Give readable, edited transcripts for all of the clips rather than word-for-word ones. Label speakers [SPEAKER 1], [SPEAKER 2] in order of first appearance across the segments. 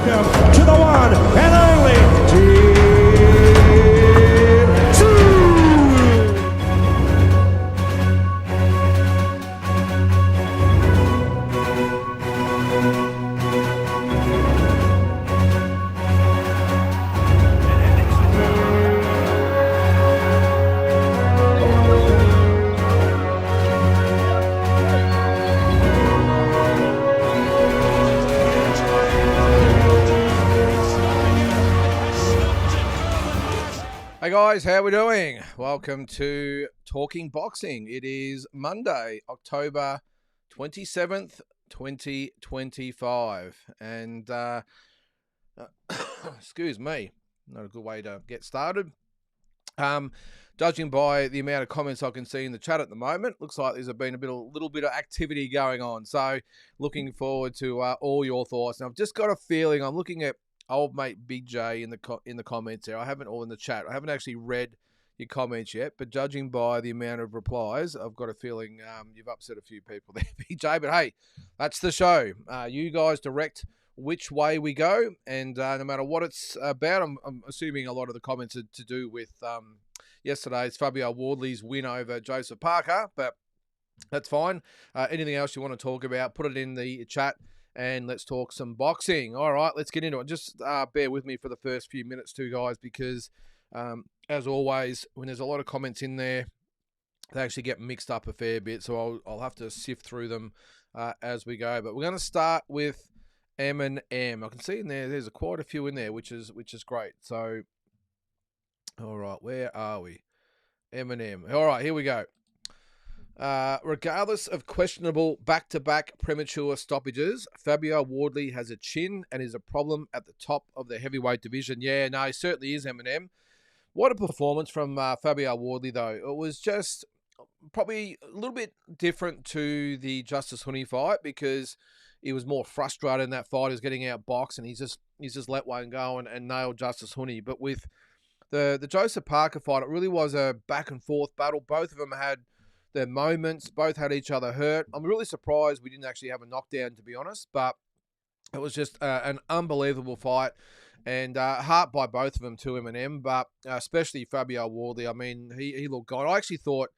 [SPEAKER 1] Welcome to the one and only Team 2.
[SPEAKER 2] Hey guys, how we doing? Welcome to Talking Boxing. It is Monday, October 27th, 2025. And, excuse me, not a good way to get started. Judging by the amount of comments I can see in the chat at the moment, looks like there's been a little bit of activity going on. So looking forward to all your thoughts. And I've just got a feeling, I'm looking at old mate Big J in the comments there. I haven't, or in the chat. I haven't actually read your comments yet, but judging by the amount of replies, I've got a feeling you've upset a few people there, Big J. But hey, that's the show. You guys direct which way we go, and no matter what it's about, I'm assuming a lot of the comments are to do with yesterday's Fabio Wardley's win over Joseph Parker, but that's fine. Anything else you want to talk about, put it in the chat. And let's talk some boxing. All right, let's get into it. Just bear with me for the first few minutes too, guys, because as always, when there's a lot of comments in there, they actually get mixed up a fair bit. So I'll have to sift through them as we go. But we're going to start with M&M. I can see in there's quite a few in there, which is great. So, all right, where are we? M&M. All right, here we go. Regardless of questionable back-to-back premature stoppages, Fabio Wardley has a chin and is a problem at the top of the heavyweight division. Yeah, no, he certainly is, M&M. What a performance from Fabio Wardley, though. It was just probably a little bit different to the Justice Honey fight because he was more frustrated in that fight. He was getting outboxed and he's just let one go and nailed Justice Honey. But with the Joseph Parker fight, it really was a back-and-forth battle. Both of them had their moments, both had each other hurt. I'm really surprised we didn't actually have a knockdown, to be honest, but it was just an unbelievable fight and heart by both of them to M&M, but especially Fabio Wardley. I mean, he looked good. I actually thought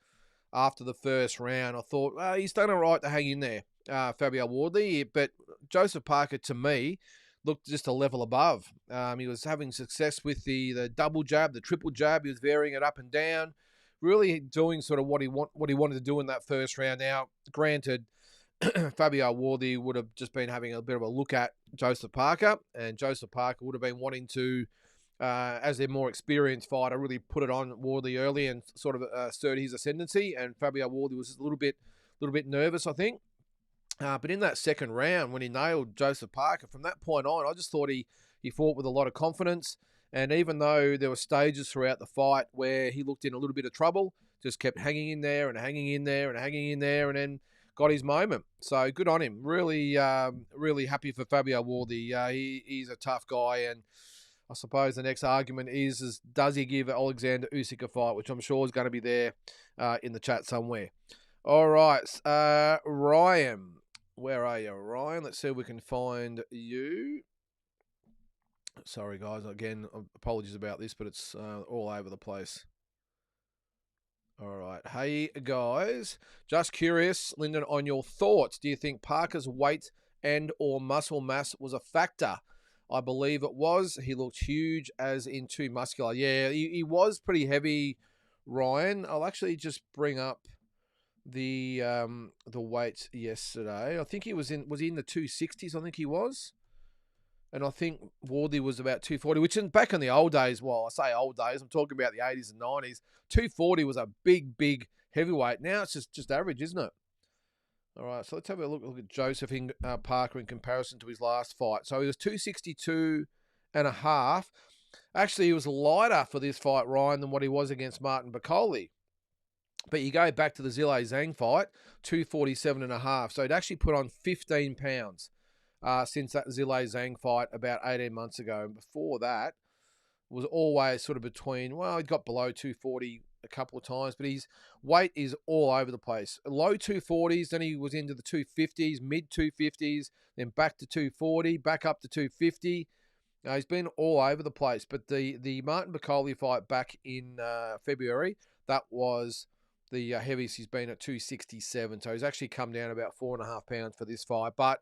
[SPEAKER 2] after the first round, I thought, he's done all right to hang in there, Fabio Wardley, but Joseph Parker, to me, looked just a level above. He was having success with the double jab, the triple jab. He was varying it up and down, really doing sort of what he wanted to do in that first round. Now, granted, Fabio Wardley would have just been having a bit of a look at Joseph Parker, and Joseph Parker would have been wanting to, as their more experienced fighter, really put it on Wardley early and sort of assert his ascendancy. And Fabio Wardley was a little bit nervous, I think. But in that second round, when he nailed Joseph Parker, from that point on, I just thought he fought with a lot of confidence. And even though there were stages throughout the fight where he looked in a little bit of trouble, just kept hanging in there and hanging in there and hanging in there, and then got his moment. So good on him. Really, really happy for Fabio Wardley. He's a tough guy, and I suppose the next argument is does he give Alexander Usyk a fight, which I'm sure is going to be there in the chat somewhere. All right, Ryan. Where are you, Ryan? Let's see if we can find you. Sorry, guys. Again, apologies about this, but it's all over the place. All right. Hey, guys. Just curious, Lynden, on your thoughts. Do you think Parker's weight and or muscle mass was a factor? I believe it was. He looked huge, as in too muscular. Yeah, he was pretty heavy, Ryan. I'll actually just bring up the weight yesterday. I think he was in the 260s. I think he was. And I think Wardley was about 240, which back in the old days, well, I say old days, I'm talking about the 80s and 90s, 240 was a big heavyweight. Now it's just average, isn't it? All right, so let's have a look at Joseph Parker in comparison to his last fight. So he was 262 and a half. Actually, he was lighter for this fight, Ryan, than what he was against Martin Bakole. But you go back to the Zhilei Zhang fight, 247 and a half. So he'd actually put on 15 pounds. Since that Zhilei Zhang fight about 18 months ago. And before that was always sort of between, well, he got below 240 a couple of times, but his weight is all over the place. Low 240s, then he was into the 250s, mid 250s, then back to 240, back up to 250. He's been all over the place. But the Martin Bacoli fight back in February, that was the heaviest he's been at 267. So he's actually come down about 4.5 pounds for this fight. But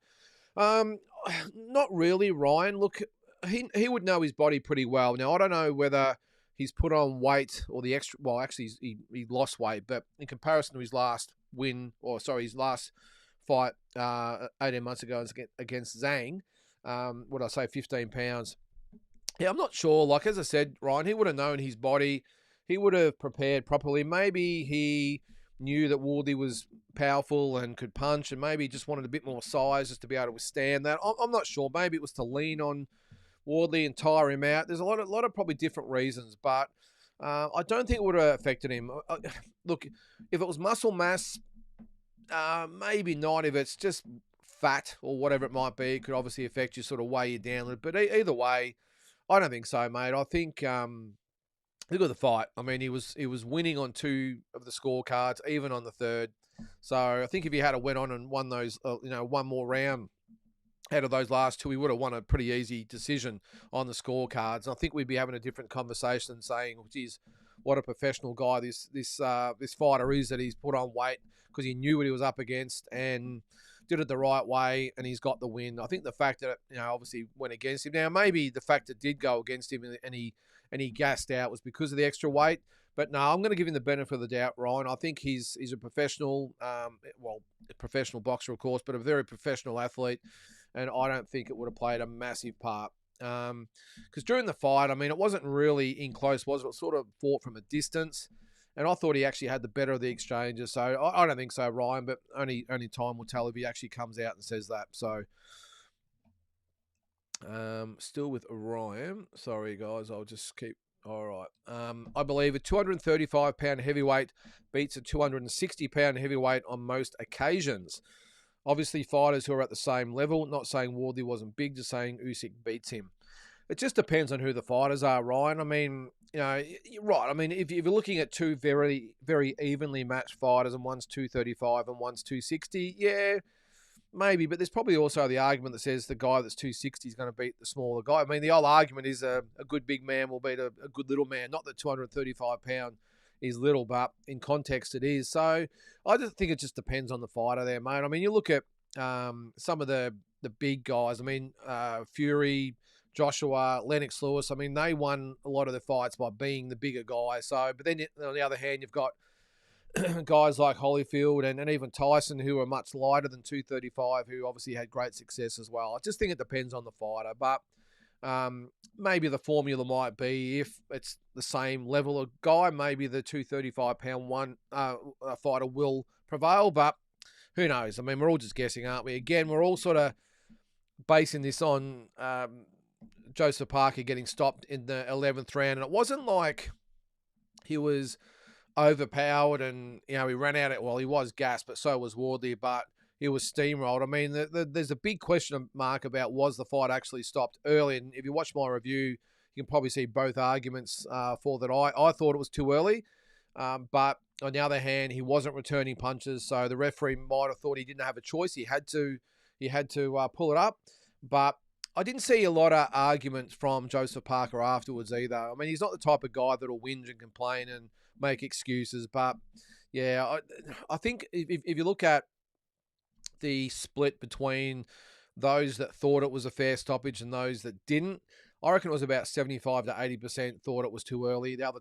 [SPEAKER 2] not really, Ryan. Look, he would know his body pretty well. Now, I don't know whether he's put on weight or the extra. Well, actually, he lost weight, but in comparison to his last his last fight 18 months ago against Zhang, what did I say, 15 pounds. Yeah, I'm not sure. Like, as I said, Ryan, he would have known his body. He would have prepared properly. Maybe he knew that Wardley was powerful and could punch, and maybe just wanted a bit more size just to be able to withstand that. I'm not sure. Maybe it was to lean on Wardley and tire him out. There's a lot of probably different reasons, but I don't think it would have affected him. Look, if it was muscle mass, maybe not. If it's just fat or whatever it might be, it could obviously affect you, sort of weigh you down a little. But either way, I don't think so, mate. I think look at the fight. I mean, he was winning on 2 of the scorecards, even on the 3rd. So I think if he had went on and won those, one more round out of those last 2, he would have won a pretty easy decision on the scorecards. And I think we'd be having a different conversation, saying, geez, what a professional guy this fighter is, that he's put on weight because he knew what he was up against and did it the right way, and he's got the win. I think the fact that obviously went against him. Now maybe the fact that did go against him and he gassed out was because of the extra weight. But no, I'm going to give him the benefit of the doubt, Ryan. I think he's a professional, a professional boxer, of course, but a very professional athlete, and I don't think it would have played a massive part. Because during the fight, I mean, it wasn't really in close, was it? It was sort of fought from a distance, and I thought he actually had the better of the exchanges. So I don't think so, Ryan, but only time will tell if he actually comes out and says that. So still with Ryan. Sorry, guys, I'll just keep... All right. I believe a 235-pound heavyweight beats a 260-pound heavyweight on most occasions. Obviously, fighters who are at the same level, not saying Wardley wasn't big, just saying Usyk beats him. It just depends on who the fighters are, Ryan. I mean, you're right. I mean, if you're looking at 2 very, very evenly matched fighters, and one's 235 and one's 260, yeah, maybe. But there's probably also the argument that says the guy that's 260 is going to beat the smaller guy. I mean, the old argument is a good big man will beat a good little man. Not that 235-pound is little, but in context it is. So I just think it just depends on the fighter there, mate. I mean, you look at some of the big guys. I mean, Fury, Joshua, Lennox Lewis. I mean, they won a lot of the fights by being the bigger guy. So, but then on the other hand, you've got guys like Holyfield and even Tyson, who are much lighter than 235, who obviously had great success as well. I just think it depends on the fighter, but maybe the formula might be, if it's the same level of guy, maybe the 235-pound one fighter will prevail, but who knows? I mean, we're all just guessing, aren't we? Again, we're all sort of basing this on Joseph Parker getting stopped in the 11th round, and it wasn't like he was overpowered and he ran out well, he was gassed, but so was Wardley, but he was steamrolled. I mean, there's a big question mark about, was the fight actually stopped early? And if you watch my review, you can probably see both arguments for that. I thought it was too early, but on the other hand, he wasn't returning punches, so the referee might have thought he didn't have a choice. He had to pull it up, but I didn't see a lot of arguments from Joseph Parker afterwards either. I mean, he's not the type of guy that'll whinge and complain and make excuses, but yeah, I think if you look at the split between those that thought it was a fair stoppage and those that didn't, I reckon it was about 75 to 80% thought it was too early. The other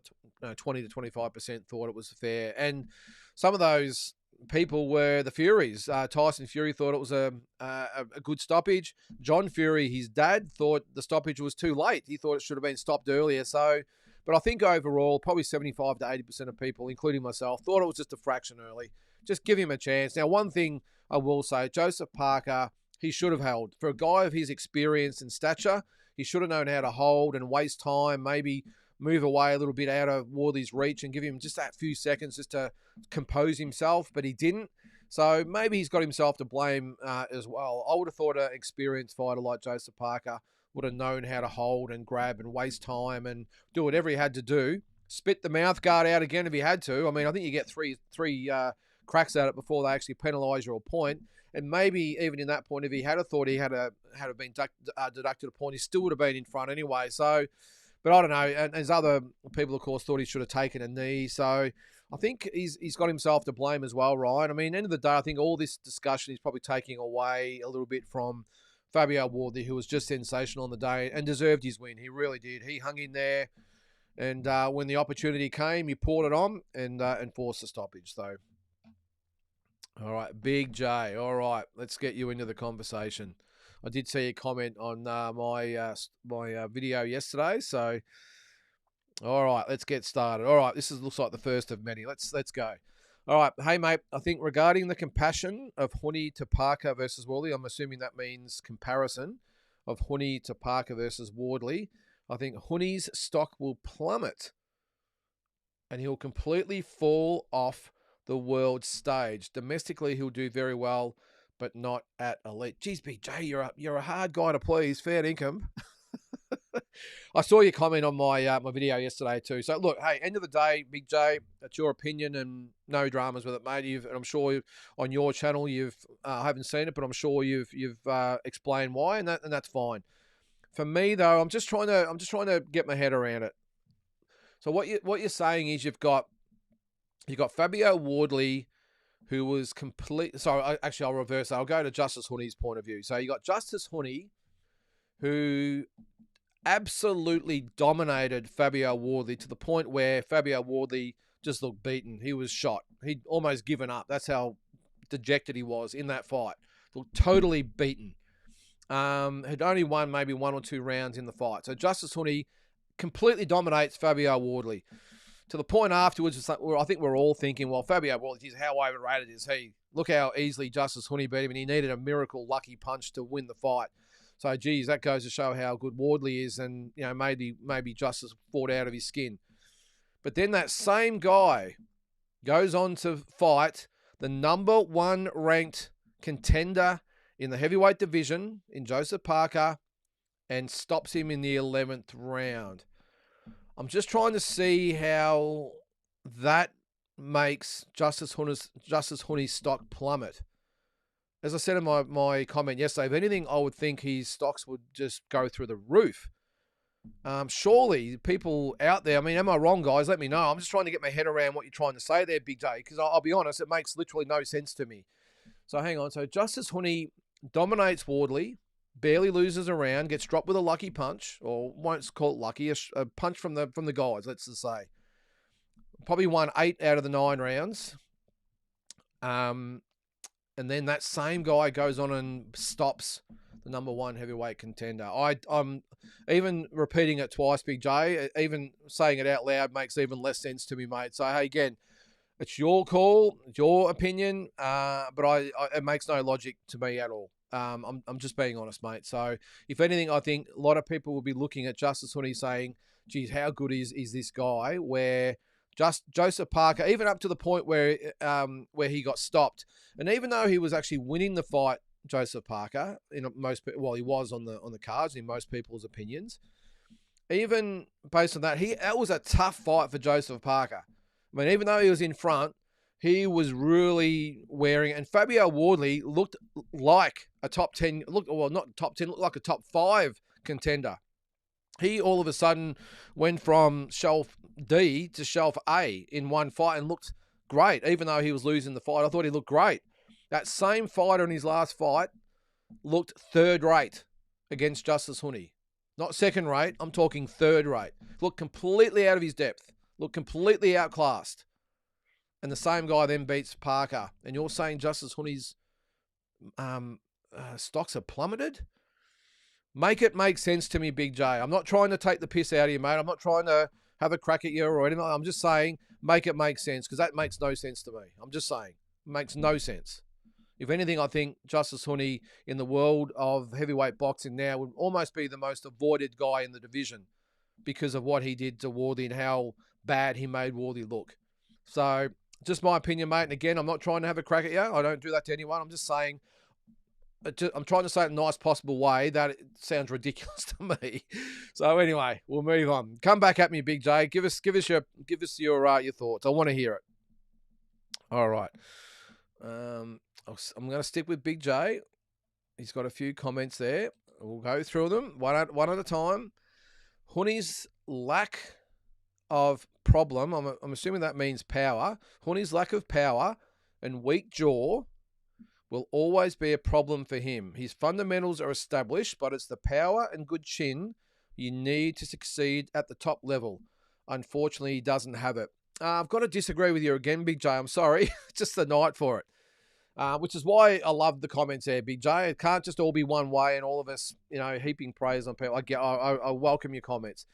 [SPEAKER 2] 20 to 25% thought it was fair. And some of those people were the Furies. Tyson Fury thought it was a good stoppage. John Fury, his dad, thought the stoppage was too late. He thought it should have been stopped earlier. But I think overall, probably 75 to 80% of people, including myself, thought it was just a fraction early. Just give him a chance. Now, one thing I will say, Joseph Parker, he should have held. For a guy of his experience and stature, he should have known how to hold and waste time, maybe move away a little bit out of Wardley's reach and give him just that few seconds just to compose himself, but he didn't. So maybe he's got himself to blame as well. I would have thought an experienced fighter like Joseph Parker would have known how to hold and grab and waste time and do whatever he had to do. Spit the mouth guard out again if he had to. I mean, I think you get three cracks at it before they actually penalise your point. And maybe even in that point, if he had a thought he had been deducted a point, he still would have been in front anyway. So, but I don't know. And there's other people, of course, thought he should have taken a knee. So I think he's got himself to blame as well, Ryan. I mean, end of the day, I think all this discussion is probably taking away a little bit from Fabio Wardley, who was just sensational on the day and deserved his win. He really did. He hung in there, and when the opportunity came, he poured it on and forced a stoppage. So, all right, Big J. All right, let's get you into the conversation. I did see a comment on my video yesterday, so all right, let's get started. All right, looks like the first of many. Let's go. All right, hey mate, I think regarding the compassion of Honey to Parker versus Wardley, I'm assuming that means comparison of Honey to Parker versus Wardley. I think Honey's stock will plummet and he'll completely fall off the world stage. Domestically, he'll do very well, but not at elite. Geez, BJ, you're a hard guy to please. Fair income. I saw your comment on my my video yesterday too. So look, hey, end of the day, Big J, that's your opinion and no dramas with it, mate. And I'm sure on your channel I haven't seen it, but I'm sure you've explained why, and that's fine. For me though, I'm just trying to get my head around it. So what you're saying is you've got Fabio Wardley, who was complete. Sorry, I'll reverse that. I'll go to Justice Honey's point of view. So you got Justice Honey, who absolutely dominated Fabio Wardley to the point where Fabio Wardley just looked beaten. He was shot. He'd almost given up. That's how dejected he was in that fight. Looked totally beaten. Had only won maybe 1 or 2 rounds in the fight. So Justice Honey completely dominates Fabio Wardley. To the point afterwards, it's like, I think we're all thinking, well, Fabio Wardley, how overrated is he? Look how easily Justice Honey beat him, and he needed a miracle lucky punch to win the fight. So, geez, that goes to show how good Wardley is, and maybe Justice fought out of his skin. But then that same guy goes on to fight the number 1 ranked contender in the heavyweight division in Joseph Parker and stops him in the 11th round. I'm just trying to see how that makes Justice Honey's stock plummet. As I said in my comment yesterday, if anything, I would think his stocks would just go through the roof. Surely people out there, I mean, am I wrong, guys? Let me know. I'm just trying to get my head around what you're trying to say there, Big J, because I'll be honest, it makes literally no sense to me. So hang on. So Justice Honey dominates Wardley, barely loses a round, gets dropped with a lucky punch, or won't call it lucky, a punch from the guys, let's just say. Probably won 8 out of the 9 rounds. And then that same guy goes on and stops the number 1 heavyweight contender. I'm even repeating it twice, Big J, even saying it out loud makes even less sense to me, mate. So, hey, again, it's your call, it's your opinion, but it makes no logic to me at all. I'm just being honest, mate. So, if anything, I think a lot of people will be looking at Justice Honey saying, geez, how good is this guy? Where Joseph Parker, even up to the point where he got stopped, and even though he was actually winning the fight, Joseph Parker, he was on the cards in most people's opinions. Even based on that, that was a tough fight for Joseph Parker. I mean, even though he was in front, he was really wearing it. And Fabio Wardley looked like a top 10, looked like a top 5 contender. He all of a sudden went from shelf D to shelf A in one fight and looked great, even though he was losing the fight. I thought he looked great. That same fighter in his last fight looked 3rd rate against Justice Honey. Not 2nd rate, I'm talking 3rd rate. Looked completely out of his depth. Looked completely outclassed. And the same guy then beats Parker. And you're saying Justice Honey's stocks are plummeted? Make it make sense to me, Big J. I'm not trying to take the piss out of you, mate. I'm not trying to have a crack at you or anything. I'm just saying make it make sense, because that makes no sense to me. I'm just saying. It makes no sense. If anything, I think Justice Honey in the world of heavyweight boxing now would almost be the most avoided guy in the division because of what he did to Wardley and how bad he made Wardley look. So, just my opinion, mate. And again, I'm not trying to have a crack at you. I don't do that to anyone. I'm just saying, I'm trying to say it in a nice possible way that it sounds ridiculous to me. So anyway, we'll move on. Come back at me, Big J. Give us your thoughts. I want to hear it. All right. I'm going to stick with Big J. He's got a few comments there. We'll go through them one at a time. Honey's lack of problem, I'm assuming that means power. Honey's lack of power and weak jaw will always be a problem for him. His fundamentals are established, but it's the power and good chin you need to succeed at the top level. Unfortunately, he doesn't have it. I've got to disagree with you again, Big J. I'm sorry. It's just the night for it. Which is why I love the comments there, Big J. It can't just all be one way and all of us, heaping praise on people. I welcome your comments.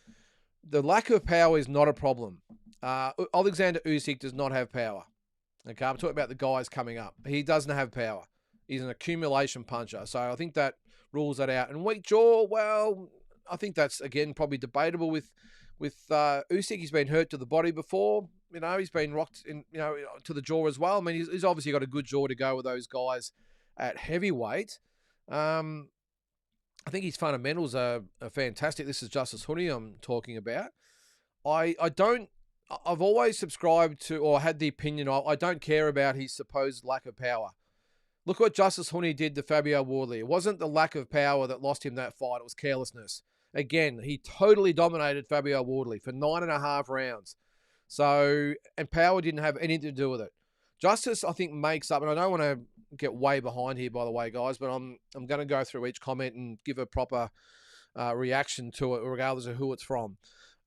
[SPEAKER 2] The lack of power is not a problem. Alexander Usyk does not have power. Okay, I'm talking about the guys coming up. He doesn't have power. He's an accumulation puncher. So I think that rules that out. And weak jaw, well, I think that's, again, probably debatable with Usyk. He's been hurt to the body before. He's been rocked to the jaw as well. I mean, he's obviously got a good jaw to go with those guys at heavyweight. I think his fundamentals are fantastic. This is Justice Honey I'm talking about. I've always subscribed to or had the opinion I don't care about his supposed lack of power. Look what Justice Honey did to Fabio Wardley. It wasn't the lack of power that lost him that fight. It was carelessness. Again, he totally dominated Fabio Wardley for 9.5 rounds. So, and power didn't have anything to do with it. Justice, I think, makes up, and I don't want to get way behind here, by the way, guys, but I'm going to go through each comment and give a proper reaction to it, regardless of who it's from.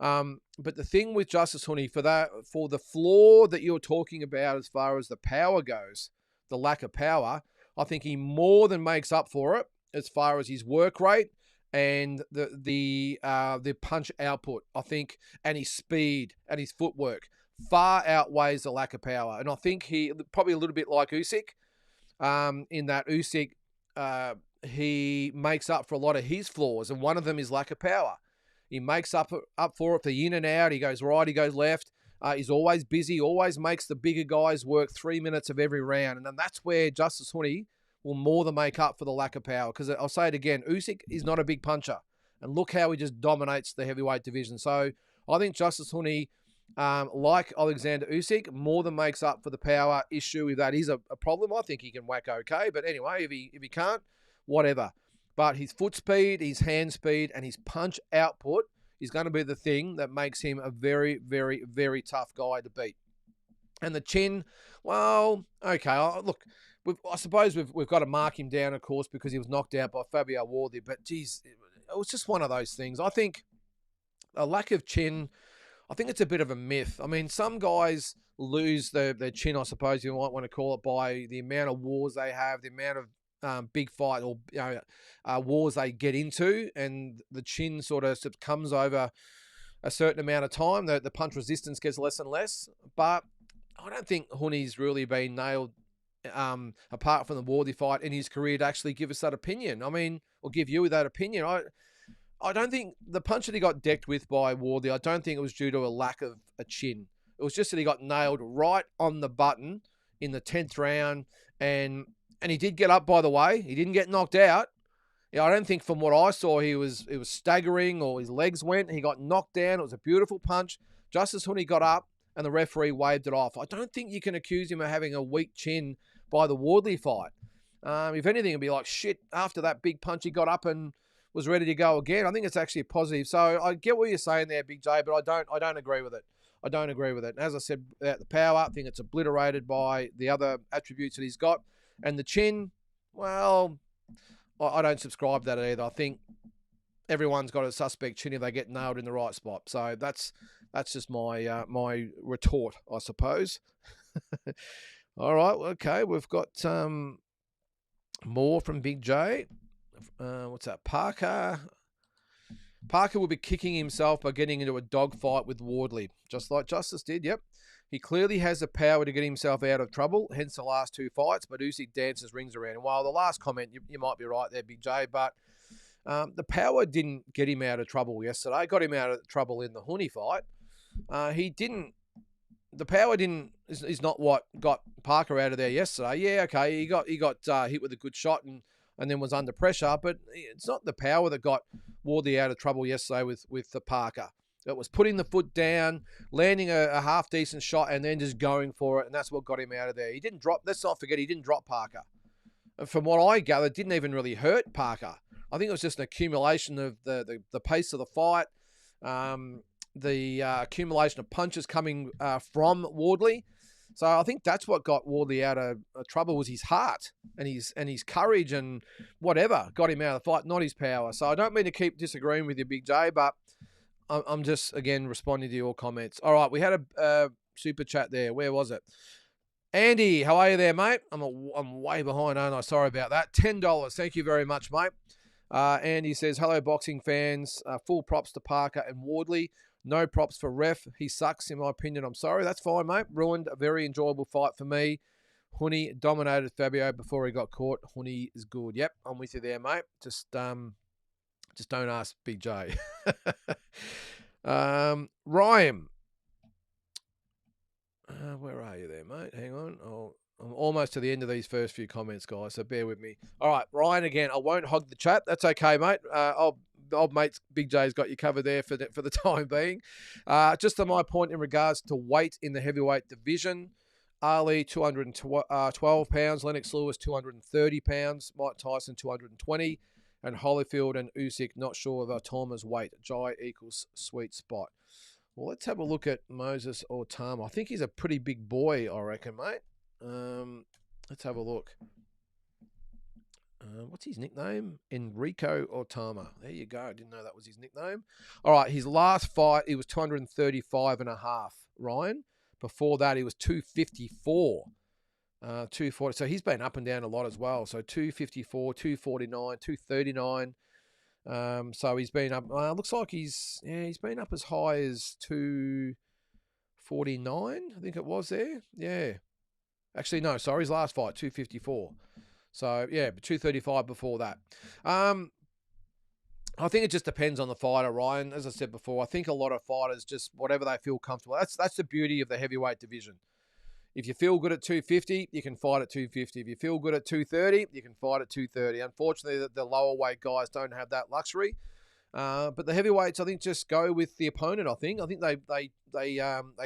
[SPEAKER 2] But the thing with Justice Honey, for the flaw that you're talking about as far as the power goes, the lack of power, I think he more than makes up for it as far as his work rate and the punch output, I think, and his speed and his footwork far outweighs the lack of power. And I think he probably a little bit like Usyk, in that Usyk, he makes up for a lot of his flaws, and one of them is lack of power. He makes up for it for the in and out. He goes right, he goes left. He's always busy, always makes the bigger guys work 3 minutes of every round. And then that's where Justice Honey will more than make up for the lack of power. Because I'll say it again, Usyk is not a big puncher. And look how he just dominates the heavyweight division. So I think Justice Honey, like Alexander Usyk, more than makes up for the power issue. If that is a problem, I think he can whack okay. But anyway, if he can't, whatever. But his foot speed, his hand speed, and his punch output is going to be the thing that makes him a very, very, very tough guy to beat. And the chin, well, okay, look, I suppose we've got to mark him down, of course, because he was knocked out by Fabio Wardley. But, geez, it was just one of those things. I think a lack of chin, I think it's a bit of a myth. I mean, some guys lose their chin, I suppose you might want to call it, by the amount of wars they have, the amount of big fight or wars they get into, and the chin sort of comes over a certain amount of time. The punch resistance gets less and less. But I don't think Honey's really been nailed, apart from the Wardley fight, in his career to actually give us that opinion. I mean, or give you that opinion. I don't think the punch that he got decked with by Wardley, I don't think it was due to a lack of a chin. It was just that he got nailed right on the button in the 10th round, and he did get up, by the way. He didn't get knocked out. I don't think from what I saw it was staggering or his legs went. He got knocked down. It was a beautiful punch. Justice Honey got up and the referee waved it off. I don't think you can accuse him of having a weak chin by the Wardley fight. If anything, it'd be like, shit, after that big punch, he got up and was ready to go again. I think it's actually a positive. So I get what you're saying there, Big J, but I don't agree with it. I don't agree with it. And as I said, the power, I think it's obliterated by the other attributes that he's got. And the chin, well, I don't subscribe to that either. I think everyone's got a suspect chin if they get nailed in the right spot. So that's just my my retort, I suppose. All right, okay, we've got more from Big J. What's that? Parker will be kicking himself by getting into a dogfight with Wardley, just like Justice did. Yep. He clearly has the power to get himself out of trouble, hence the last 2 fights, but Usyk dances rings around. And while the last comment, you might be right there, Big J, but the power didn't get him out of trouble yesterday. Got him out of trouble in the Honey fight. The power is not what got Parker out of there yesterday. Yeah, okay, he got hit with a good shot and then was under pressure, but it's not the power that got Wardley out of trouble yesterday with the Parker. It was putting the foot down, landing a half-decent shot, and then just going for it, and that's what got him out of there. He didn't drop. Let's not forget, he didn't drop Parker. And from what I gathered, didn't even really hurt Parker. I think it was just an accumulation of the pace of the fight, the accumulation of punches coming from Wardley. So I think that's what got Wardley out of trouble, was his heart and his courage and whatever got him out of the fight, not his power. So I don't mean to keep disagreeing with you, Big J, but I'm just, again, responding to your comments. All right, we had a super chat there. Where was it? Andy, how are you there, mate? I'm way behind, aren't I? Sorry about that. $10. Thank you very much, mate. Andy says, hello, boxing fans. Full props to Parker and Wardley. No props for ref. He sucks, in my opinion. I'm sorry. That's fine, mate. Ruined a very enjoyable fight for me. Hooney dominated Fabio before he got caught. Hooney is good. Yep, I'm with you there, mate. Just don't ask Big J. Ryan. Where are you there, mate? Hang on. I'm almost to the end of these first few comments, guys, so bear with me. All right, Ryan, again, I won't hog the chat. That's okay, mate. Old mates Big J's got you covered there for the time being. Just to my point in regards to weight in the heavyweight division, Ali, 212 pounds. Lennox Lewis, 230 pounds. Mike Tyson, 220. And Holyfield and Usyk, not sure of Otama's weight. Jai equals sweet spot. Well, let's have a look at Moses Otama. I think he's a pretty big boy, I reckon, mate. Let's have a look. What's his nickname? Enrico Otama. There you go. I didn't know that was his nickname. All right, his last fight, he was 235.5, Ryan. Before that, he was 254. 240. So he's been up and down a lot as well. So 254, 249, 239. So he's been up. Looks like he's been up as high as 249. I think it was there. Yeah. Actually, no. Sorry, his last fight 254. So yeah, but 235 before that. I think it just depends on the fighter, Ryan. As I said before, I think a lot of fighters just whatever they feel comfortable. That's the beauty of the heavyweight division. If you feel good at 250, you can fight at 250. If you feel good at 230, you can fight at 230. Unfortunately, the lower weight guys don't have that luxury. But the heavyweights, I think, just go with the opponent. I think they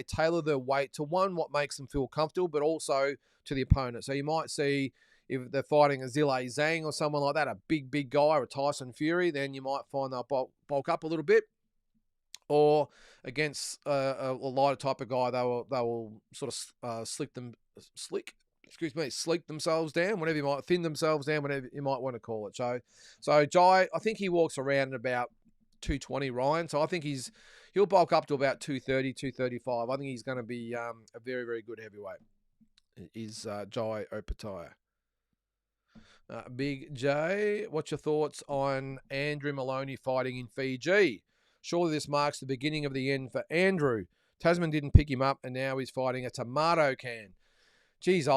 [SPEAKER 2] tailor their weight to what makes them feel comfortable, but also to the opponent. So you might see if they're fighting a Zhilei Zhang or someone like that, a big guy, or a Tyson Fury, then you might find they'll bulk up a little bit. Or against a lighter type of guy, they will sort of sleek themselves down, whatever you might, thin themselves down, whatever you might want to call it. So Jai, I think he walks around at about 220, Ryan. So I think he'll bulk up to about 230, 235. I think he's going to be a very, very good heavyweight. Is Jai Opetaia. Big J, what's your thoughts on Andrew Maloney fighting in Fiji? Surely this marks the beginning of the end for Andrew. Tasman didn't pick him up, and now he's fighting a tomato can. Geez,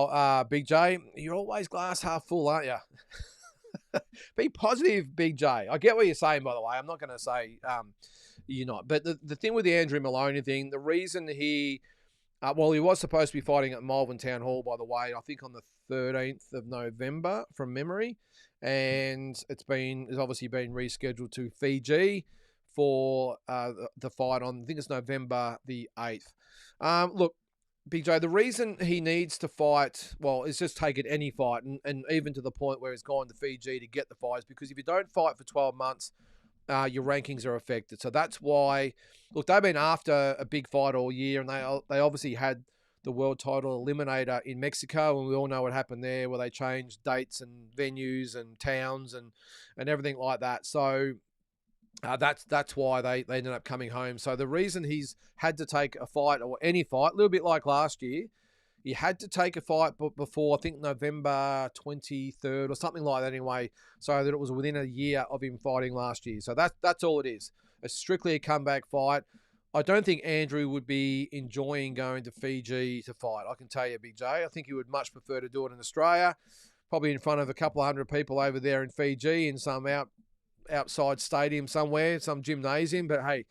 [SPEAKER 2] Big J, you're always glass half full, aren't you? Be positive, Big J. I get what you're saying, by the way. I'm not going to say you're not. But the thing with the Andrew Maloney thing, the reason he was supposed to be fighting at Malvern Town Hall, by the way, I think on the 13th of November from memory. And it's obviously been rescheduled to Fiji for the fight on, I think it's November the 8th. Look, Big J, the reason he needs to fight, is just take it any fight, and even to the point where he's gone to Fiji to get the fights, because if you don't fight for 12 months, your rankings are affected. So that's why, look, they've been after a big fight all year, and they obviously had the world title eliminator in Mexico, and we all know what happened there, where they changed dates and venues and towns and everything like that. So that's why they ended up coming home. So the reason he's had to take a fight, or any fight, a little bit like last year, he had to take a fight before, I think, November 23rd or something like that anyway, so that it was within a year of him fighting last year. So that's all it is. It's strictly a comeback fight. I don't think Andrew would be enjoying going to Fiji to fight. I can tell you, Big J. I think he would much prefer to do it in Australia, probably in front of a couple of hundred people over there in Fiji in some outside stadium somewhere, some gymnasium. But hey,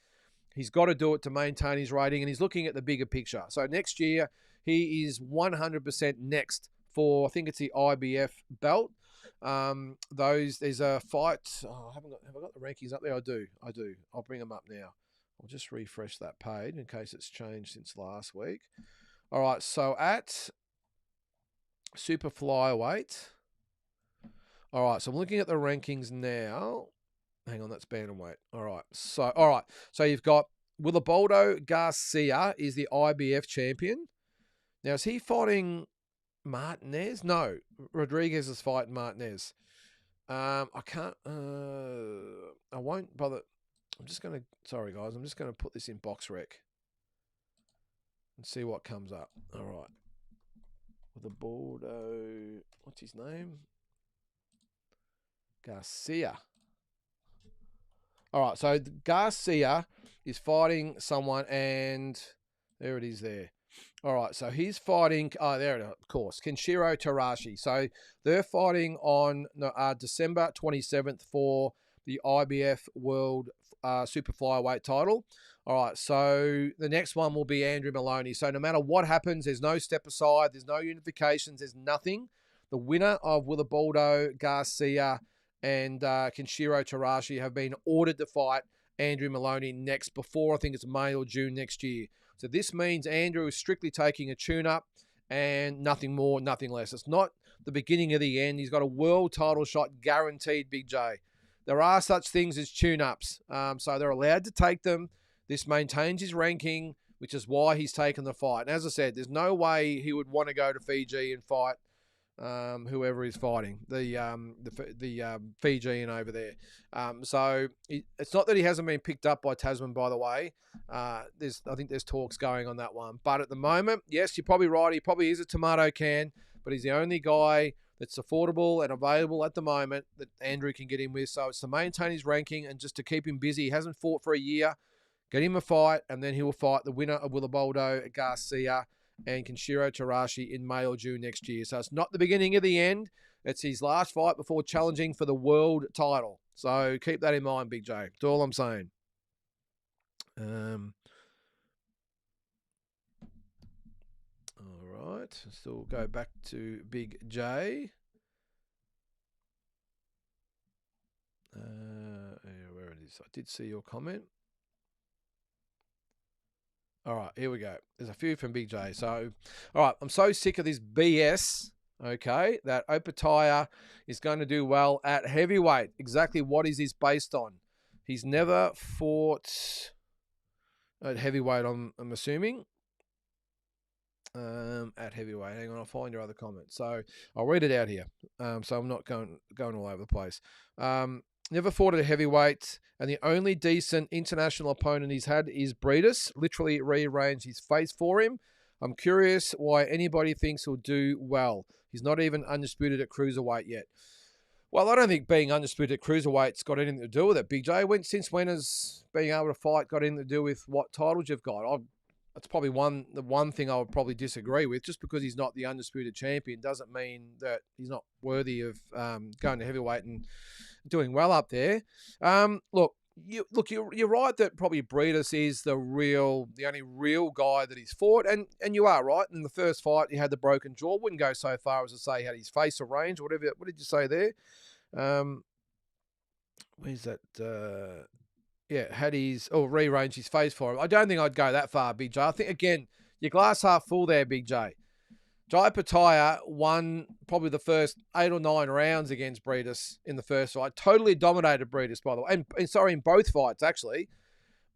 [SPEAKER 2] he's got to do it to maintain his rating, and he's looking at the bigger picture. So next year, he is 100% next for, I think it's the IBF belt. There's a fight. Have I got the rankings up there? I do. I'll bring them up now. I'll just refresh that page in case it's changed since last week. All right, so at super flyweight. All right, so I'm looking at the rankings now. Hang on, that's bantamweight. All right, so you've got Willibaldo Garcia is the IBF champion. Now, is he fighting Martinez? No, Rodriguez is fighting Martinez. I can't. I won't bother. Sorry guys, I'm just gonna put this in box rec and see what comes up. All right, Willibaldo. What's his name? Garcia. All right, so Garcia is fighting someone, and there it is there. All right, so he's fighting, there it is, of course, Kenshiro Terashi. So they're fighting on December 27th for the IBF World Super Flyweight title. All right, so the next one will be Andrew Maloney. So no matter what happens, there's no step aside, there's no unifications, there's nothing. The winner of Willibaldo Garcia and Kenshiro Terashi have been ordered to fight Andrew Maloney next before, I think it's May or June next year. So this means Andrew is strictly taking a tune-up and nothing more, nothing less. It's not the beginning of the end. He's got a world title shot guaranteed, Big J. There are such things as tune-ups, so they're allowed to take them. This maintains his ranking, which is why he's taken the fight. And as I said, there's no way he would want to go to Fiji and fight whoever is fighting, the Fijian over there. So it's not that he hasn't been picked up by Tasman, by the way. I think there's talks going on that one. But at the moment, yes, you're probably right. He probably is a tomato can, but he's the only guy that's affordable and available at the moment that Andrew can get in with. So it's to maintain his ranking and just to keep him busy. He hasn't fought for a year. Get him a fight, and then he will fight the winner of Willibaldo Garcia and Kenshiro Terashi in May or June next year. So it's not the beginning of the end. It's his last fight before challenging for the world title. So keep that in mind, Big J. That's all I'm saying. All right. So we'll go back to Big J. Where it is. I did see your comment. All right, here we go. There's a few from Big J. So, all right, I'm so sick of this BS, okay, that Opataya is going to do well at heavyweight. Exactly what is this based on? He's never fought at heavyweight, I'm assuming. At heavyweight. Hang on, I'll find your other comment. So I'll read it out here. So I'm not going all over the place. Never fought at a heavyweight, and the only decent international opponent he's had is Breedis. Literally rearranged his face for him. I'm curious why anybody thinks he'll do well. He's not even undisputed at cruiserweight yet. Well, I don't think being undisputed at cruiserweight's got anything to do with it, Big J. Since when has being able to fight got anything to do with what titles you've got? That's probably the one thing I would probably disagree with. Just because he's not the undisputed champion doesn't mean that he's not worthy of going to heavyweight and doing well up there. You're right that probably Breedis is the only real guy that he's fought, and you are right. In the first fight, he had the broken jaw. Wouldn't go so far as to say he had his face arranged or whatever. What did you say there? Where's that? Had rearranged his face for him. I don't think I'd go that far, Big J. I think, again, your glass half full there, Big J. Jai Pataya won probably the first 8 or 9 rounds against Breedis in the first fight. Totally dominated Breedis, by the way. In both fights, actually.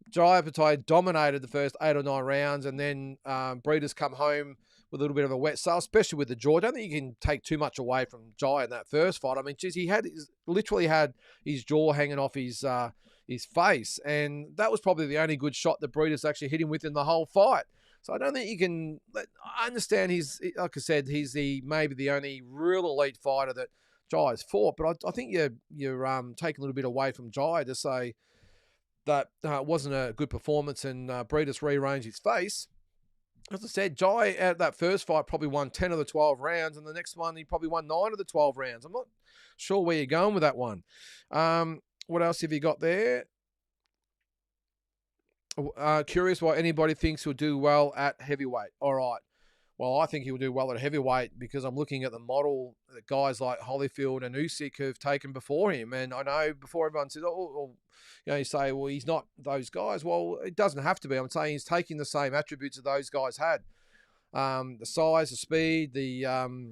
[SPEAKER 2] Jai Pataya dominated the first 8 or 9 rounds, and then Breedis come home with a little bit of a wet sail, especially with the jaw. I don't think you can take too much away from Jai in that first fight. I mean, geez, he literally had his jaw hanging off his face, and that was probably the only good shot that Breedis actually hit him with in the whole fight. So I don't think you can. I understand like I said, he's maybe the only real elite fighter that Jai has fought, but I think you're taking a little bit away from Jai to say that it wasn't a good performance and Breedis rearranged his face. As I said, Jai at that first fight probably won 10 of the 12 rounds, and the next one he probably won 9 of the 12 rounds. I'm not sure where you're going with that one. What else have you got there? Curious why anybody thinks he'll do well at heavyweight. All right. Well, I think he'll do well at heavyweight because I'm looking at the model that guys like Holyfield and Usyk have taken before him. And I know before everyone says, you say, well, he's not those guys. Well, it doesn't have to be. I'm saying he's taking the same attributes that those guys had. The size, the speed, the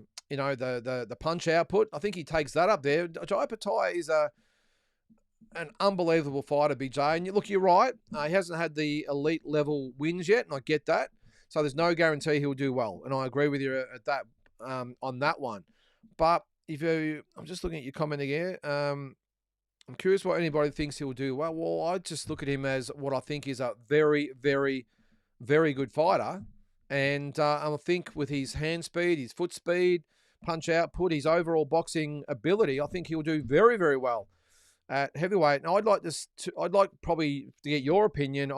[SPEAKER 2] punch output. I think he takes that up there. Jai Patai is an unbelievable fighter, Big J. And look, you're right. He hasn't had the elite level wins yet, and I get that. So there's no guarantee he'll do well, and I agree with you at that on that one. But I'm just looking at your comment here. I'm curious what anybody thinks he'll do well. Well, I just look at him as what I think is a very, very, very good fighter, and I think with his hand speed, his foot speed, punch output, his overall boxing ability, I think he'll do very, very well at heavyweight. Now, I'd like probably to get your opinion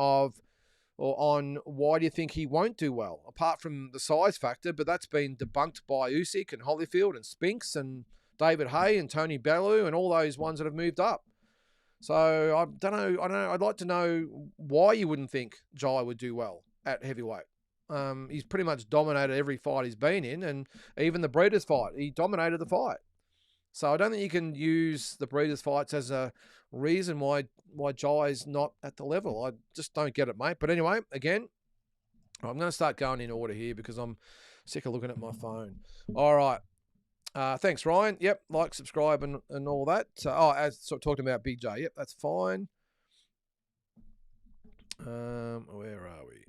[SPEAKER 2] on why do you think he won't do well, apart from the size factor, but that's been debunked by Usyk and Holyfield and Spinks and David Haye and Tony Bellew and all those ones that have moved up. So I don't know. I'd like to know why you wouldn't think Jai would do well at heavyweight. He's pretty much dominated every fight he's been in, and even the Breeders' fight, he dominated the fight. So I don't think you can use the Breeders' fights as a reason why Jai's not at the level. I just don't get it, mate. But anyway, again, I'm going to start going in order here because I'm sick of looking at my phone. All right. Thanks, Ryan. Yep, like, subscribe, and all that. As talking about Big J. Yep, that's fine. Where are we?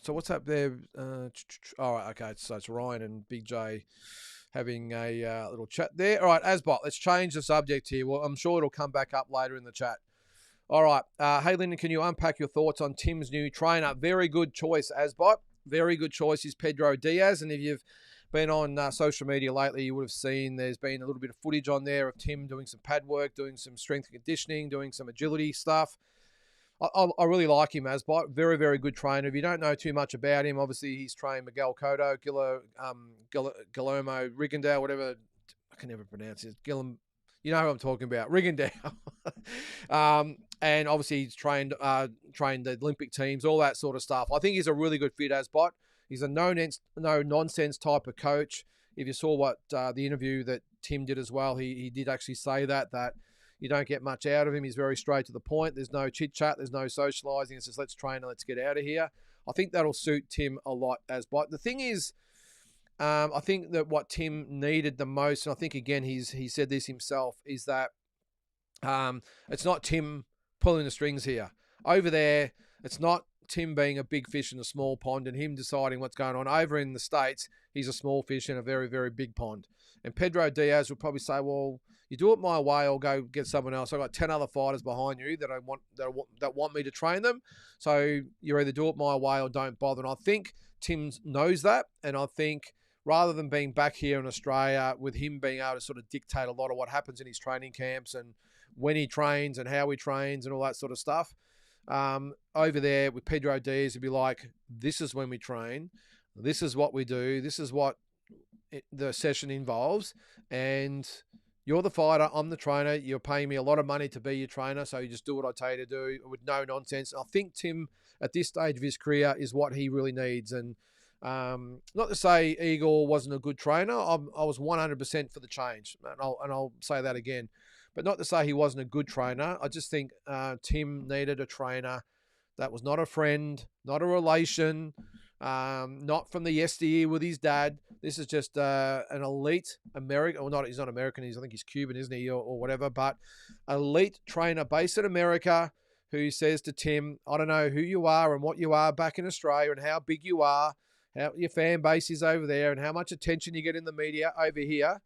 [SPEAKER 2] So what's up there? All right, okay. So it's Ryan and Big J having a little chat there. All right, Asbot, let's change the subject here. Well, I'm sure it'll come back up later in the chat. All right. Hey, Lynden, can you unpack your thoughts on Tim's new trainer? Very good choice, Asbot. Very good choice is Pedro Diaz. And if you've been on social media lately, you would have seen there's been a little bit of footage on there of Tim doing some pad work, doing some strength and conditioning, doing some agility stuff. I really like him, Asbot. Very, very good trainer. If you don't know too much about him, obviously he's trained Miguel Cotto, Guillermo Rigondeaux, whatever. I can never pronounce it. You know who I'm talking about, Rigondeaux. And obviously he's trained the Olympic teams, all that sort of stuff. I think he's a really good fit, Asbot. He's a no-nonsense type of coach. If you saw what the interview that Tim did as well, he did actually say that you don't get much out of him. He's very straight to the point. There's no chit-chat. There's no socialising. It's just, let's train and let's get out of here. I think that'll suit Tim a lot, Asbot. The thing is, I think that what Tim needed the most, and I think, again, he said this himself, is that it's not Tim pulling the strings here. Over there, it's not Tim being a big fish in a small pond and him deciding what's going on. Over in the States, he's a small fish in a very, very big pond. And Pedro Diaz will probably say, well, you do it my way, I'll go get someone else. I've got 10 other fighters behind you that want me to train them. So you either do it my way or don't bother. And I think Tim knows that. And I think rather than being back here in Australia with him being able to sort of dictate a lot of what happens in his training camps and when he trains and how he trains and all that sort of stuff, over there with Pedro Diaz, it'd be like, this is when we train. This is what we do. This is what the session involves. And you're the fighter. I'm the trainer. You're paying me a lot of money to be your trainer. So you just do what I tell you to do with no nonsense. I think Tim, at this stage of his career, is what he really needs. And not to say Igor wasn't a good trainer. I was 100% for the change. And I'll say that again. But not to say he wasn't a good trainer. I just think Tim needed a trainer that was not a friend, not a relation, not from the yesteryear with his dad. This is just an elite American, or not, he's not American, I think he's Cuban, isn't he, or whatever, but elite trainer based in America who says to Tim, I don't know who you are and what you are back in Australia and how big you are, how your fan base is over there and how much attention you get in the media over here.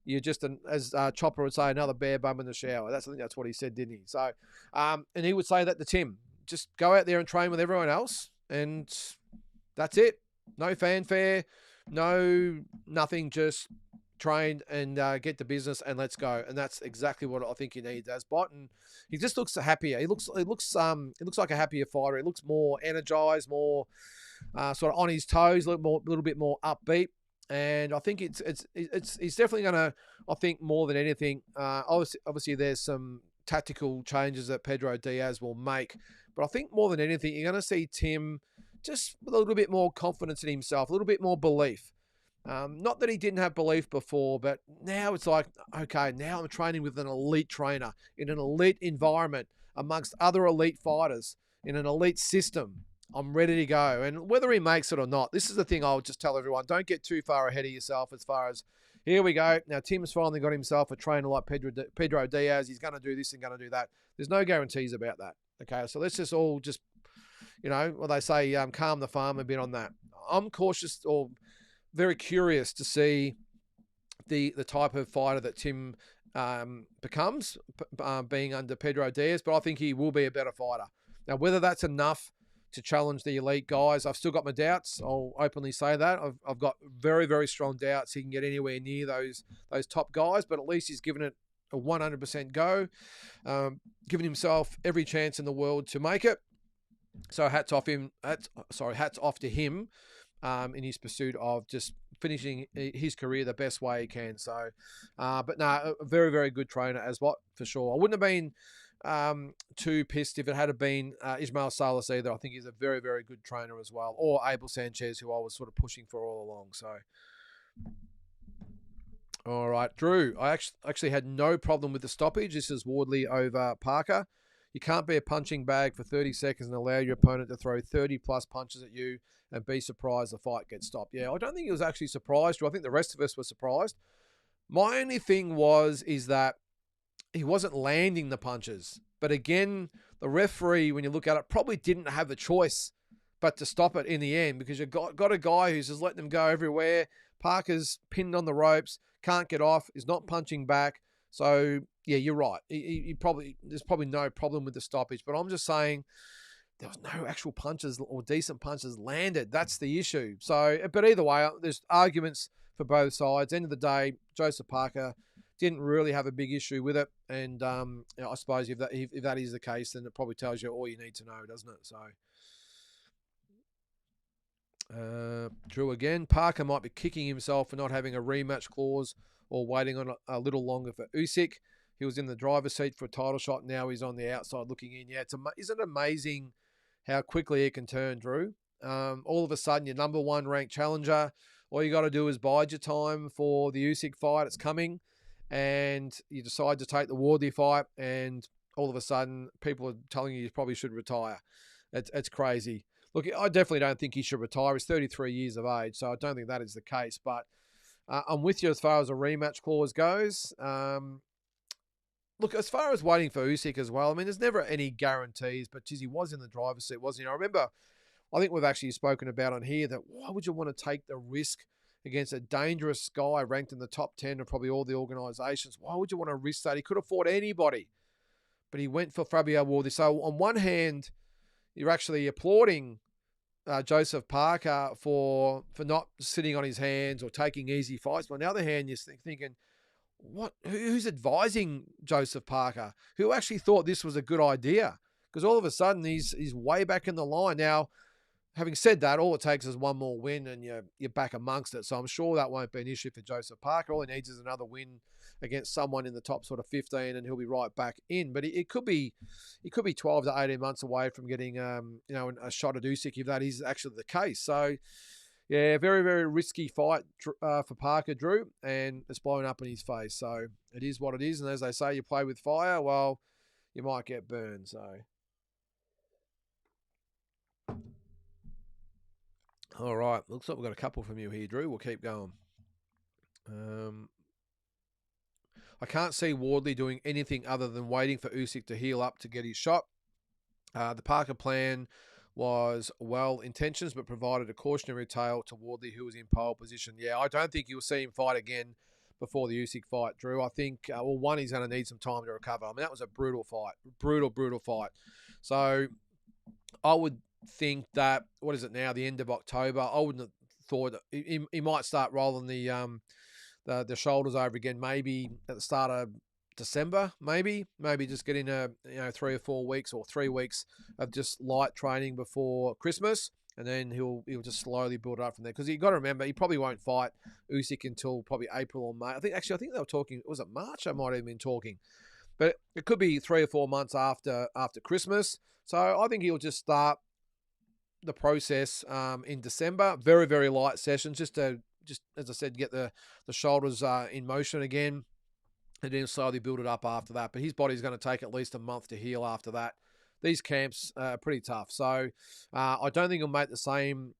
[SPEAKER 2] You're just, as Chopper would say, another bare bum in the shower. I think that's what he said, didn't he? So, and he would say that to Tim. Just go out there and train with everyone else, and that's it. No fanfare, nothing. Just train and get to business, and let's go. And that's exactly what I think he needs, Asbot. And he just looks happier. He looks like a happier fighter. He looks more energized, more sort of on his toes, a little bit more upbeat. And I think he's definitely going to, I think more than anything, obviously there's some tactical changes that Pedro Diaz will make. But I think more than anything, you're going to see Tim just with a little bit more confidence in himself, a little bit more belief. Not that he didn't have belief before, but now it's like, okay, now I'm training with an elite trainer in an elite environment amongst other elite fighters in an elite system. I'm ready to go. And whether he makes it or not, this is the thing I'll just tell everyone. Don't get too far ahead of yourself as far as, here we go. Now, Tim's finally got himself a trainer like Pedro Diaz. He's going to do this and going to do that. There's no guarantees about that. Okay, so let's just all just, what they say, calm the farm a bit on that. I'm cautious or very curious to see the type of fighter that Tim becomes being under Pedro Diaz, but I think he will be a better fighter. Now, whether that's enough to challenge the elite guys, I've still got my doubts. I'll openly say that. I've got very, very strong doubts he can get anywhere near those top guys, but at least he's given it a 100% go, giving himself every chance in the world to make it. So hats off to him in his pursuit of just finishing his career the best way he can. So, but no, a very, very good trainer for sure. I wouldn't have been too pissed if it had been Ismail Salas either. I think he's a very, very good trainer as well, or Abel Sanchez, who I was sort of pushing for all along. So, all right, Drew, I actually had no problem with the stoppage. This is Wardley over Parker. You can't be a punching bag for 30 seconds and allow your opponent to throw 30-plus punches at you and be surprised the fight gets stopped. Yeah, I don't think he was actually surprised. I think the rest of us were surprised. My only thing is that he wasn't landing the punches. But again, the referee, when you look at it, probably didn't have a choice but to stop it in the end, because you've got a guy who's just letting them go everywhere. Parker's pinned on the ropes, can't get off, is not punching back. So, yeah, you're right. There's probably no problem with the stoppage. But I'm just saying there was no actual punches or decent punches landed. That's the issue. So, but either way, there's arguments for both sides. End of the day, Joseph Parker didn't really have a big issue with it. And I suppose if that is the case, then it probably tells you all you need to know, doesn't it? So, Drew again. Parker might be kicking himself for not having a rematch clause or waiting on a little longer for Usyk. He was in the driver's seat for a title shot. Now he's on the outside looking in. Yeah, isn't it amazing how quickly it can turn, Drew? All of a sudden, your number one ranked challenger, all you got to do is bide your time for the Usyk fight. It's coming. And you decide to take the Wardley fight, and all of a sudden, people are telling you probably should retire. It's crazy. Look, I definitely don't think he should retire. He's 33 years of age, so I don't think that is the case. But I'm with you as far as a rematch clause goes. Look, as far as waiting for Usyk as well, I mean, there's never any guarantees, but geez, he was in the driver's seat, wasn't he? I remember, I think we've actually spoken about on here that why would you want to take the risk against a dangerous guy ranked in the top 10 of probably all the organisations? Why would you want to risk that? He could have fought anybody, but he went for Fabio Wardley. So on one hand, you're actually applauding Joseph Parker for not sitting on his hands or taking easy fights. But on the other hand, you're thinking, who's advising Joseph Parker? Who actually thought this was a good idea? Because all of a sudden, he's way back in the line. Now, having said that, all it takes is one more win and you're back amongst it. So I'm sure that won't be an issue for Joseph Parker. All he needs is another win against someone in the top sort of 15 and he'll be right back in. But it could be 12 to 18 months away from getting a shot at Usyk if that is actually the case. So yeah, very, very risky fight for Parker, Drew, and it's blowing up in his face. So it is what it is. And as they say, you play with fire, well, you might get burned. So all right, looks like we've got a couple from you here, Drew. We'll keep going. I can't see Wardley doing anything other than waiting for Usyk to heal up to get his shot. The Parker plan was well-intentioned, but provided a cautionary tale to Wardley, who was in pole position. Yeah, I don't think you'll see him fight again before the Usyk fight, Drew. I think, one, he's going to need some time to recover. I mean, that was a brutal fight. Brutal fight. So I would think that, what is it now, the end of October, I wouldn't have thought he might start rolling the shoulders over again, maybe at the start of December, maybe just getting 3 or 4 weeks or 3 weeks of just light training before Christmas, and then he'll just slowly build up from there. Because you got to remember, he probably won't fight Usyk until probably April or May. I think they were talking, was it March? I might have been talking. But it could be 3 or 4 months after Christmas. So I think he'll just start the process in December. Very, very light sessions, just as I said, get the shoulders in motion again, and then slowly build it up after that. But his body's going to take at least a month to heal after that. These camps are pretty tough. So I don't think he'll make the same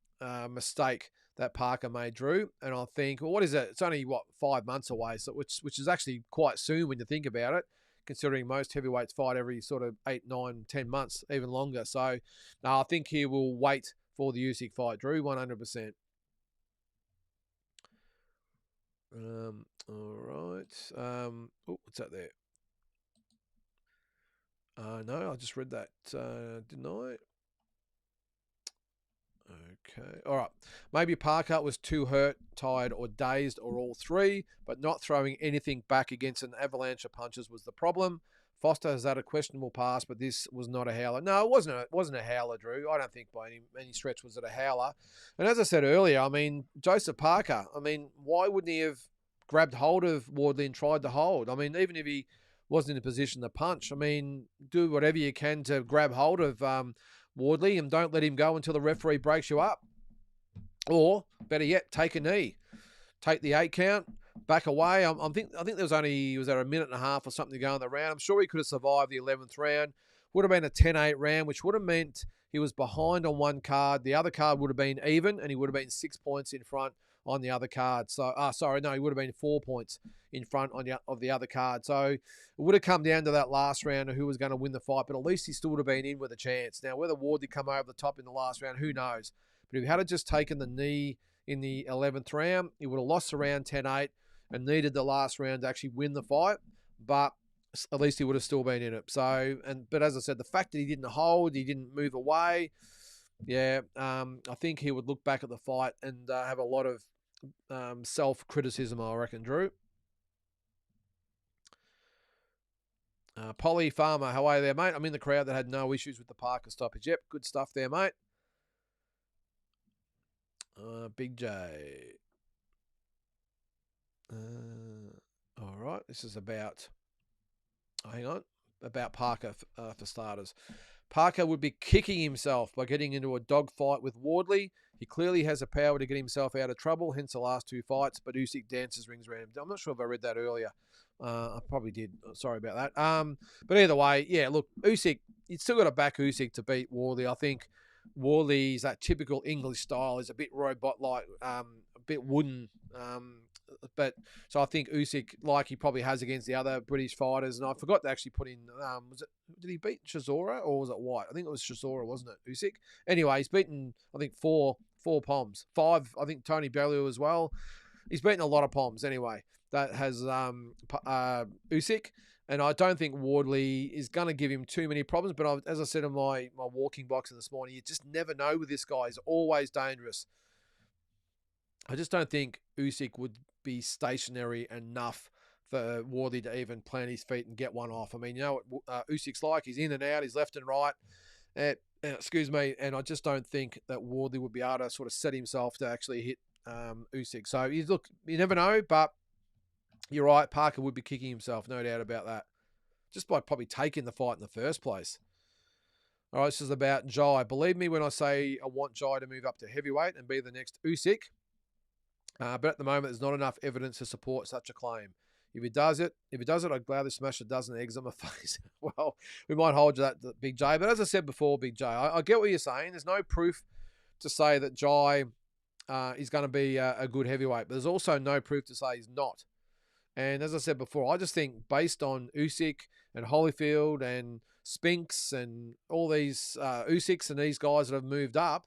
[SPEAKER 2] mistake that Parker made, Drew. And I think, well, what is it? It's only, 5 months away, so which is actually quite soon when you think about it, considering most heavyweights fight every sort of 8, 9, 10 months, even longer. So I think he will wait for the Usyk fight, Drew, 100%. All right. What's that there? No, I just read that, didn't I? Okay. All right. Maybe Parker was too hurt, tired, or dazed, or all three, but not throwing anything back against an avalanche of punches was the problem. Foster has had a questionable past, but this was not a howler. No, it wasn't a howler, Drew. I don't think by any stretch was it a howler. And as I said earlier, I mean, Joseph Parker, I mean, why wouldn't he have grabbed hold of Wardley and tried to hold? I mean, even if he wasn't in a position to punch, I mean, do whatever you can to grab hold of Wardley, and don't let him go until the referee breaks you up. Or, better yet, take a knee. Take the 8 count, back away. I think there was a minute and a half or something to go in the round. I'm sure he could have survived the 11th round. Would have been a 10-8 round, which would have meant he was behind on one card. The other card would have been even, and he would have been 6 points in front on the other card. So, he would have been 4 points in front of the other card. So it would have come down to that last round of who was going to win the fight, but at least he still would have been in with a chance. Now, whether Ward did come over the top in the last round, who knows? But if he had just taken the knee in the 11th round, he would have lost the round 10-8 and needed the last round to actually win the fight. But at least he would have still been in it. So, but as I said, the fact that he didn't hold, he didn't move away, I think he would look back at the fight and have a lot of self-criticism, I reckon, Drew. Polly Farmer, how are you there, mate? I'm in the crowd that had no issues with the Parker stoppage. Yep, good stuff there, mate. Big J. All right, this is about, about Parker for starters. Parker would be kicking himself by getting into a dogfight with Wardley. He clearly has the power to get himself out of trouble, hence the last 2 fights, but Usyk dances rings around him. I'm not sure if I read that earlier. I probably did. Sorry about that. But either way, look, Usyk, you've still got to back Usyk to beat Wardley. I think Wardley's that typical English style is a bit robot-like, a bit wooden. But so I think Usyk, like he probably has against the other British fighters, and I forgot to actually put in, did he beat Chisora or was it White? I think it was Chisora, wasn't it, Usyk? Anyway, he's beaten, I think, four Poms. 5, I think Tony Bellew as well. He's beaten a lot of Poms anyway. That has Usyk. And I don't think Wardley is going to give him too many problems. But as I said in my walking boxing this morning, you just never know with this guy. He's always dangerous. I just don't think Usyk would be stationary enough for Wardley to even plant his feet and get one off. I mean, you know what Usyk's like. He's in and out. He's left and right. Excuse me. And I just don't think that Wardley would be able to sort of set himself to actually hit Usyk. So, you never know. But you're right. Parker would be kicking himself. No doubt about that. Just by probably taking the fight in the first place. All right, this is about Jai. Believe me when I say I want Jai to move up to heavyweight and be the next Usyk. But at the moment, there's not enough evidence to support such a claim. If he does it, I'd gladly smash a dozen eggs on my face. Well, we might hold you that, Big J. But as I said before, Big J, I get what you're saying. There's no proof to say that Jai is going to be a good heavyweight. But there's also no proof to say he's not. And as I said before, I just think based on Usyk and Holyfield and Spinks and all these Usyks and these guys that have moved up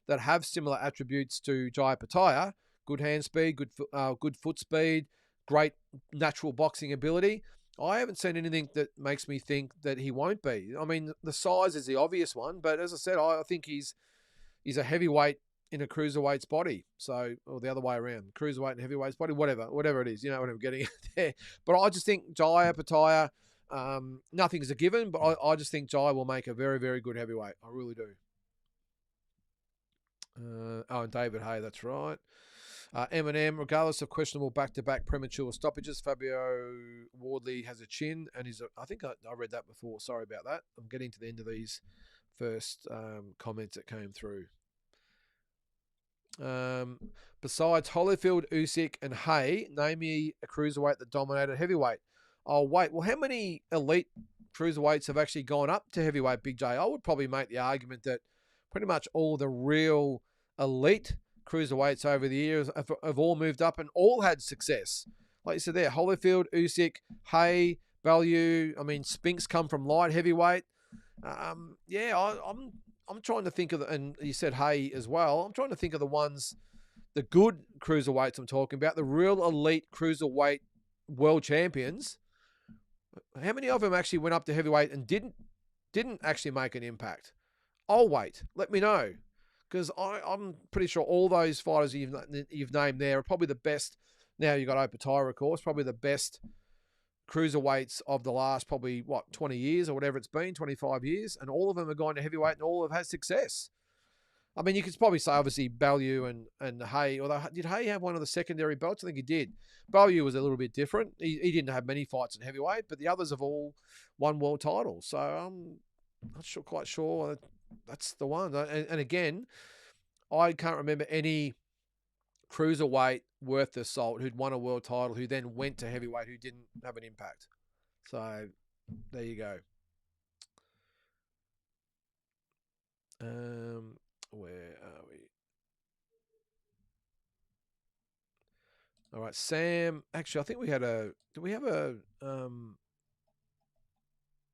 [SPEAKER 2] that have similar attributes to Jai Pataya, good hand speed, good foot speed, great natural boxing ability. I haven't seen anything that makes me think that he won't be. I mean, the size is the obvious one, but as I said, I think he's a heavyweight in a cruiserweight's body. So, or the other way around, cruiserweight and heavyweight's body, whatever it is. You know what I'm getting at there. But I just think Jai Pataya, nothing's a given, but I just think Jai will make a very, very good heavyweight. I really do. And David Hay, that's right. Eminem, regardless of questionable back-to-back premature stoppages, Fabio Wardley has a chin, and I think I read that before. Sorry about that. I'm getting to the end of these first comments that came through. Besides Holyfield, Usyk, and Hay, name me a cruiserweight that dominated heavyweight. Oh, wait. Well, how many elite cruiserweights have actually gone up to heavyweight, Big J? I would probably make the argument that pretty much all the real elite cruiserweights over the years have all moved up and all had success. Like you said there, Holyfield, Usyk, Hay, Value. I mean, Spinks come from light heavyweight. I'm trying to think of and you said Hay as well. I'm trying to think of the ones, the good cruiserweights I'm talking about, the real elite cruiserweight world champions. How many of them actually went up to heavyweight and didn't actually make an impact? I'll wait. Let me know. Because I'm pretty sure all those fighters you've named there are probably the best. Now you've got Opatira, of course, probably the best cruiserweights of the last 20 years or whatever it's been, 25 years, and all of them are going to heavyweight and all have had success. I mean, you could probably say, obviously, Bellew and Hay, although did Hay have one of the secondary belts? I think he did. Bellew was a little bit different. He didn't have many fights in heavyweight, but the others have all won world titles. So I'm not quite sure that's the one. And again, I can't remember any cruiserweight worth the salt who'd won a world title who then went to heavyweight who didn't have an impact. So there you go. Where are we? All right, Sam. Actually, I think we had do we have a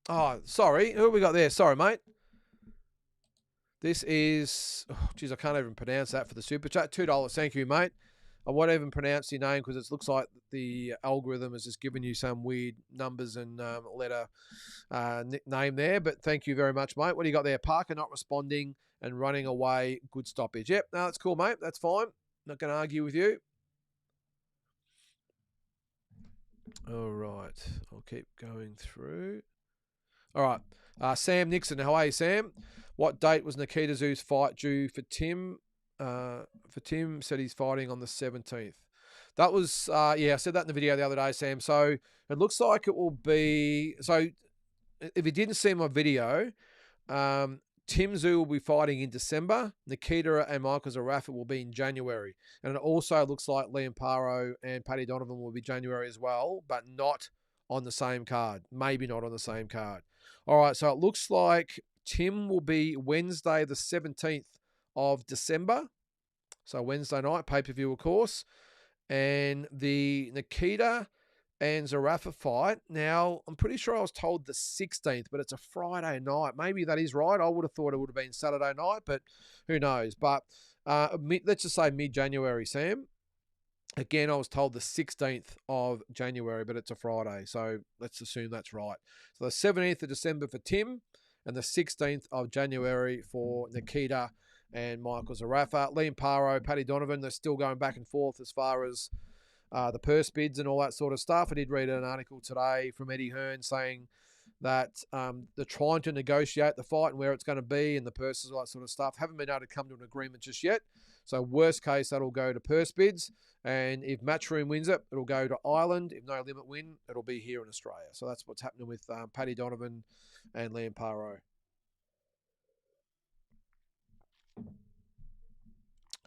[SPEAKER 2] oh, sorry. Who have we got there? Sorry, mate. This is, geez, I can't even pronounce that for the super chat. $2. Thank you, mate. I won't even pronounce your name because it looks like the algorithm has just given you some weird numbers and letter name there. But thank you very much, mate. What do you got there? Parker not responding and running away. Good stoppage. Yep, no, that's cool, mate. That's fine. Not going to argue with you. All right. I'll keep going through. All right. Sam Nixon. How are you, Sam? What date was Nikita Zoo's fight due for Tim? For Tim, said he's fighting on the 17th. That was, I said that in the video the other day, Sam. So it looks like it will be, so if you didn't see my video, Tim Zoo will be fighting in December. Nikita and Michael Zarafa will be in January. And it also looks like Liam Paro and Paddy Donovan will be January as well, but not on the same card. Maybe not on the same card. All right, so it looks like Tim will be Wednesday the 17th of December. So Wednesday night, pay-per-view, of course. And the Nikita and Zarafa fight. Now, I'm pretty sure I was told the 16th, but it's a Friday night. Maybe that is right. I would have thought it would have been Saturday night, but who knows. But let's just say mid-January, Sam. Again, I was told the 16th of January, but it's a Friday. So let's assume that's right. So the 17th of December for Tim and the 16th of January for Nikita and Michael Zarafa. Liam Paro, Paddy Donovan, they're still going back and forth as far as the purse bids and all that sort of stuff. I did read an article today from Eddie Hearn saying that they're trying to negotiate the fight and where it's going to be and the purses, all that sort of stuff. Haven't been able to come to an agreement just yet. So worst case, that'll go to purse bids. And if Matchroom wins it, it'll go to Ireland. If No Limit win, it'll be here in Australia. So that's what's happening with Paddy Donovan and Liam Paro.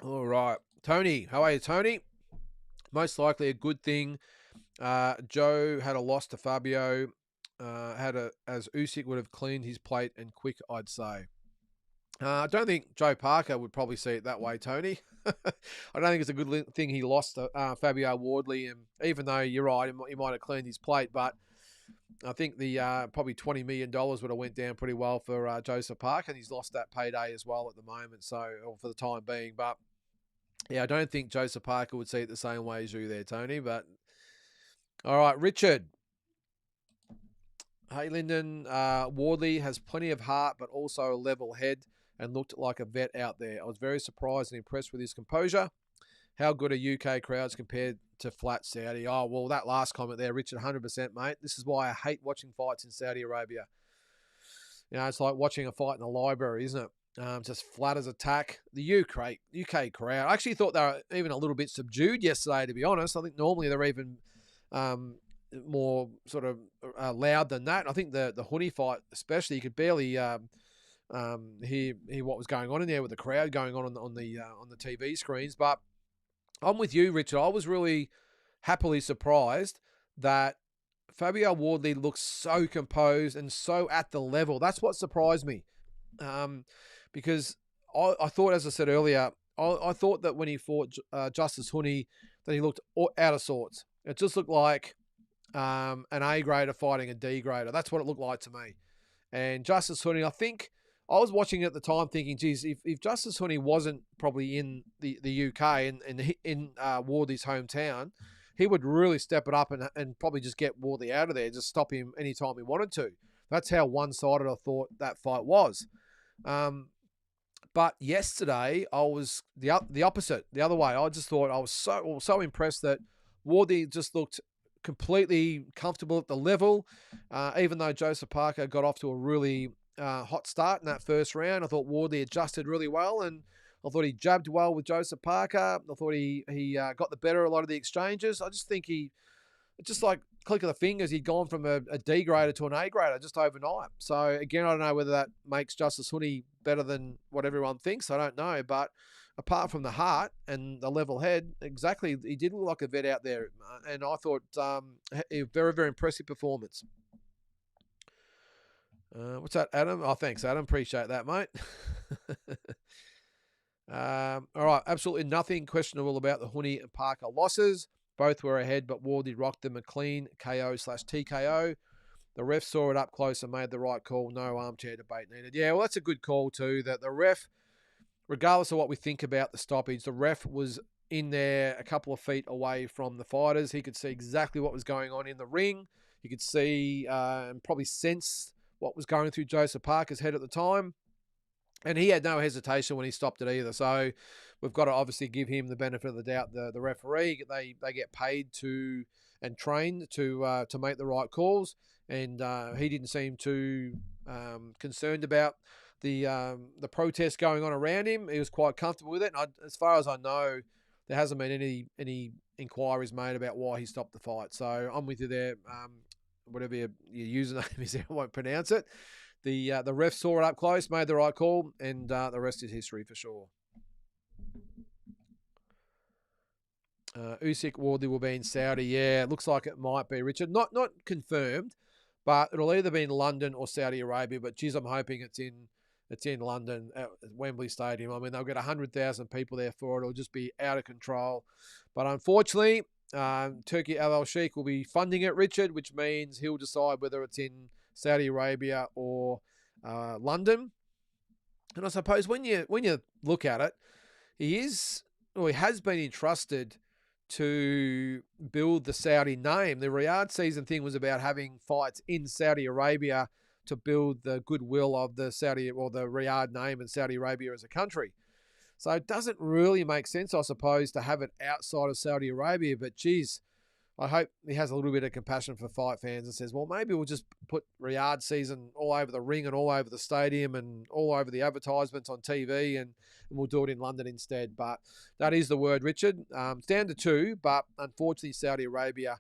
[SPEAKER 2] All right. Tony, how are you, Tony? Most likely a good thing. Joe had a loss to Fabio. As Usyk would have cleaned his plate and quick, I'd say. I don't think Joe Parker would probably see it that way, Tony. I don't think it's a good thing he lost to Fabio Wardley, and even though you're right, he might have cleaned his plate, but I think the probably $20 million would have went down pretty well for Joseph Parker, and he's lost that payday as well at the moment, or for the time being. But yeah, I don't think Joseph Parker would see it the same way as you there, Tony. But all right, Richard. Hey, Lynden, Wardley has plenty of heart, but also a level head and looked like a vet out there. I was very surprised and impressed with his composure. How good are UK crowds compared to flat Saudi? Oh, well, that last comment there, Richard, 100%, mate. This is why I hate watching fights in Saudi Arabia. You know, it's like watching a fight in a library, isn't it? just flat as a tack. The UK crowd, I actually thought they were even a little bit subdued yesterday, to be honest. I think normally they're even more sort of loud than that. I think the Honey fight, especially, you could barely hear what was going on in there with the crowd going on the TV screens. But I'm with you, Richard. I was really happily surprised that Fabio Wardley looks so composed and so at the level. That's what surprised me. Because I thought, as I said earlier, I thought that when he fought Justice Honey, that he looked out of sorts. It just looked like an A grader fighting a D grader. That's what it looked like to me. And Justice Honey, I think, I was watching it at the time thinking, geez, if Justice Honey wasn't probably in the UK and in Wardley's hometown, he would really step it up and probably just get Wardley out of there, just stop him anytime he wanted to. That's how one-sided I thought that fight was. But yesterday, I was the opposite, the other way. I just thought I was so impressed that Wardley just looked completely comfortable at the level. Even though Joseph Parker got off to a really hot start in that first round, I thought Wardley adjusted really well, and I thought he jabbed well with Joseph Parker. I thought he got the better of a lot of the exchanges. I just think just like click of the fingers, he'd gone from a D grader to an A grader just overnight. So again, I don't know whether that makes Justice Honey better than what everyone thinks. I don't know, but apart from the heart and the level head, exactly, he did look like a vet out there, and I thought a very, very impressive performance. What's that, Adam? Oh, thanks, Adam. Appreciate that, mate. All right, absolutely nothing questionable about the Honey and Parker losses. Both were ahead, but Wardley rocked them a clean KO/TKO. The ref saw it up close and made the right call. No armchair debate needed. Yeah, well, that's a good call too, that the ref, regardless of what we think about the stoppage, the ref was in there a couple of feet away from the fighters. He could see exactly what was going on in the ring. He could see and probably sense what was going through Joseph Parker's head at the time. And he had no hesitation when he stopped it either. So we've got to obviously give him the benefit of the doubt. The referee, they get paid to and trained to make the right calls, and he didn't seem too concerned about the protest going on around him. He was quite comfortable with it. And as far as I know, there hasn't been any inquiries made about why he stopped the fight. So I'm with you there. Whatever your username is, I won't pronounce it. The ref saw it up close, made the right call, and the rest is history for sure. Usyk Wardley will be in Saudi. Yeah, it looks like it might be, Richard. Not confirmed, but it'll either be in London or Saudi Arabia. But geez, I'm hoping it's in London at Wembley Stadium. I mean, they'll get 100,000 people there for it. It'll just be out of control. But unfortunately, Turki Al Sheikh will be funding it, Richard, which means he'll decide whether it's in Saudi Arabia or London. And I suppose when you look at it, he has been entrusted to build the Saudi name. The Riyadh season thing was about having fights in Saudi Arabia to build the goodwill of the Saudi or the Riyadh name and Saudi Arabia as a country. So it doesn't really make sense, I suppose, to have it outside of Saudi Arabia. But geez, I hope he has a little bit of compassion for fight fans and says, well, maybe we'll just put Riyadh season all over the ring and all over the stadium and all over the advertisements on TV, and we'll do it in London instead. But that is the word, Richard. It's down to 2, but unfortunately Saudi Arabia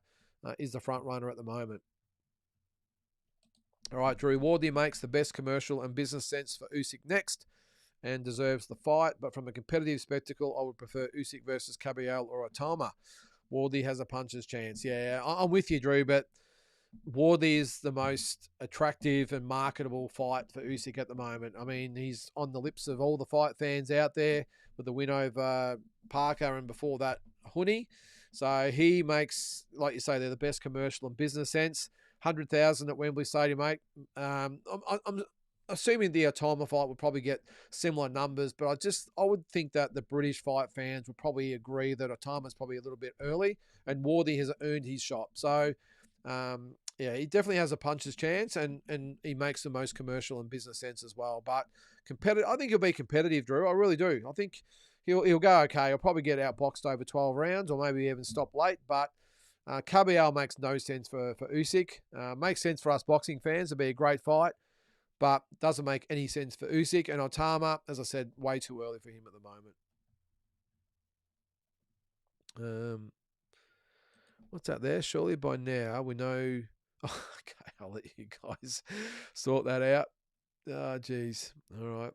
[SPEAKER 2] is the front runner at the moment. All right, Drew, Wardley makes the best commercial and business sense for Usyk next and deserves the fight. But from a competitive spectacle, I would prefer Usyk versus Kabayel or Otama. Wardley has a puncher's chance. Yeah, I'm with you, Drew, but Wardley is the most attractive and marketable fight for Usyk at the moment. I mean, he's on the lips of all the fight fans out there with the win over Parker and before that, Honey. So he makes, like you say, they're the best commercial and business sense. 100,000 at Wembley Stadium, mate. I'm assuming the Otama fight would probably get similar numbers, but I would think that the British fight fans would probably agree that Otama's probably a little bit early and Wardley has earned his shot. So, yeah, he definitely has a puncher's chance and he makes the most commercial and business sense as well. But competitive, I think he'll be competitive, Drew. I really do. I think he'll go okay. He'll probably get outboxed over 12 rounds or maybe even stop late, but Kabayel makes no sense for Usyk. Makes sense for us boxing fans. It'll be a great fight. but doesn't make any sense for Usyk. And Otama, as I said, way too early for him at the moment. What's that there? Surely by now we know. Oh, okay, I'll let you guys sort that out. Geez. All right.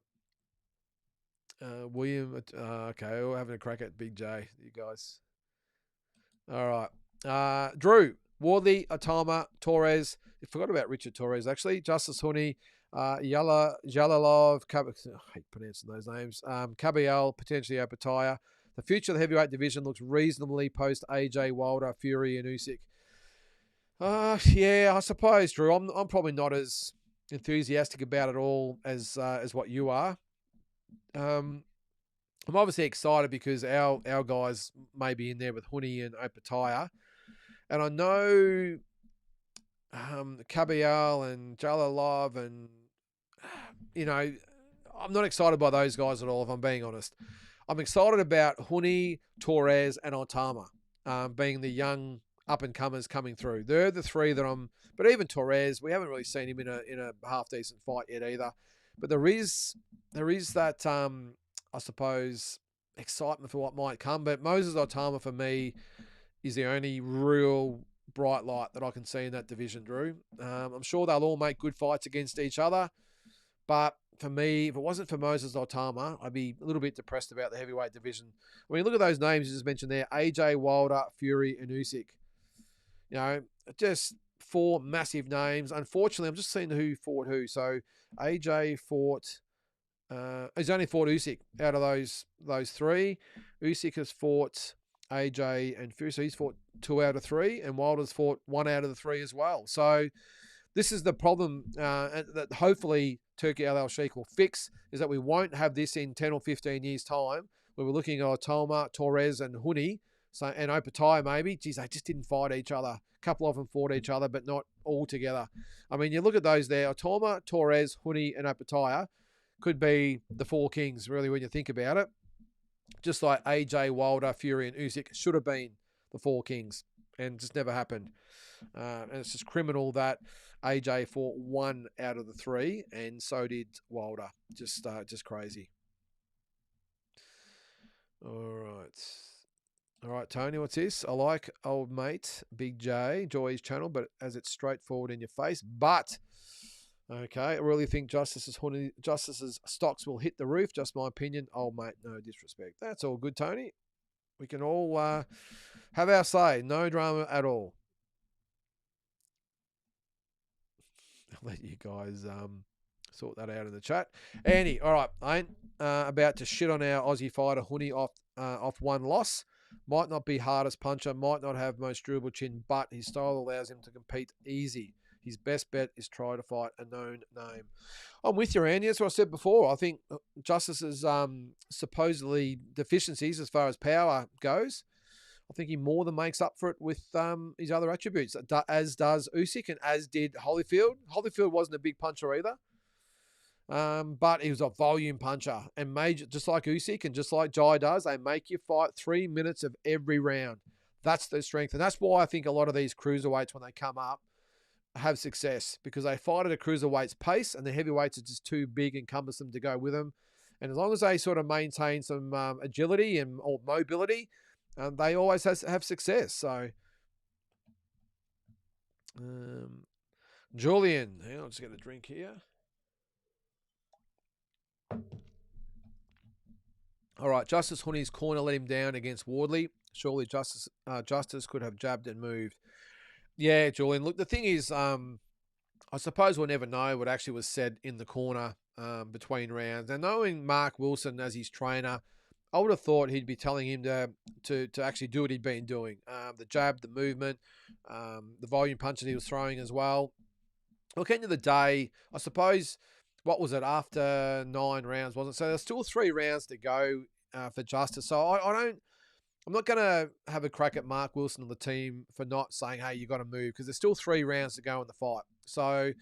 [SPEAKER 2] William. Okay, we're having a crack at Big J. You guys. All right. Drew, Wardley, Otama, Torres. I forgot about Richard Torres, actually. Justice Huni, Jalalov, I hate pronouncing those names. Kabiel, potentially Opataya. The future of the heavyweight division looks reasonably post AJ Wilder, Fury, and Usyk. Yeah, I suppose, Drew. I'm probably not as enthusiastic about it all as what you are. I'm obviously excited because our guys may be in there with Huni and Opataya. And I know Kabiel and Jalalov and, I'm not excited by those guys at all, if I'm being honest. I'm excited about Huni, Torres, and Otama being the young up-and-comers coming through. They're the three that but even Torres, we haven't really seen him in a half-decent fight yet either. But there is that, I suppose, excitement for what might come. But Moses Otama, for me, is the only real bright light that I can see in that division, Drew. I'm sure they'll all make good fights against each other. But for me, if it wasn't for Moses Otama, I'd be a little bit depressed about the heavyweight division. I mean, look at those names you just mentioned there. AJ Wilder, Fury, and Usyk. Just four massive names. Unfortunately, I'm just seeing who fought who. So AJ fought... he's only fought Usyk out of those three. Usyk has fought AJ and Fury, so he's fought 2 out of 3, and Wilder's fought 1 out of the 3 as well. So this is the problem that hopefully Turki Al-Sheikh will fix, is that we won't have this in 10 or 15 years' time, where we're looking at Otama, Torres, and Huni, and Opataya maybe. Geez, they just didn't fight each other. A couple of them fought each other, but not all together. I mean, you look at those there, Otama, Torres, Huni, and Opataya could be the 4 kings, really, when you think about it. Just like AJ, Wilder, Fury, and Usyk should have been the 4 kings, and just never happened. And it's just criminal that AJ fought 1 out of the 3, and so did Wilder. Just crazy. All right, Tony, what's this? I like old mate Big J, Joy's channel, but as it's straightforward in your face. But okay, I really think Justice's stocks will hit the roof. Just my opinion. Old mate, no disrespect. That's all good, Tony. We can all have our say. No drama at all. I'll let you guys sort that out in the chat. Andy, all right, I ain't about to shit on our Aussie fighter Huni off 1 loss. Might not be hardest puncher, might not have most durable chin, but his style allows him to compete easy. His best bet is try to fight a known name. I'm with you, Andy. That's what I said before. I think Justice's supposedly deficiencies as far as power goes, I think he more than makes up for it with his other attributes, as does Usyk and as did Holyfield. Holyfield wasn't a big puncher either, but he was a volume puncher. And just like Usyk and just like Jai does, they make you fight 3 minutes of every round. That's their strength. And that's why I think a lot of these cruiserweights, when they come up, have success, because they fight at a cruiserweight's pace and the heavyweights are just too big and cumbersome to go with them. And as long as they sort of maintain some agility or mobility, they always have success. So, Julian, hang on, I'll just get a drink here. All right, Justice Huni's corner let him down against Wardley. Surely Justice could have jabbed and moved. Yeah, Julian. Look, the thing is, I suppose we'll never know what actually was said in the corner between rounds. And knowing Mark Wilson as his trainer, I would have thought he'd be telling him to actually do what he'd been doing. The jab, the movement, the volume punch that he was throwing as well. Look, end of the day, I suppose, what was it, after 9 rounds, wasn't it? So there's still 3 rounds to go for Justice. So I'm not going to have a crack at Mark Wilson and the team for not saying, hey, you got to move, because there's still 3 rounds to go in the fight. So,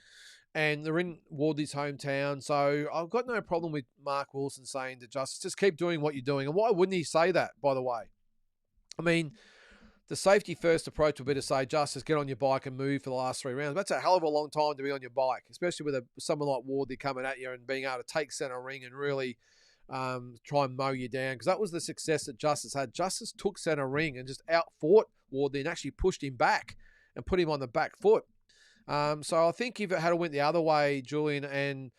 [SPEAKER 2] and they're in Wardley's hometown. So I've got no problem with Mark Wilson saying to Justice, just keep doing what you're doing. And why wouldn't he say that, by the way? I mean, the safety first approach would be to say, Justice, get on your bike and move for the last 3 rounds. That's a hell of a long time to be on your bike, especially with someone like Wardley coming at you and being able to take centre ring and really try and mow you down. Because that was the success that Justice had. Justice took centre ring and just out-fought Wardley and actually pushed him back and put him on the back foot. So I think if it had went the other way, Julian, and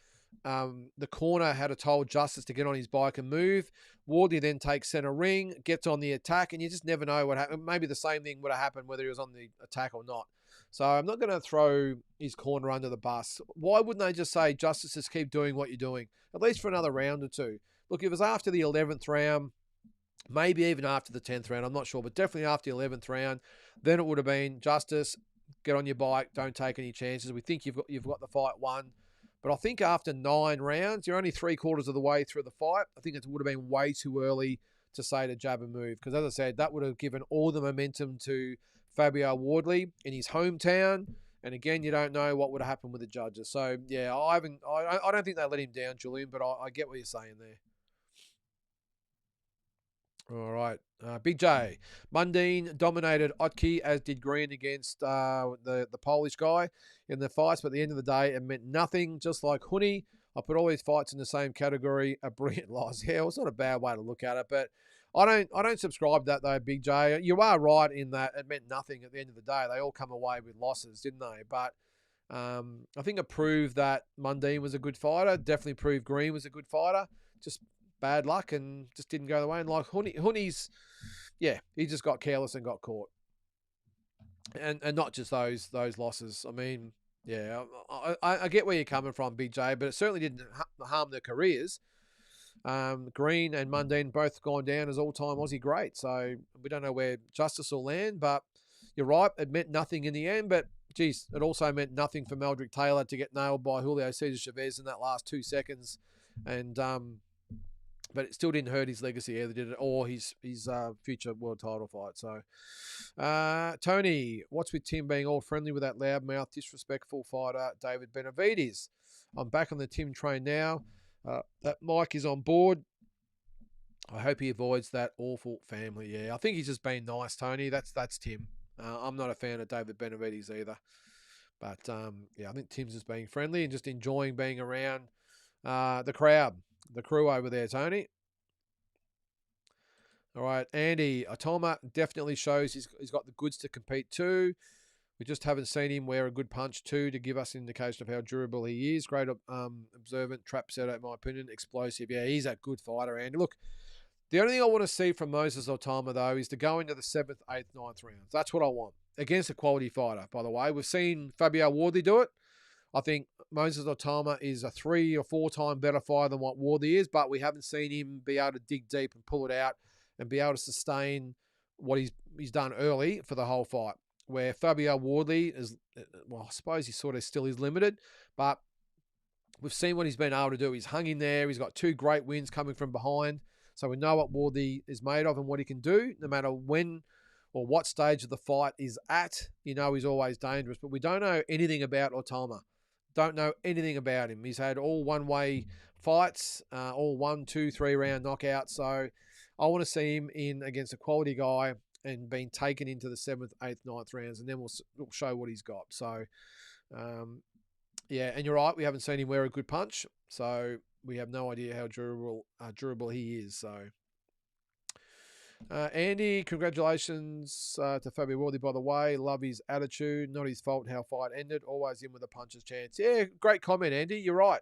[SPEAKER 2] the corner had told Justice to get on his bike and move, Wardley then takes centre ring, gets on the attack, and you just never know what happened. Maybe the same thing would have happened whether he was on the attack or not. So I'm not going to throw his corner under the bus. Why wouldn't they just say, Justice, just keep doing what you're doing, at least for another round or two? Look, if it was after the 11th round, maybe even after the 10th round, I'm not sure, but definitely after the 11th round, then it would have been, Justice, get on your bike, don't take any chances. We think you've got the fight won. But I think after 9 rounds, you're only 3/4 of the way through the fight. I think it would have been way too early to say to jab and move. Because as I said, that would have given all the momentum to Fabio Wardley in his hometown. And again, you don't know what would have happened with the judges. So yeah, I don't think they let him down, Julian, but I get what you're saying there. All right. Big J. Mundine dominated Otke, as did Green against the Polish guy in the fights. But at the end of the day, it meant nothing. Just like Honey, I put all these fights in the same category. A brilliant loss. Yeah, it's not a bad way to look at it. But I don't subscribe to that, though, Big J. You are right in that it meant nothing at the end of the day. They all come away with losses, didn't they? But I think it proved that Mundine was a good fighter. Definitely proved Green was a good fighter. Just bad luck and just didn't go the way. And like Honey's, yeah, he just got careless and got caught. And not just those losses. I mean, yeah, I get where you're coming from, Big J, but it certainly didn't harm their careers. Green and Mundine both gone down as all-time Aussie greats. So we don't know where Justice will land, but you're right, it meant nothing in the end. But geez, it also meant nothing for Meldrick Taylor to get nailed by Julio Cesar Chavez in that last 2 seconds. And but it still didn't hurt his legacy either, did it? Or his future world title fight. So, Tony, what's with Tim being all friendly with that loudmouth, disrespectful fighter, David Benavides? I'm back on the Tim train now. That Mike is on board. I hope he avoids that awful family. Yeah, I think he's just been nice, Tony. That's Tim. I'm not a fan of David Benavides either. But, yeah, I think Tim's just being friendly and just enjoying being around the crowd. The crew over there, Tony. All right, Andy. Atoma definitely shows he's got the goods to compete too. We just haven't seen him wear a good punch too to give us an indication of how durable he is. Great observant, trap setter, in my opinion. Explosive. Yeah, he's a good fighter, Andy. Look, the only thing I want to see from Moses Otama, though, is to go into the 7th, 8th, 9th rounds. That's what I want. Against a quality fighter, by the way. We've seen Fabio Wardley do it. I think Moses Otama is a 3 or 4 time better fighter than what Wardley is, but we haven't seen him be able to dig deep and pull it out and be able to sustain what he's done early for the whole fight. Where Fabio Wardley is, well, I suppose he sort of still is limited, but we've seen what he's been able to do. He's hung in there. He's got 2 great wins coming from behind. So we know what Wardley is made of and what he can do, no matter when or what stage of the fight is at. You know he's always dangerous, but we don't know anything about Otama. Don't know anything about him. He's had all one-way fights, all 1, 2, 3 round knockouts. So I want to see him in against a quality guy and being taken into the 7th, 8th, 9th rounds, and then we'll show what he's got. So, yeah, and you're right. We haven't seen him wear a good punch, so we have no idea how durable he is. So, Andy, congratulations to Fabio Wardley, by the way. Love his attitude. Not his fault how fight ended. Always in with a puncher's chance. Yeah, great comment, Andy. You're right.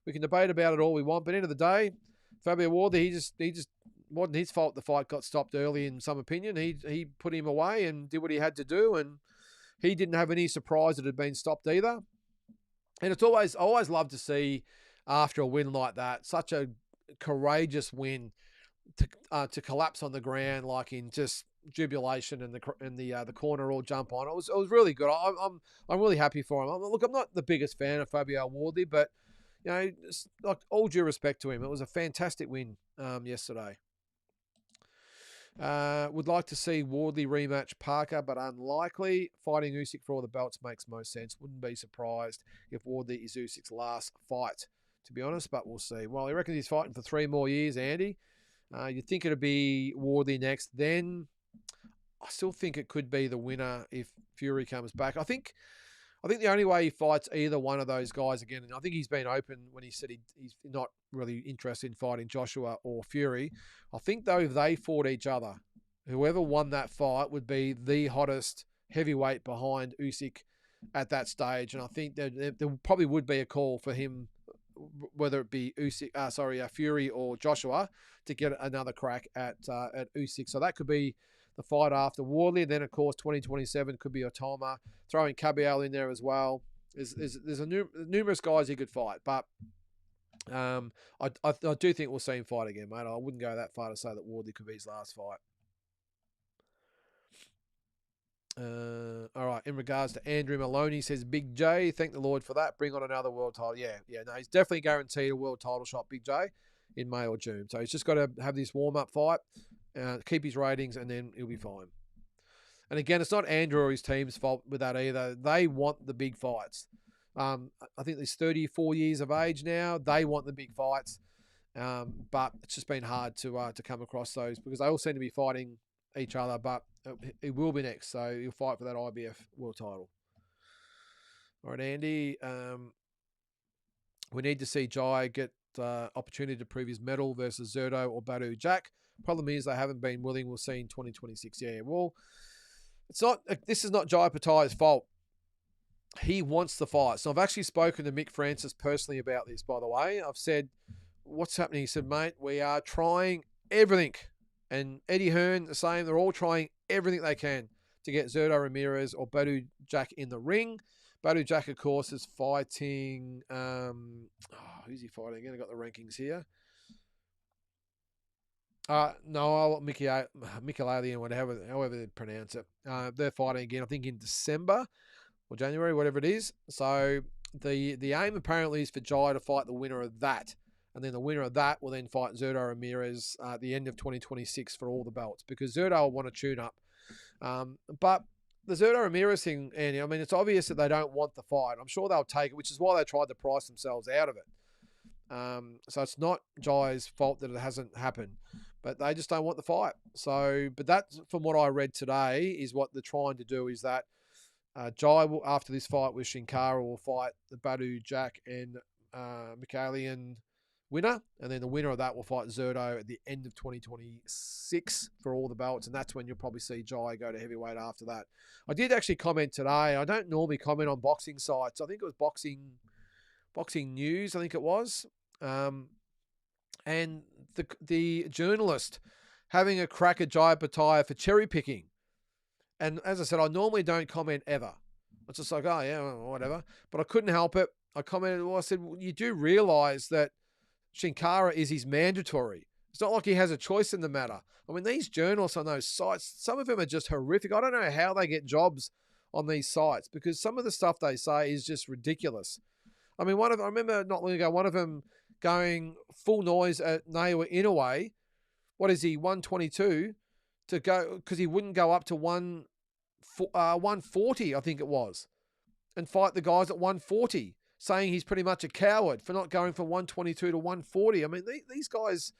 [SPEAKER 2] We can debate about it all we want, but end of the day, Fabio Wardley, he just wasn't his fault the fight got stopped early in some opinion. He put him away and did what he had to do, and he didn't have any surprise that it had been stopped either. And I always love to see after a win like that, such a courageous win, to collapse on the ground like in just jubilation, and the corner all jump on. It was really good. I'm really happy for him. Look, I'm not the biggest fan of Fabio Wardley, but you know, like all due respect to him, it was a fantastic win yesterday. Would like to see Wardley rematch Parker, but unlikely. Fighting Usyk for all the belts makes most sense. Wouldn't be surprised if Wardley is Usyk's last fight, to be honest, but we'll see. Well, he reckons he's fighting for 3 more years, Andy. You'd think it'd be Wardley next. Then I still think it could be the winner if Fury comes back. I think the only way he fights either one of those guys again, and I think he's been open when he said he's not really interested in fighting Joshua or Fury. I think, though, if they fought each other, whoever won that fight would be the hottest heavyweight behind Usyk at that stage. And I think there probably would be a call for him, whether it be Fury or Joshua, to get another crack at Usyk. So that could be the fight after Wardley. And then, of course, 2027 could be Otama. Throwing Caballero in there as well. There's numerous guys he could fight. But I do think we'll see him fight again, mate. I wouldn't go that far to say that Wardley could be his last fight. All right. In regards to Andrew Maloney, says Big J, thank the Lord for that. Bring on another world title. Yeah. No, he's definitely guaranteed a world title shot, Big J, in May or June. So he's just got to have this warm-up fight, keep his ratings, and then he'll be fine. And again, it's not Andrew or his team's fault with that either. They want the big fights. I think he's 34 years of age now. They want the big fights, but it's just been hard to come across those because they all seem to be fighting each other. But it will be next, so he'll fight for that IBF world title. All right, Andy. We need to see Jai get opportunity to prove his medal versus Zerto or Badu Jack. Problem is they haven't been willing. We'll see in 2026. Yeah, well, it's not. This is not Jai Patai's fault. He wants the fight. So I've actually spoken to Mick Francis personally about this, by the way. I've said, what's happening? He said, mate, we are trying everything. And Eddie Hearn, the same. They're all trying everything they can to get Zerto Ramirez or Badu Jack in the ring. Badu Jack, of course, is fighting... who's he fighting again? I got the rankings here. No, Michelalian, however they pronounce it. They're fighting again, I think, in December or January, whatever it is. So the aim apparently is for Jai to fight the winner of that. And then the winner of that will then fight Zerto Ramirez at the end of 2026 for all the belts. Because Zerto will want to tune up. But the Zerto Ramirez thing, Andy, I mean, it's obvious that they don't want the fight. I'm sure they'll take it, which is why they tried to price themselves out of it. So it's not Jai's fault that it hasn't happened. But they just don't want the fight. So, but that, from what I read today, is what they're trying to do is that Jai will, after this fight with Shinkara, will fight the Badu Jack and Michalian winner, and then the winner of that will fight Zerto at the end of 2026 for all the belts, and that's when you'll probably see Jai go to heavyweight after that. I did actually comment today. I don't normally comment on boxing sites. I think it was Boxing News, I think it was. And the journalist having a crack at Jai Pattaya for cherry picking. And as I said, I normally don't comment ever. It's just like, oh, yeah, whatever. But I couldn't help it. I commented, I said, well, you do realise that Shinkara is his mandatory. It's not like he has a choice in the matter. I mean, these journalists on those sites, some of them are just horrific. I don't know how they get jobs on these sites because some of the stuff they say is just ridiculous. I mean, I remember not long ago, one of them going full noise at Naoya Inoue. What is he, 122, to go, because he wouldn't go up to 140, I think it was, and fight the guys at 140, saying he's pretty much a coward for not going from 122 to 140. I mean, these guys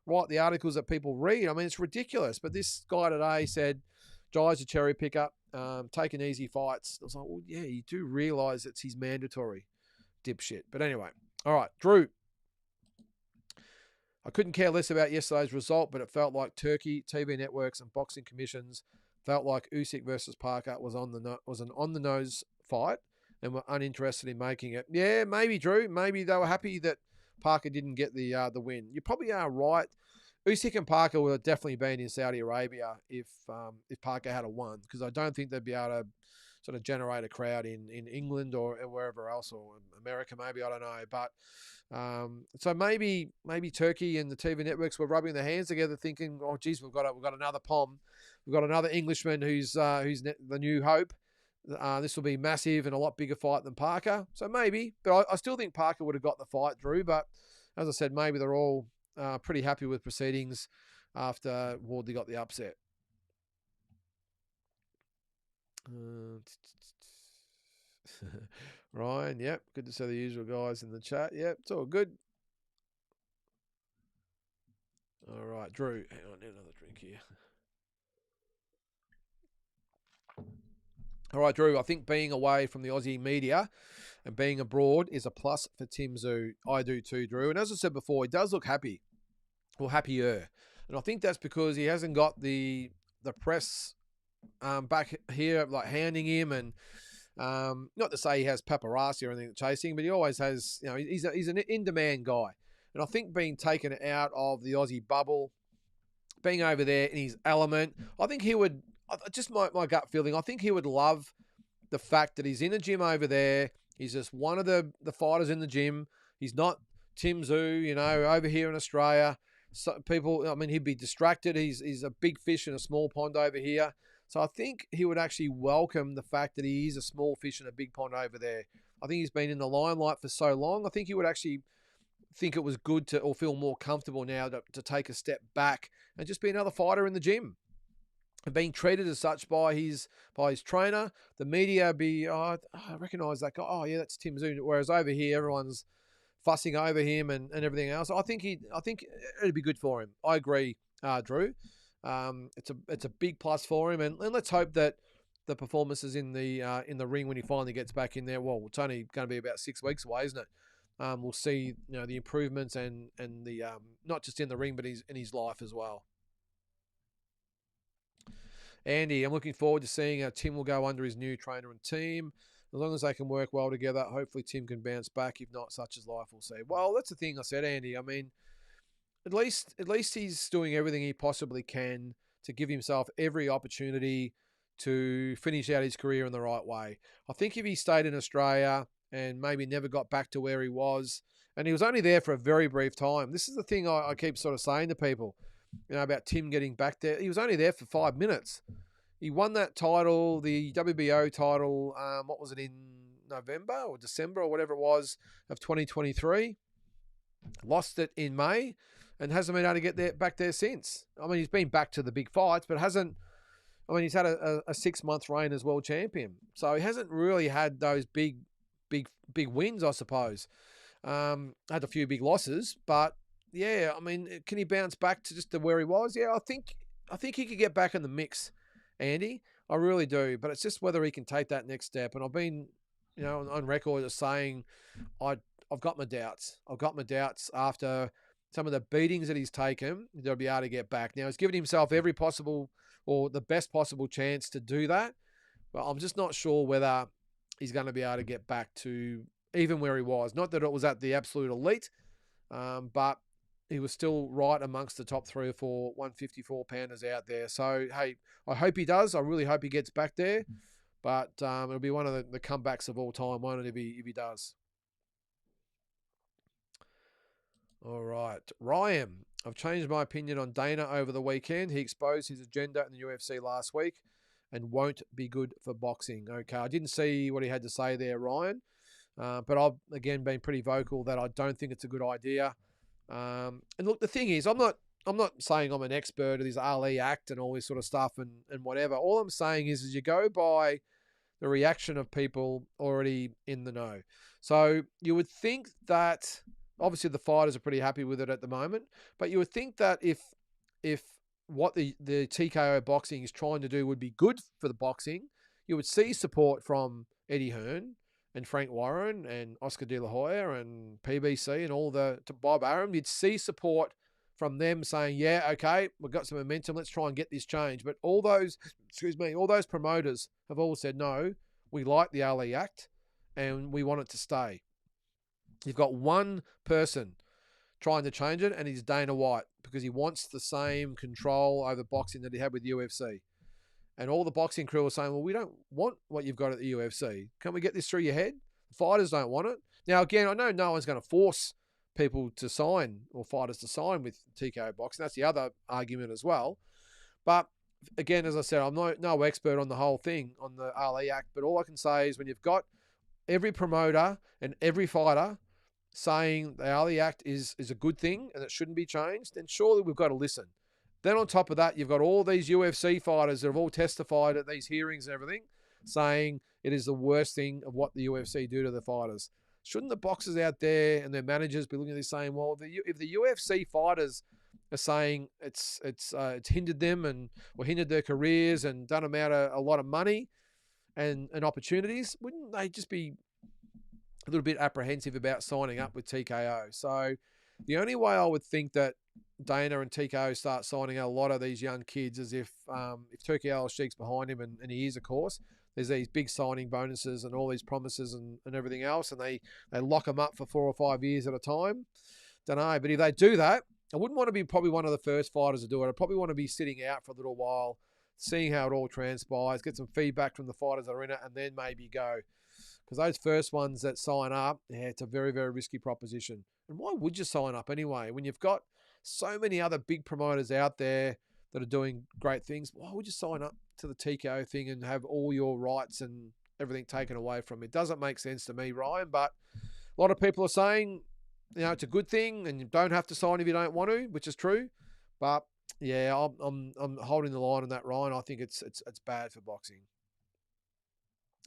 [SPEAKER 2] write the articles that people read. I mean, it's ridiculous. But this guy today said, Jai's a cherry picker, taking easy fights. I was like, well, yeah, you do realise it's his mandatory, dipshit. But anyway, all right, Drew. I couldn't care less about yesterday's result, but it felt like Turkey, TV networks, and boxing commissions felt like Usyk versus Parker was an on-the-nose fight and were uninterested in making it. Yeah, maybe, Drew. Maybe they were happy that Parker didn't get the win. You probably are right. Usyk and Parker would have definitely been in Saudi Arabia if Parker had a won, because I don't think they'd be able to sort of generate a crowd in England or wherever else, or America maybe, I don't know. But so maybe Turkey and the TV networks were rubbing their hands together thinking, oh, geez, we've got another Pom. We've got another Englishman who's the new hope. This will be massive and a lot bigger fight than Parker. So maybe, but I still think Parker would have got the fight, Drew. But as I said, maybe they're all pretty happy with proceedings after Wardley got the upset. Ryan, yep. Good to see the usual guys in the chat. Yep, it's all good. All right, Drew. Hang on, need another drink here. All right, Drew, I think being away from the Aussie media and being abroad is a plus for Tim Zoo. I do too, Drew. And as I said before, he does look happy, or happier. And I think that's because he hasn't got the press back here, like handing him, and not to say he has paparazzi or anything chasing, but he always has. He's an in-demand guy, and I think being taken out of the Aussie bubble, being over there in his element, I think he would. Just my gut feeling, I think he would love the fact that he's in a gym over there. He's just one of the fighters in the gym. He's not Tim Zoo, over here in Australia. So people, I mean, he'd be distracted. He's a big fish in a small pond over here. So I think he would actually welcome the fact that he is a small fish in a big pond over there. I think he's been in the limelight for so long. I think he would actually think it was good to, or feel more comfortable now to take a step back and just be another fighter in the gym. And being treated as such by his trainer, the media I recognise that guy. Oh yeah, that's Tim Zoo. Whereas over here, everyone's fussing over him and everything else. I think it'd be good for him. I agree, Drew. It's a big plus for him, and let's hope that the performances in the ring when he finally gets back in there. Well, it's only going to be about 6 weeks away, isn't it? We'll see the improvements and the not just in the ring but in his life as well. Andy, I'm looking forward to seeing how Tim will go under his new trainer and team. As long as they can work well together, hopefully Tim can bounce back. If not, such as life will see. Well, that's the thing I said, Andy. I mean, at least he's doing everything he possibly can to give himself every opportunity to finish out his career in the right way. I think if he stayed in Australia and maybe never got back to where he was, and he was only there for a very brief time. This is the thing I keep sort of saying to people, about Tim getting back there. He was only there for 5 minutes. He won that title, the WBO title, what was it, in November or December or whatever it was of 2023. Lost it in May and hasn't been able to get back there since. I mean, he's been back to the big fights, but hasn't. I mean, he's had a 6-month reign as world champion. So he hasn't really had those big wins, I suppose. Had a few big losses, but yeah, I mean, can he bounce back to just to where he was? Yeah, I think he could get back in the mix, Andy. I really do, but it's just whether he can take that next step. And I've been, on record as saying I've got my doubts. I've got my doubts after some of the beatings that he's taken. They'll be able to get back. Now, he's given himself every possible or the best possible chance to do that, but I'm just not sure whether he's going to be able to get back to even where he was. Not that it was at the absolute elite, but he was still right amongst the top 3 or 4 154-pounders out there. So, hey, I hope he does. I really hope he gets back there. But it'll be one of the comebacks of all time, won't it, if he does. All right. Ryan, I've changed my opinion on Dana over the weekend. He exposed his agenda in the UFC last week and won't be good for boxing. Okay, I didn't see what he had to say there, Ryan. But I've, again, been pretty vocal that I don't think it's a good idea. And look, the thing is, I'm not saying I'm an expert of this Ali Act and all this sort of stuff and whatever. All I'm saying is you go by the reaction of people already in the know. So you would think that obviously the fighters are pretty happy with it at the moment, but you would think that if what the TKO boxing is trying to do would be good for the boxing, you would see support from Eddie Hearn and Frank Warren and Oscar De La Hoya and PBC and all to Bob Arum. You'd see support from them saying, yeah, okay, we've got some momentum, let's try and get this change. But all those promoters have all said, no, we like the Ali Act and we want it to stay. You've got one person trying to change it, and he's Dana White, because he wants the same control over boxing that he had with UFC. And all the boxing crew are saying, well, we don't want what you've got at the UFC. Can we get this through your head? The fighters don't want it. Now, again, I know no one's going to force people to sign or fighters to sign with TKO boxing. That's the other argument as well. But again, as I said, I'm no expert on the whole thing, on the Ali Act, but all I can say is when you've got every promoter and every fighter saying the Ali Act is a good thing and it shouldn't be changed, then surely we've got to listen. Then on top of that, you've got all these UFC fighters that have all testified at these hearings and everything, saying it is the worst thing of what the UFC do to the fighters. Shouldn't the boxers out there and their managers be looking at this saying, well, if the UFC fighters are saying it's hindered them or hindered their careers and done them out a lot of money, and opportunities, wouldn't they just be a little bit apprehensive about signing up with TKO? So the only way I would think that Dana and TKO start signing a lot of these young kids is if Turkey Al-Sheikh's behind him, and he is, of course. There's these big signing bonuses and all these promises and everything else, and they lock them up for 4 or 5 years at a time. Don't know, but if they do that, I wouldn't want to be probably one of the first fighters to do it. I'd probably want to be sitting out for a little while, seeing how it all transpires, get some feedback from the fighters that are in it, and then maybe go. Because those first ones that sign up, yeah, it's a very, very risky proposition. And why would you sign up anyway? When you've got so many other big promoters out there that are doing great things, why would you sign up to the TKO thing and have all your rights and everything taken away from it? Doesn't make sense to me, Ryan, but a lot of people are saying, it's a good thing and you don't have to sign if you don't want to, which is true. But yeah, I'm holding the line on that, Ryan. I think it's bad for boxing.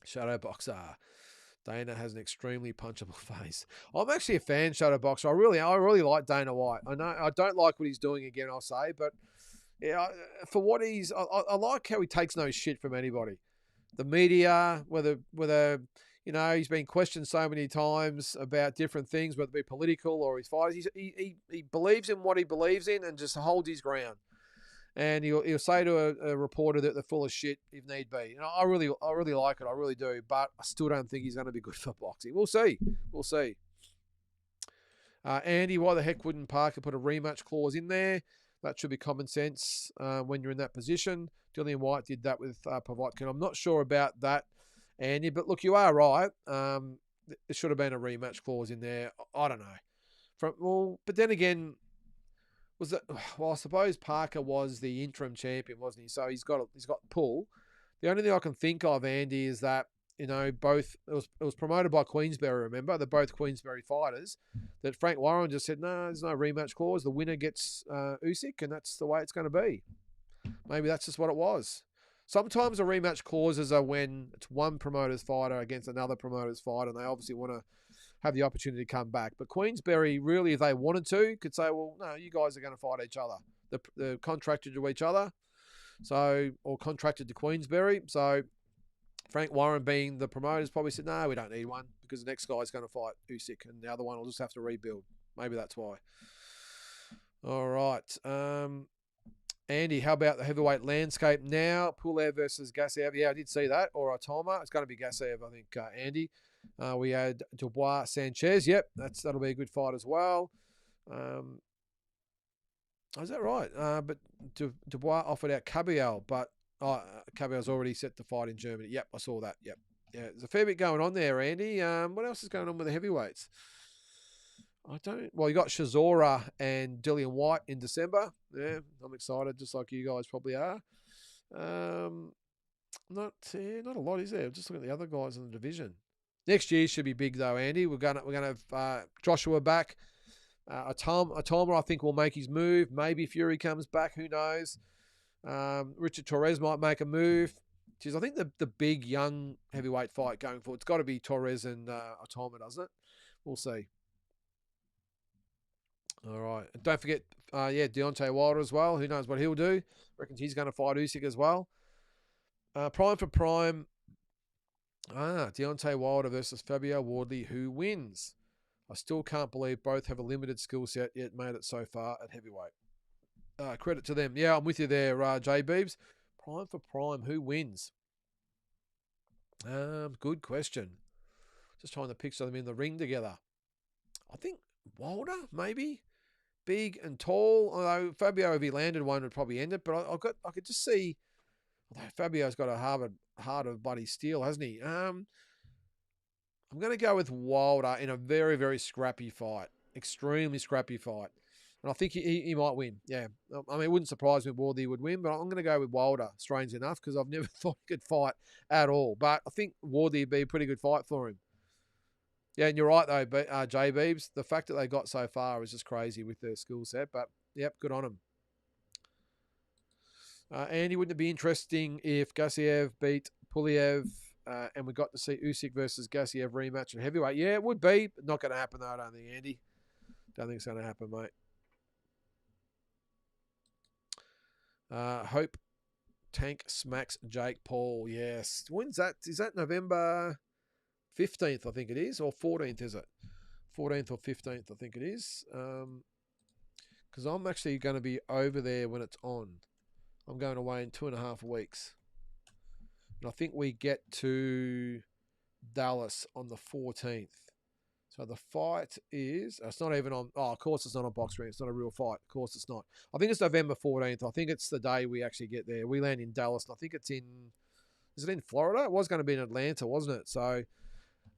[SPEAKER 2] Shadow Boxer. Dana has an extremely punchable face. I'm actually a fan, Shadow Boxer. I really like Dana White. I know I don't like what he's doing again, I'll say, but yeah, for what I like how he takes no shit from anybody. The media, whether he's been questioned so many times about different things, whether it be political or his fighters. He believes in what he believes in and just holds his ground. And he'll say to a reporter that they're full of shit if need be. I really like it. I really do. But I still don't think he's going to be good for boxing. We'll see. Andy, why the heck wouldn't Parker put a rematch clause in there? That should be common sense when you're in that position. Dillian White did that with Povetkin. I'm not sure about that, Andy. But look, you are right. There should have been a rematch clause in there. I don't know. But then again, I suppose Parker was the interim champion, wasn't he? So he's got pull. The only thing I can think of, Andy, is that both it was promoted by Queensberry. Remember, they're both Queensberry fighters. That Frank Warren just said, no, there's no rematch clause. The winner gets Usyk, and that's the way it's going to be. Maybe that's just what it was. Sometimes the rematch clauses are when it's one promoter's fighter against another promoter's fighter, and they obviously want to have the opportunity to come back. But Queensberry, really, if they wanted to, could say, well, no, you guys are going to fight each other. They're contracted to each other, or contracted to Queensberry. So Frank Warren, being the promoter, probably said, no, we don't need one because the next guy's going to fight Usyk and the other one will just have to rebuild. Maybe that's why. All right. Andy, how about the heavyweight landscape now? Pulev versus Gassiev. Yeah, I did see that. Or Atoma. It's going to be Gassiev, I think, Andy. We had Dubois Sanchez. Yep, that'll be a good fight as well. Is that right? But Dubois offered out Cabiel, but Cabiel's already set to fight in Germany. Yep, I saw that. Yep. Yeah, there's a fair bit going on there, Andy. What else is going on with the heavyweights? You got Chisora and Dillian White in December. Yeah, I'm excited, just like you guys probably are. Not a lot, is there? Just looking at the other guys in the division. Next year should be big though, Andy. We're gonna have Joshua back. Atoma, I think, will make his move. Maybe Fury comes back. Who knows? Richard Torres might make a move. I think the big young heavyweight fight going forward, it's got to be Torres and Atoma, doesn't it? We'll see. All right. And don't forget, Deontay Wilder as well. Who knows what he'll do? Reckons he's going to fight Usyk as well. Prime for prime. Deontay Wilder versus Fabio Wardley. Who wins? I still can't believe both have a limited skill set yet made it so far at heavyweight. Credit to them. Yeah, I'm with you there, J Beebs. Prime for prime. Who wins? Good question. Just trying to picture them in the ring together. I think Wilder, maybe. Big and tall. Although Fabio, if he landed one, would probably end it. But I could just see. Although Fabio's got a heart of bloody steel, hasn't he? I'm going to go with Wilder in a very, very scrappy fight. Extremely scrappy fight. And I think he might win. Yeah. I mean, it wouldn't surprise me if Wardley would win, but I'm going to go with Wilder, strangely enough, because I've never thought he could fight at all. But I think Wardley would be a pretty good fight for him. Yeah, and you're right, though, J Beebs. The fact that they got so far is just crazy with their skill set. But, yep, good on them. Andy, wouldn't it be interesting if Gassiev beat Pulev and we got to see Usyk versus Gassiev rematch in heavyweight? Yeah, it would be, but not going to happen, though, I don't think, Andy. Don't think it's going to happen, mate. Hope Tank smacks Jake Paul. Yes. When's that? Is that November 15th, I think it is, or 14th, is it? 14th or 15th, I think it is. Because I'm actually going to be over there when it's on. I'm going away in 2.5 weeks. And I think we get to Dallas on the 14th. So the fight is, it's not even on, of course it's not on Box Ring. It's not a real fight. Of course it's not. I think it's November 14th. I think it's the day we actually get there. We land in Dallas, and I think it's is it in Florida? It was going to be in Atlanta, wasn't it? So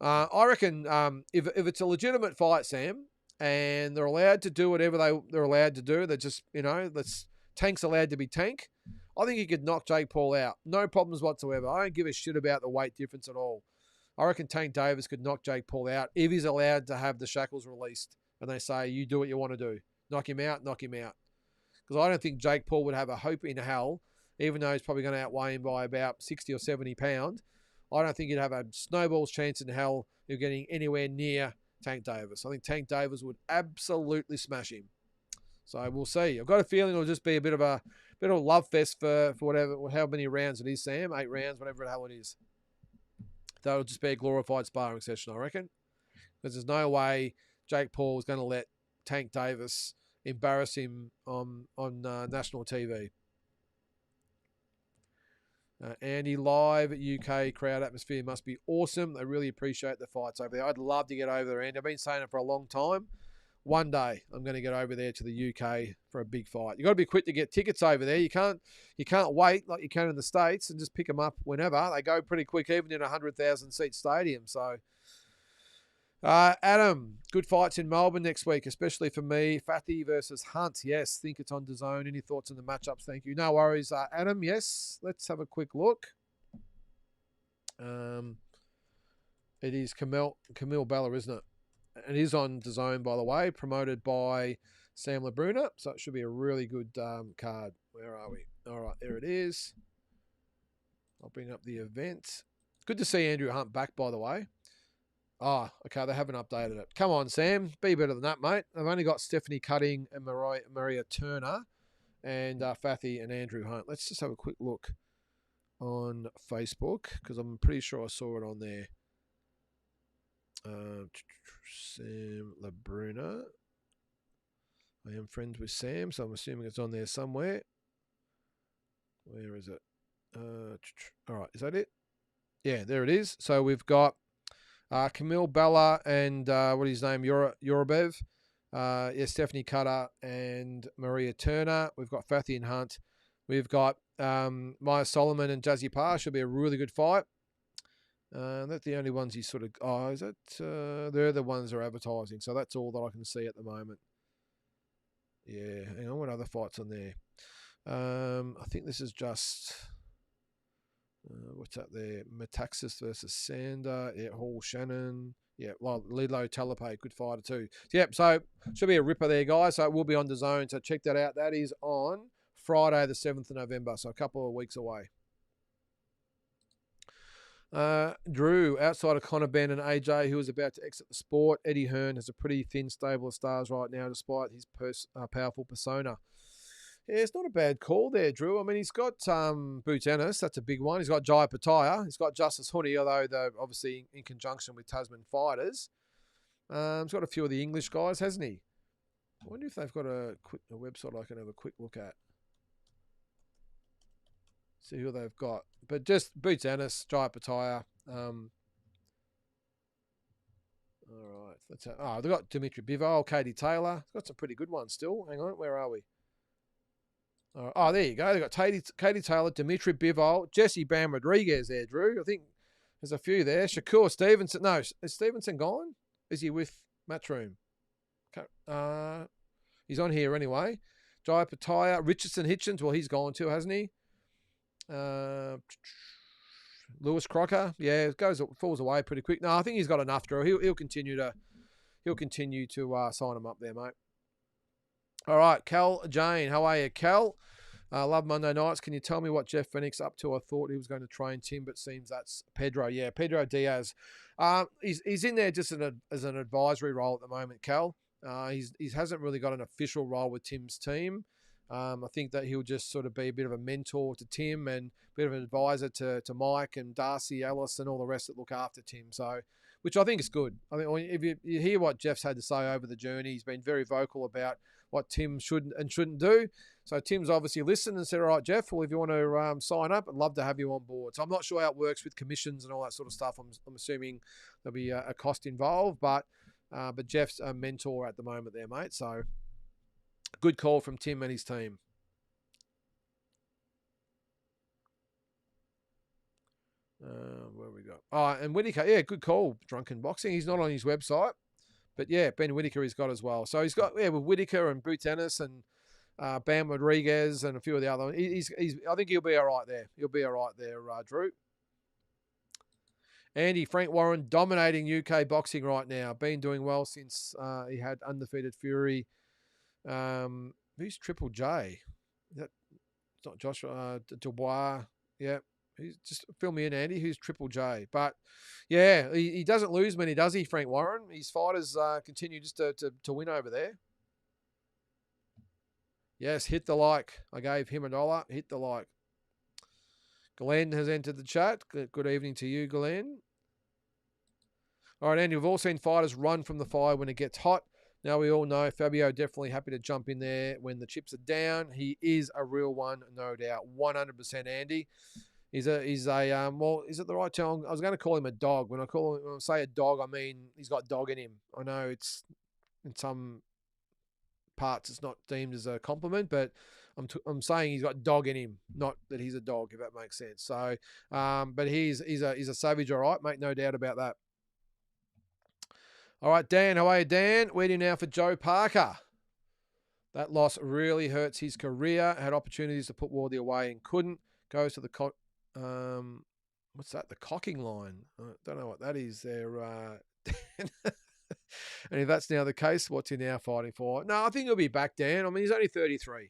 [SPEAKER 2] I reckon if it's a legitimate fight, Sam, and they're allowed to do whatever they're allowed to do, they're just, Tank's allowed to be Tank, I think he could knock Jake Paul out. No problems whatsoever. I don't give a shit about the weight difference at all. I reckon Tank Davis could knock Jake Paul out if he's allowed to have the shackles released and they say, you do what you want to do. Knock him out, knock him out. Because I don't think Jake Paul would have a hope in hell, even though he's probably going to outweigh him by about 60 or 70 pounds. I don't think he'd have a snowball's chance in hell of getting anywhere near Tank Davis. I think Tank Davis would absolutely smash him. So we'll see. I've got a feeling it'll just be a bit of a love fest for how many rounds it is, Sam. 8 rounds, whatever the hell it is. That'll just be a glorified sparring session, I reckon. Because there's no way Jake Paul is going to let Tank Davis embarrass him on national TV. Andy, live UK crowd atmosphere must be awesome. They really appreciate the fights over there. I'd love to get over there, Andy. I've been saying it for a long time. One day I'm going to get over there to the UK for a big fight. You've got to be quick to get tickets over there. You can't wait like you can in the States and just pick them up whenever. They go pretty quick, even in a 100,000 seat stadium. So, Adam, good fights in Melbourne next week, especially for me. Fathy versus Hunt. Yes, think it's on DAZN. Any thoughts on the matchups? Thank you. No worries, Adam. Yes, let's have a quick look. It is Camille Bella, isn't it? It is on DAZN, by the way, promoted by Sam Labruna. So it should be a really good card. Where are we? All right, there it is. I'll bring up the event. Good to see Andrew Hunt back, by the way. Oh, okay, they haven't updated it. Come on, Sam. Be better than that, mate. They've only got Stephanie Cutting and Maria Turner and Fathy and Andrew Hunt. Let's just have a quick look on Facebook because I'm pretty sure I saw it on there. Sam Labruna. I am friends with Sam, so I'm assuming it's on there somewhere. Where is it? All right, is that it? Yeah, there it is. So we've got Camille Bella and what is his name? Yorubev. Stephanie Cutter and Maria Turner. We've got Fathy and Hunt. We've got Maya Solomon and Jazzy Parr. Should be a really good fight. That's the only ones he's sort of... Oh, is it? They're the ones that are advertising. So that's all that I can see at the moment. Yeah, hang on. What other fights on there? I think this is just... what's up there? Metaxas versus Sander. Yeah, Hall Shannon. Yeah, well, Lilo Talapay, good fighter too. Yep, so should be a ripper there, guys. So it will be on DAZN. So check that out. That is on Friday, the 7th of November. So a couple of weeks away. Drew, outside of Conor Ben and AJ, who is about to exit the sport, Eddie Hearn has a pretty thin stable of stars right now, despite his powerful persona. Yeah, it's not a bad call there, Drew. I mean, he's got Boots Ennis, that's a big one. He's got Jai Pataya. He's got Justice Hoodie, although they're obviously in conjunction with Tasman Fighters. He's got a few of the English guys, hasn't he? I wonder if they've got a website I can have a quick look at. See who they've got. But just Boots Ennis, Jai Pataya. All right. They've got Dimitri Bivol, Katie Taylor. They've got some pretty good ones still. Hang on, where are we? Oh, there you go. They've got Katie Taylor, Dimitri Bivol, Jesse Bam Rodriguez there, Drew. I think there's a few there. Shakur Stevenson. No, is Stevenson gone? Is he with Matchroom? He's on here anyway. Jai Pataya, Richardson Hitchens. Well, he's gone too, hasn't he? Lewis Crocker. Yeah, falls away pretty quick. No, I think he's got enough, Drew. He'll continue to sign him up there, mate. All right, Cal Jane. How are you, Cal? Love Monday nights. Can you tell me what Jeff Fennick's up to? I thought he was going to train Tim, but seems that's Pedro. Yeah, Pedro Diaz. He's in there just as an advisory role at the moment, Cal. He hasn't really got an official role with Tim's team. I think that he'll just sort of be a bit of a mentor to Tim and a bit of an advisor to Mike and Darcy, Ellis, and all the rest that look after Tim. So, which I think is good. I think if you hear what Jeff's had to say over the journey, he's been very vocal about what Tim should and shouldn't do. So Tim's obviously listened and said, all right, Jeff, well, if you want to sign up, I'd love to have you on board. So I'm not sure how it works with commissions and all that sort of stuff. I'm assuming there'll be a cost involved, but Jeff's a mentor at the moment there, mate. So good call from Tim and his team. Where we go? Oh, and Whitaker, yeah, good call. Drunken Boxing. He's not on his website, but yeah, Ben Whitaker he's got as well. So he's got with Whitaker and Boots Ennis and Bam Rodriguez and a few of the other ones. I think he'll be all right there. He'll be all right there, Drew. Andy, Frank Warren dominating UK boxing right now. Been doing well since he had undefeated Fury. Who's Triple J? It's not Joshua Dubois. Yeah. Just fill me in, Andy. Who's Triple J? But yeah, he doesn't lose many, does he, Frank Warren? His fighters continue just to win over there. Yes, hit the like. I gave him $1. Hit the like. Glenn has entered the chat. Good evening to you, Glenn. All right, Andy, we've all seen fighters run from the fire when it gets hot. Now we all know Fabio definitely happy to jump in there when the chips are down. He is a real one, no doubt. 100%, Andy. He's a well, is it the right term? I was going to call him a dog. When I say a dog, I mean he's got dog in him. I know it's in some parts it's not deemed as a compliment, but I'm saying he's got dog in him, not that he's a dog, if that makes sense. So, but he's a savage, all right, mate, no doubt about that. All right, Dan, how are you, Dan? Waiting now for Joe Parker. That loss really hurts his career. Had opportunities to put Warley away and couldn't. Goes to the what's that? The cocking line. I don't know what that is there. And if that's now the case, what's he now fighting for? No, I think he'll be back, Dan. I mean, he's only 33.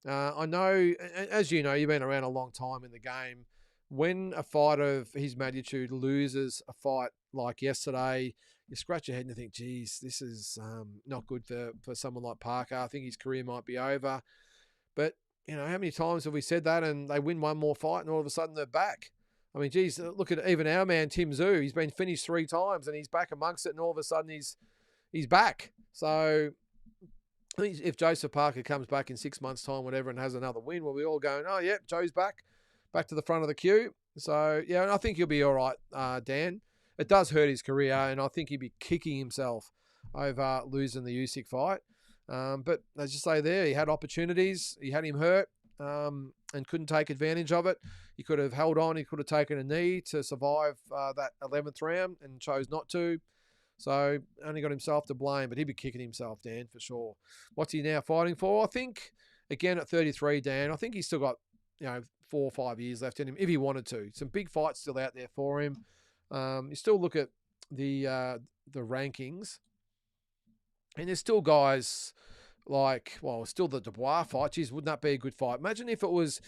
[SPEAKER 2] I know, as you know, you've been around a long time in the game. When a fighter of his magnitude loses a fight like yesterday, you scratch your head and you think, geez, this is not good for someone like Parker. I think his career might be over. But, you know, how many times have we said that and they win one more fight and all of a sudden they're back? I mean, geez, look at even our man, Tim Zhu. He's been finished 3 times and he's back amongst it and all of a sudden he's back. So I think if Joseph Parker comes back in 6 months' time, whatever, and has another win, we'll be all going, oh, yeah, Joe's back to the front of the queue. So, yeah, and I think he'll be all right, Dan. It does hurt his career, and I think he'd be kicking himself over losing the Usyk fight. But as you say there, he had opportunities. He had him hurt and couldn't take advantage of it. He could have held on. He could have taken a knee to survive that 11th round and chose not to. So only got himself to blame, but he'd be kicking himself, Dan, for sure. What's he now fighting for? I think, again, at 33, Dan, I think he's still got, 4 or 5 years left in him if he wanted to. Some big fights still out there for him. You still look at the rankings, and there's still guys like, well, still the Dubois fight. Geez, wouldn't that be a good fight? Imagine if it was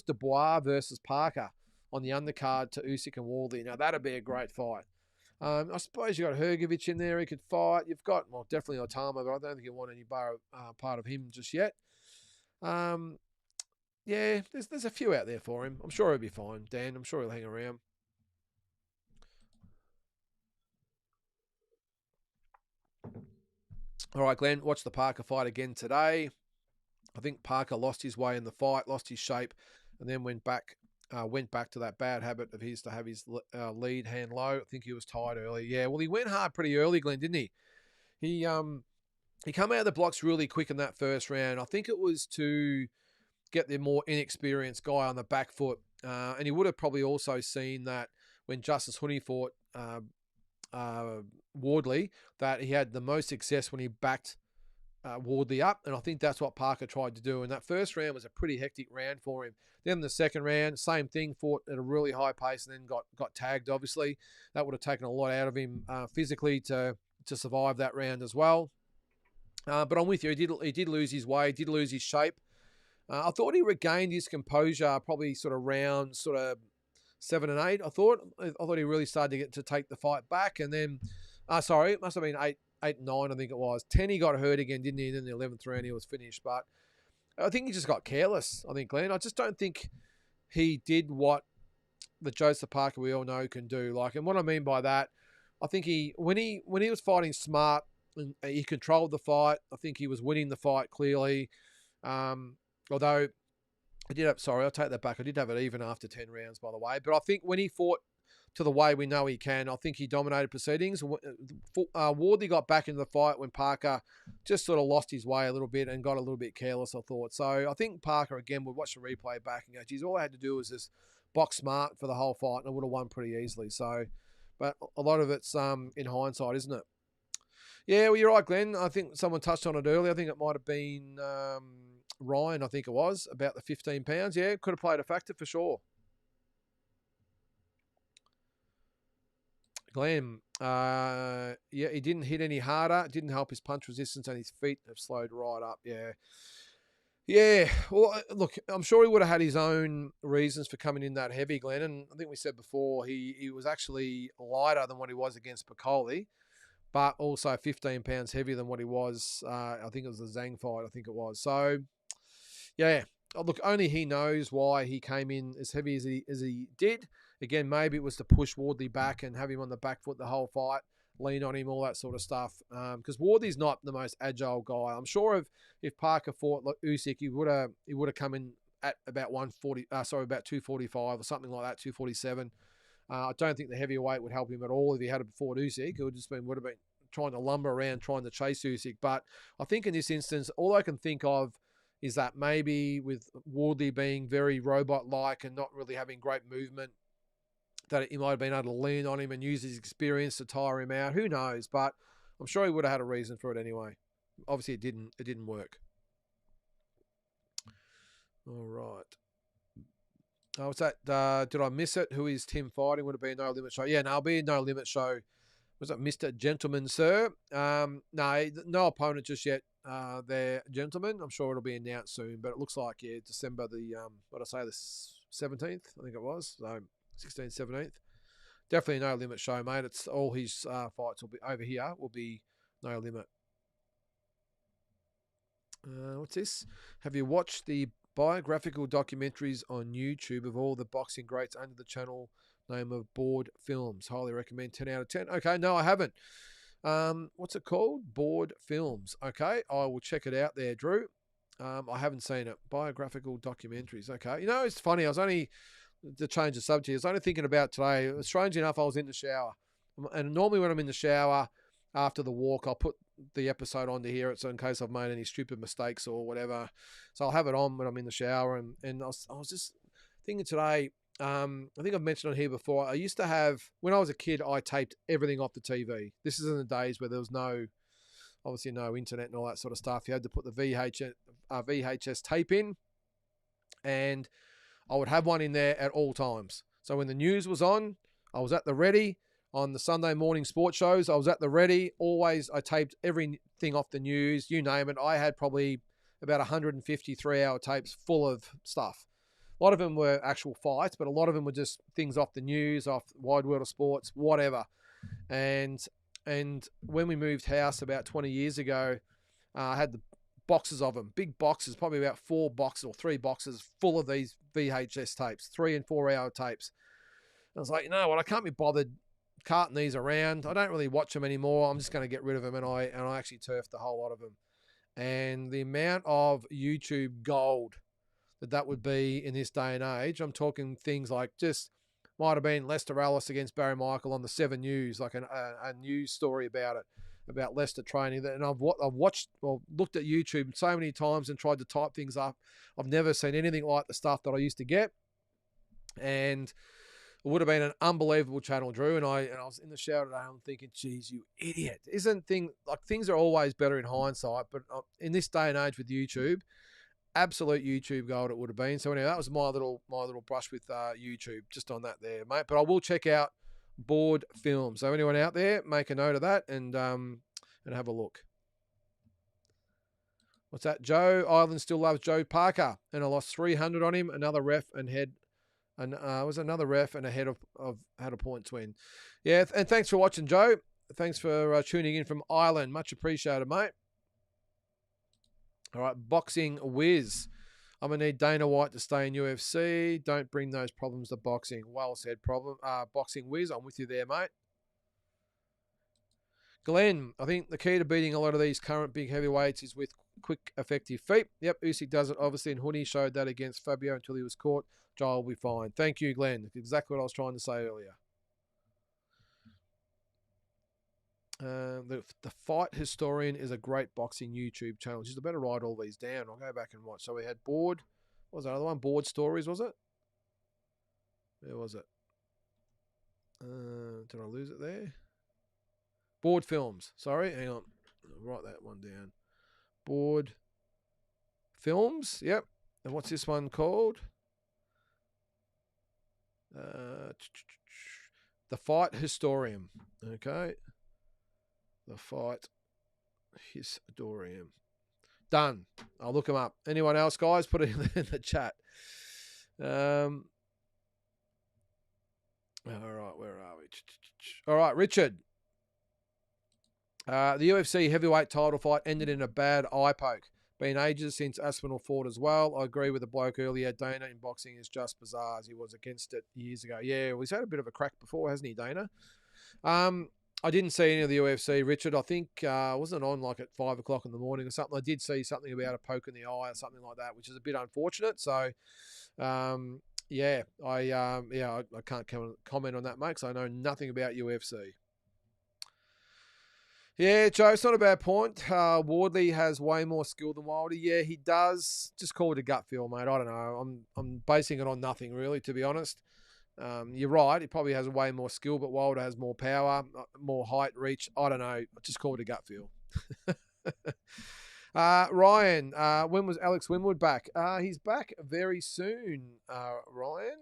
[SPEAKER 2] Dubois versus Parker on the undercard to Usyk and Warley. Now, that'd be a great fight. I suppose you've got Hrgovic in there he could fight. You've got, well, definitely Otama, but I don't think you want any part of him just yet. Yeah, there's a few out there for him. I'm sure he'll be fine, Dan. I'm sure he'll hang around. All right, Glenn, watch the Parker fight again today. I think Parker lost his way in the fight, lost his shape, and then went back to that bad habit of his to have his lead hand low. I think he was tired early. Yeah, well, he went hard pretty early, Glenn, didn't he? He came out of the blocks really quick in that first round. I think it was to get the more inexperienced guy on the back foot. And he would have probably also seen that when Justice Honey fought Wardley, that he had the most success when he backed Wardley up, and I think that's what Parker tried to do. And that first round was a pretty hectic round for him. Then the second round, same thing, fought at a really high pace and then got tagged, obviously. That would have taken a lot out of him physically to survive that round as well. But I'm with you. He did lose his way, did lose his shape. I thought he regained his composure probably sort of round 7 and 8. I thought he really started to take the fight back, and then it must have been 8 and 9. I think it was 10. He got hurt again, didn't he? And then the 11th round he was finished. But I think he just got careless. I think, Glenn. I just don't think he did what the Joseph Parker we all know can do. Like, and what I mean by that, I think when he was fighting smart, and he controlled the fight. I think he was winning the fight clearly. Although I'll take that back. I did have it even after 10 rounds, by the way. But I think when he fought to the way we know he can, I think he dominated proceedings. Wardley got back into the fight when Parker just sort of lost his way a little bit and got a little bit careless, I thought. So I think Parker, again, would watch the replay back and go, geez, all I had to do was just box smart for the whole fight and I would have won pretty easily. So, but a lot of it's in hindsight, isn't it? Yeah, well, you're right, Glenn. I think someone touched on it earlier. I think it might have been Ryan, I think it was, about the 15 pounds. Yeah, could have played a factor for sure. Glenn, yeah, he didn't hit any harder. It didn't help his punch resistance, and his feet have slowed right up. Yeah. Yeah, well, look, I'm sure he would have had his own reasons for coming in that heavy, Glenn. And I think we said before, he was actually lighter than what he was against Piccoli, but also 15 pounds heavier than what he was. I think it was the Zhang fight, I think it was. So, yeah, look, only he knows why he came in as heavy as he did. Again, maybe it was to push Wardley back and have him on the back foot the whole fight, lean on him, all that sort of stuff. Because Wardley's not the most agile guy. I'm sure if Parker fought like Usyk, he would have come in at about 245 or something like that, 247. I don't think the heavyweight would help him at all if he had fought Usyk. It would have been trying to lumber around, trying to chase Usyk. But I think in this instance, all I can think of is that maybe with Wardley being very robot-like and not really having great movement, that he might have been able to lean on him and use his experience to tire him out. Who knows? But I'm sure he would have had a reason for it anyway. Obviously, it didn't work. All right. Oh, what's that? Did I miss it? Who is Tim fighting? Would it be a No Limit show? Yeah, no, it'll be a No Limit show. Was it Mr. Gentleman, sir? No opponent just yet. There, gentlemen. I'm sure it'll be announced soon, but it looks like, yeah, December the, the 17th, I think it was. So 16th, 17th. Definitely a No Limit show, mate. It's all his fights will be over here. Will be No Limit. What's this? Have you watched the biographical documentaries on YouTube of all the boxing greats under the channel name of Board Films? Highly recommend. 10 out of 10. Okay, no, I haven't. What's it called? Board Films. Okay, I will check it out there, Drew. I haven't seen it. Biographical documentaries. Okay. You know, it's funny. I was only, to change the subject, I was only thinking about today. Strange enough, I was in the shower. And normally when I'm in the shower after the walk, I'll put the episode on to hear it, so in case I've made any stupid mistakes or whatever. So I'll have it on when I'm in the shower. And I was just thinking today, I think I've mentioned on here before, I used to have, when I was a kid, I taped everything off the TV. This is in the days where there was obviously no internet and all that sort of stuff. You had to put the VHS tape in, and I would have one in there at all times. So when the news was on, I was at the ready. On the Sunday morning sports shows, I was at the ready. Always, I taped everything off the news, you name it. I had probably about 150 3-hour tapes full of stuff. A lot of them were actual fights, but a lot of them were just things off the news, off Wide World of Sports, whatever. And when we moved house about 20 years ago, I had the boxes of them, big boxes, probably about 4 boxes or 3 boxes full of these VHS tapes, 3 and 4 hour tapes. And I was like, you know what, I can't be bothered carting these around. I don't really watch them anymore. I'm just going to get rid of them. And I actually turfed a whole lot of them. And the amount of YouTube gold that would be in this day and age, I'm talking things like just might have been Lester Ellis against Barry Michael on the 7 News, like a news story about it, about Lester training. And I've looked at YouTube so many times and tried to type things up. I've never seen anything like the stuff that I used to get. And it would have been an unbelievable channel, Drew. And I was in the shower today, I'm thinking, geez, you idiot. Things are always better in hindsight, but in this day and age with YouTube, absolute YouTube gold it would have been. So anyway, that was my little brush with YouTube, just on that there, mate. But I will check out Board Films. So anyone out there, make a note of that and have a look. What's that? Joe Ireland still loves Joe Parker, and I lost 300 on him. Another ref and head. And was another ref and ahead of had a point to win. Yeah, and thanks for watching, Joe. Thanks for tuning in from Ireland. Much appreciated, mate. All right, Boxing Whiz. I'm going to need Dana White to stay in UFC. Don't bring those problems to boxing. Well said, Boxing Whiz. I'm with you there, mate. Glenn, I think the key to beating a lot of these current big heavyweights is with quick, effective feet. Yep, Usyk does it, obviously, and Hoodie showed that against Fabio until he was caught. Joel will be fine. Thank you, Glenn. That's exactly what I was trying to say earlier. The Fight Historian is a great boxing YouTube channel. Just better write all these down. I'll go back and watch. So we had Board. What was that other one? Board Stories, was it? Where was it? Did I lose it there? Board Films. Sorry, hang on. I'll write that one down. Board Films. Yep. And what's this one called? The Fight Historian. Okay. The Fight Historian. Done. I'll look them up. Anyone else, guys? Put it in the chat. All right, where are we? All right, Richard. The UFC heavyweight title fight ended in a bad eye poke. Been ages since Aspinall fought as well. I agree with the bloke earlier. Dana in boxing is just bizarre as he was against it years ago. Yeah, well, he's had a bit of a crack before, hasn't he, Dana? I didn't see any of the UFC, Richard. I think wasn't on like at 5 o'clock in the morning or something. I did see something about a poke in the eye or something like that, which is a bit unfortunate. So, I can't comment on that, mate, because I know nothing about UFC. Yeah, Joe, it's not a bad point. Wardley has way more skill than Wilder. Yeah, he does. Just call it a gut feel, mate. I don't know. I'm basing it on nothing, really, to be honest. You're right. He probably has way more skill, but Wilder has more power, more height, reach. I don't know. Just call it a gut feel. Ryan, when was Alex Winwood back? He's back very soon, Ryan.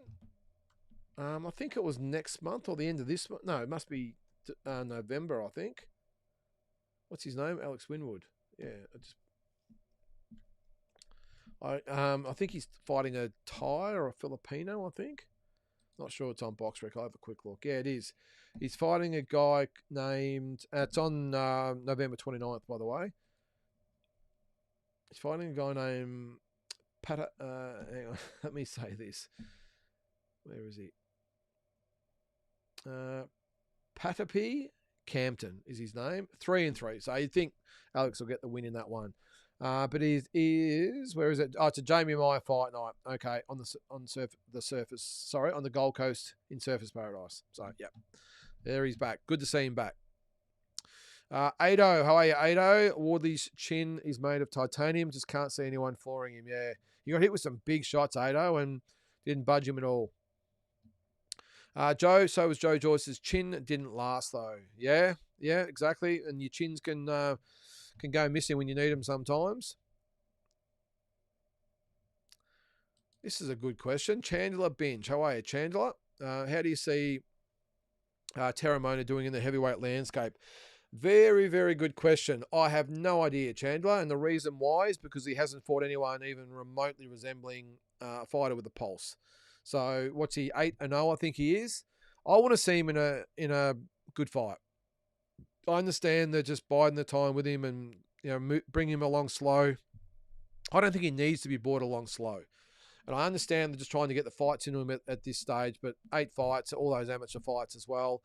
[SPEAKER 2] I think it was next month or the end of this month. No, it must be November, I think. What's his name? Alex Winwood. Yeah, I think he's fighting a Thai or a Filipino, I think. Not sure it's on BoxRec. I'll have a quick look. Yeah, it is. He's fighting a guy named... it's on November 29th, by the way. He's fighting a guy named... hang on. Let me say this. Where is he? Patapi Campton is his name. 3-3. So you'd think Alex will get the win in that one. But he is where is it? Oh, it's a Jamie Meyer fight night. Okay, on the surface. Sorry, on the Gold Coast in Surfers Paradise. So yeah, there he's back. Good to see him back. Ado, how are you, Ado? Wardley's chin is made of titanium. Just can't see anyone flooring him. Yeah, he got hit with some big shots, Ado, and didn't budge him at all. Joe, so was Joe Joyce's chin. Didn't last though. Yeah, exactly. And your chins can go missing when you need them sometimes. This is a good question. Chandler Binge. How are you, Chandler? How do you see Terramona doing in the heavyweight landscape? Very, very good question. I have no idea, Chandler. And the reason why is because he hasn't fought anyone even remotely resembling a fighter with a pulse. So what's he, 8-0, I think he is. I want to see him in a good fight. I understand they're just biding the time with him and bring him along slow. I don't think he needs to be brought along slow. And I understand they're just trying to get the fights into him at this stage, but 8 fights, all those amateur fights as well.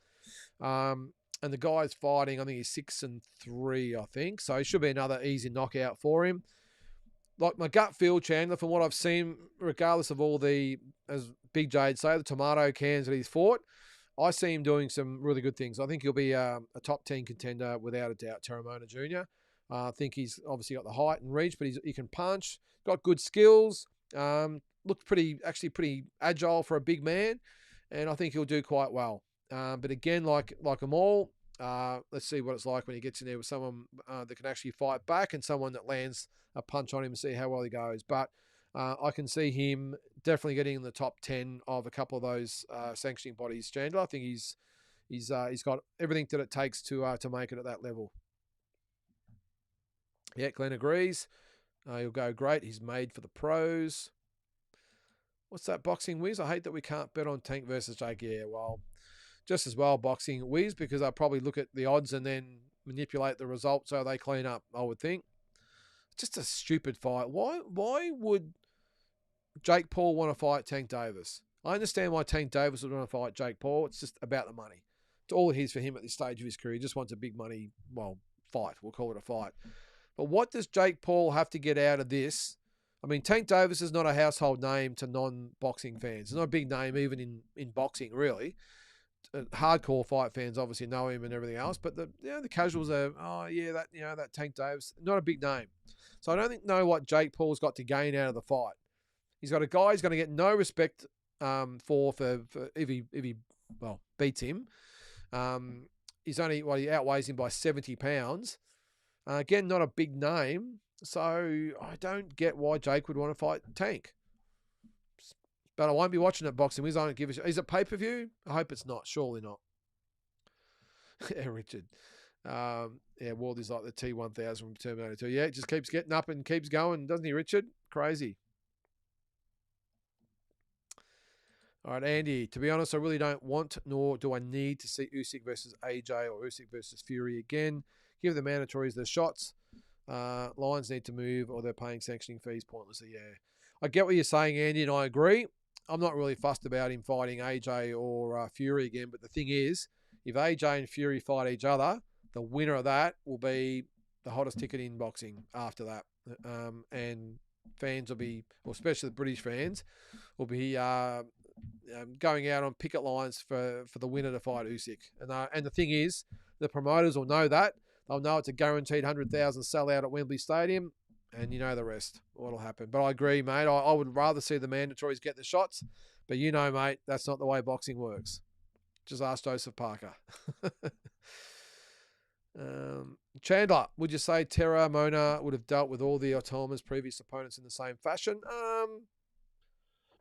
[SPEAKER 2] And the guy's fighting, I think he's 6-3, I think. So it should be another easy knockout for him. Like my gut feel, Chandler, from what I've seen, regardless of all the, as Big Jade say, the tomato cans that he's fought, I see him doing some really good things. I think he'll be a top 10 contender without a doubt, Terramona Jr. I think he's obviously got the height and reach, but he can punch, got good skills, looks pretty agile for a big man, and I think he'll do quite well. But again, like them all, let's see what it's like when he gets in there with someone that can actually fight back and someone that lands a punch on him and see how well he goes. But I can see him definitely getting in the top 10 of a couple of those sanctioning bodies, Chandler. I think he's got everything that it takes to make it at that level. Yeah, Glenn agrees. He'll go great. He's made for the pros. What's that, Boxing Whiz? I hate that we can't bet on Tank versus Jake. Yeah, well, just as well Boxing Whiz, because I'll probably look at the odds and then manipulate the result so they clean up, I would think. just a stupid fight. Why would Jake Paul want to fight Tank Davis? I understand why Tank Davis would want to fight Jake Paul. It's just about the money. It's all it is for him at this stage of his career. He just wants a big money, fight. We'll call it a fight. But what does Jake Paul have to get out of this? I mean, Tank Davis is not a household name to non-boxing fans. It's not a big name even in boxing, really. Hardcore fight fans obviously know him and everything else, but the casuals are, that Tank Davis, not a big name. So I don't know what Jake Paul's got to gain out of the fight. He's got a guy he's going to get no respect for if he beats him. He outweighs him by 70 pounds. Again, not a big name, so I don't get why Jake would want to fight Tank. But I won't be watching that boxing. Is it pay-per-view? I hope it's not. Surely not. Yeah, Richard. Ward is like the T-1000 from Terminator 2. Yeah, it just keeps getting up and keeps going, doesn't he, Richard? Crazy. All right, Andy. To be honest, I really don't want, nor do I need to see Usyk versus AJ or Usyk versus Fury again. Give the mandatories their shots. Lions need to move, or they're paying sanctioning fees pointlessly. Yeah, I get what you're saying, Andy, and I agree. I'm not really fussed about him fighting AJ or Fury again, but the thing is, if AJ and Fury fight each other, the winner of that will be the hottest ticket in boxing after that. And fans will be, or especially the British fans, will be going out on picket lines for the winner to fight Usyk. And the thing is, the promoters will know that. They'll know it's a guaranteed 100,000 sellout at Wembley Stadium, and you know the rest, what'll happen. But I agree, mate. I would rather see the mandatories get the shots, but you know, mate, that's not the way boxing works. Just ask Joseph Parker. Chandler, would you say Terra Mona would have dealt with all the Otoma's previous opponents in the same fashion?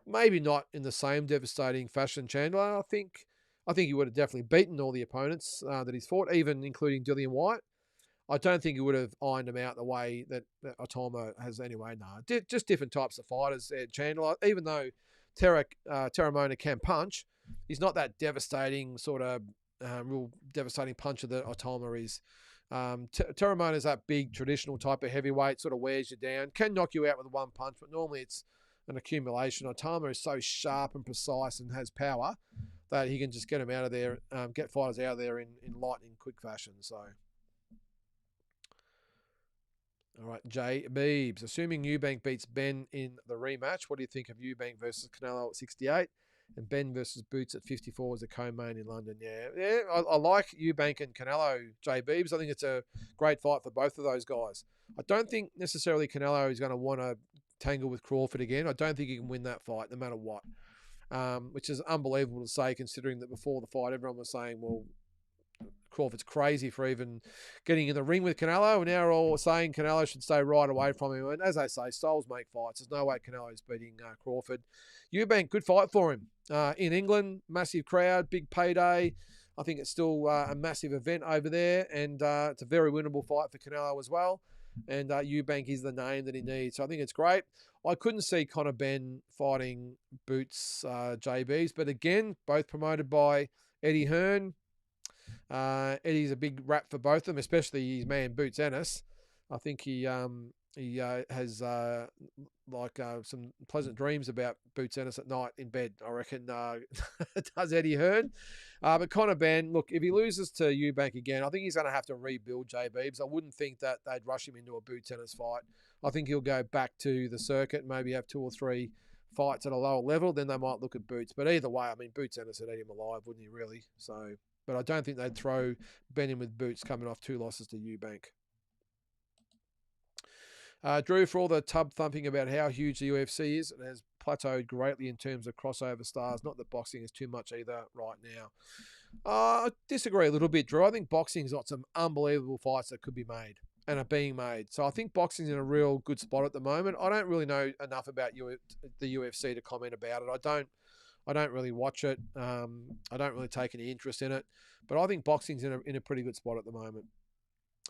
[SPEAKER 2] Maybe not in the same devastating fashion, Chandler. I think he would have definitely beaten all the opponents that he's fought, even including Dillian White. I don't think he would have ironed them out the way that Otoma has anyway. No, just different types of fighters. Chandler, even though Terra Mona can punch, he's not that devastating sort of real devastating puncher that Otoma is. Terra Mona is that big traditional type of heavyweight, sort of wears you down, can knock you out with one punch, but normally it's an accumulation. Otoma is so sharp and precise and has power that he can just get them out of there, get fighters out of there in lightning quick fashion. So. All right, Jay Beebs. Assuming Eubank beats Ben in the rematch, what do you think of Eubank versus Canelo at 68 and Ben versus Boots at 54 as a co-main in London? Yeah, I like Eubank and Canelo, Jay Beebs. I think it's a great fight for both of those guys. I don't think necessarily Canelo is going to want to tangle with Crawford again. I don't think he can win that fight no matter what, which is unbelievable to say considering that before the fight everyone was saying, well, Crawford's crazy for even getting in the ring with Canelo, and now we're all saying Canelo should stay right away from him. And as I say, styles make fights. There's no way Canelo's beating Crawford. Eubank, good fight for him. In England, massive crowd, big payday. I think it's still a massive event over there, and it's a very winnable fight for Canelo as well. And Eubank is the name that he needs. So I think it's great. I couldn't see Conor Benn fighting Boots JBs, but again, both promoted by Eddie Hearn. Eddie's a big rap for both of them, especially his man Boots Ennis. I think he has some pleasant dreams about Boots Ennis at night in bed. I reckon does Eddie Hearn. But Conor Benn, look, if he loses to Eubank again, I think he's going to have to rebuild Jay Beebs. I wouldn't think that they'd rush him into a Boots Ennis fight. I think he'll go back to the circuit, maybe have 2 or 3 fights at a lower level. Then they might look at Boots. But either way, I mean, Boots Ennis would eat him alive, wouldn't he? Really? So. But I don't think they'd throw Ben in with Boots coming off 2 losses to Eubank. Drew, for all the tub thumping about how huge the UFC is, it has plateaued greatly in terms of crossover stars. Not that boxing is too much either right now. I disagree a little bit, Drew. I think boxing's got some unbelievable fights that could be made and are being made. So I think boxing's in a real good spot at the moment. I don't really know enough about the UFC to comment about it. I don't really watch it. I don't really take any interest in it. But I think boxing's in a pretty good spot at the moment.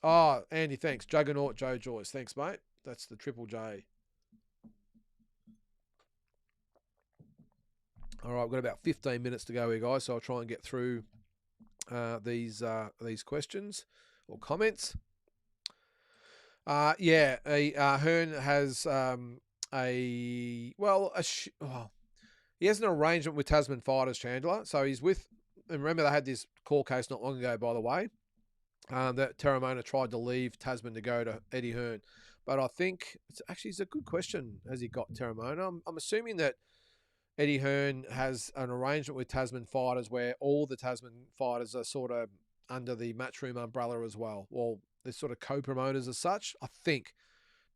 [SPEAKER 2] Oh, Andy, thanks. Juggernaut Joe Joyce. Thanks, mate. That's the Triple J. All right, we've got about 15 minutes to go here, guys, so I'll try and get through these questions or comments. Hearn has he has an arrangement with Tasman Fighters, Chandler. So he's with, and remember they had this court case not long ago, by the way, that Terramona tried to leave Tasman to go to Eddie Hearn. But I think it's a good question. Has he got Terramona? I'm assuming that Eddie Hearn has an arrangement with Tasman Fighters where all the Tasman fighters are sort of under the Matchroom umbrella as well. Well, they're sort of co-promoters as such, I think.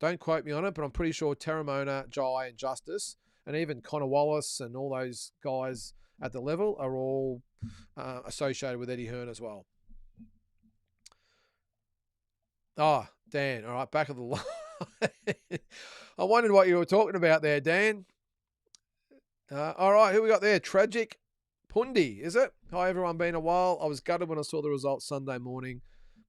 [SPEAKER 2] Don't quote me on it, but I'm pretty sure Terramona, Jai, and Justice, and even Connor Wallace and all those guys at the level are all associated with Eddie Hearn as well. Oh, Dan. All right, back of the line. I wondered what you were talking about there, Dan. All right, who we got there? Tragic Pundi, is it? Hi, everyone. Been a while. I was gutted when I saw the results Sunday morning,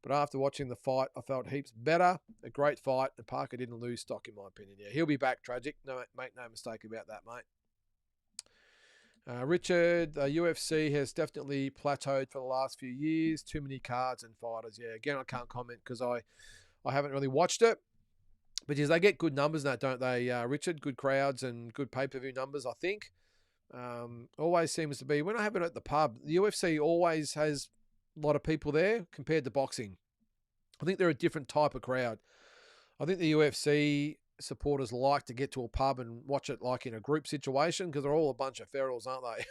[SPEAKER 2] but after watching the fight, I felt heaps better. A great fight, and Parker didn't lose stock, in my opinion. Yeah, he'll be back, Tragic. No, make no mistake about that, mate. Richard, UFC has definitely plateaued for the last few years. Too many cards and fighters. Yeah, again, I can't comment because I haven't really watched it. But yes, they get good numbers in that, don't they, Richard? Good crowds and good pay-per-view numbers, I think. Always seems to be. When I have it at the pub, the UFC always has a lot of people there compared to boxing. I think they're a different type of crowd. I think the UFC supporters like to get to a pub and watch it like in a group situation because they're all a bunch of ferals, aren't they?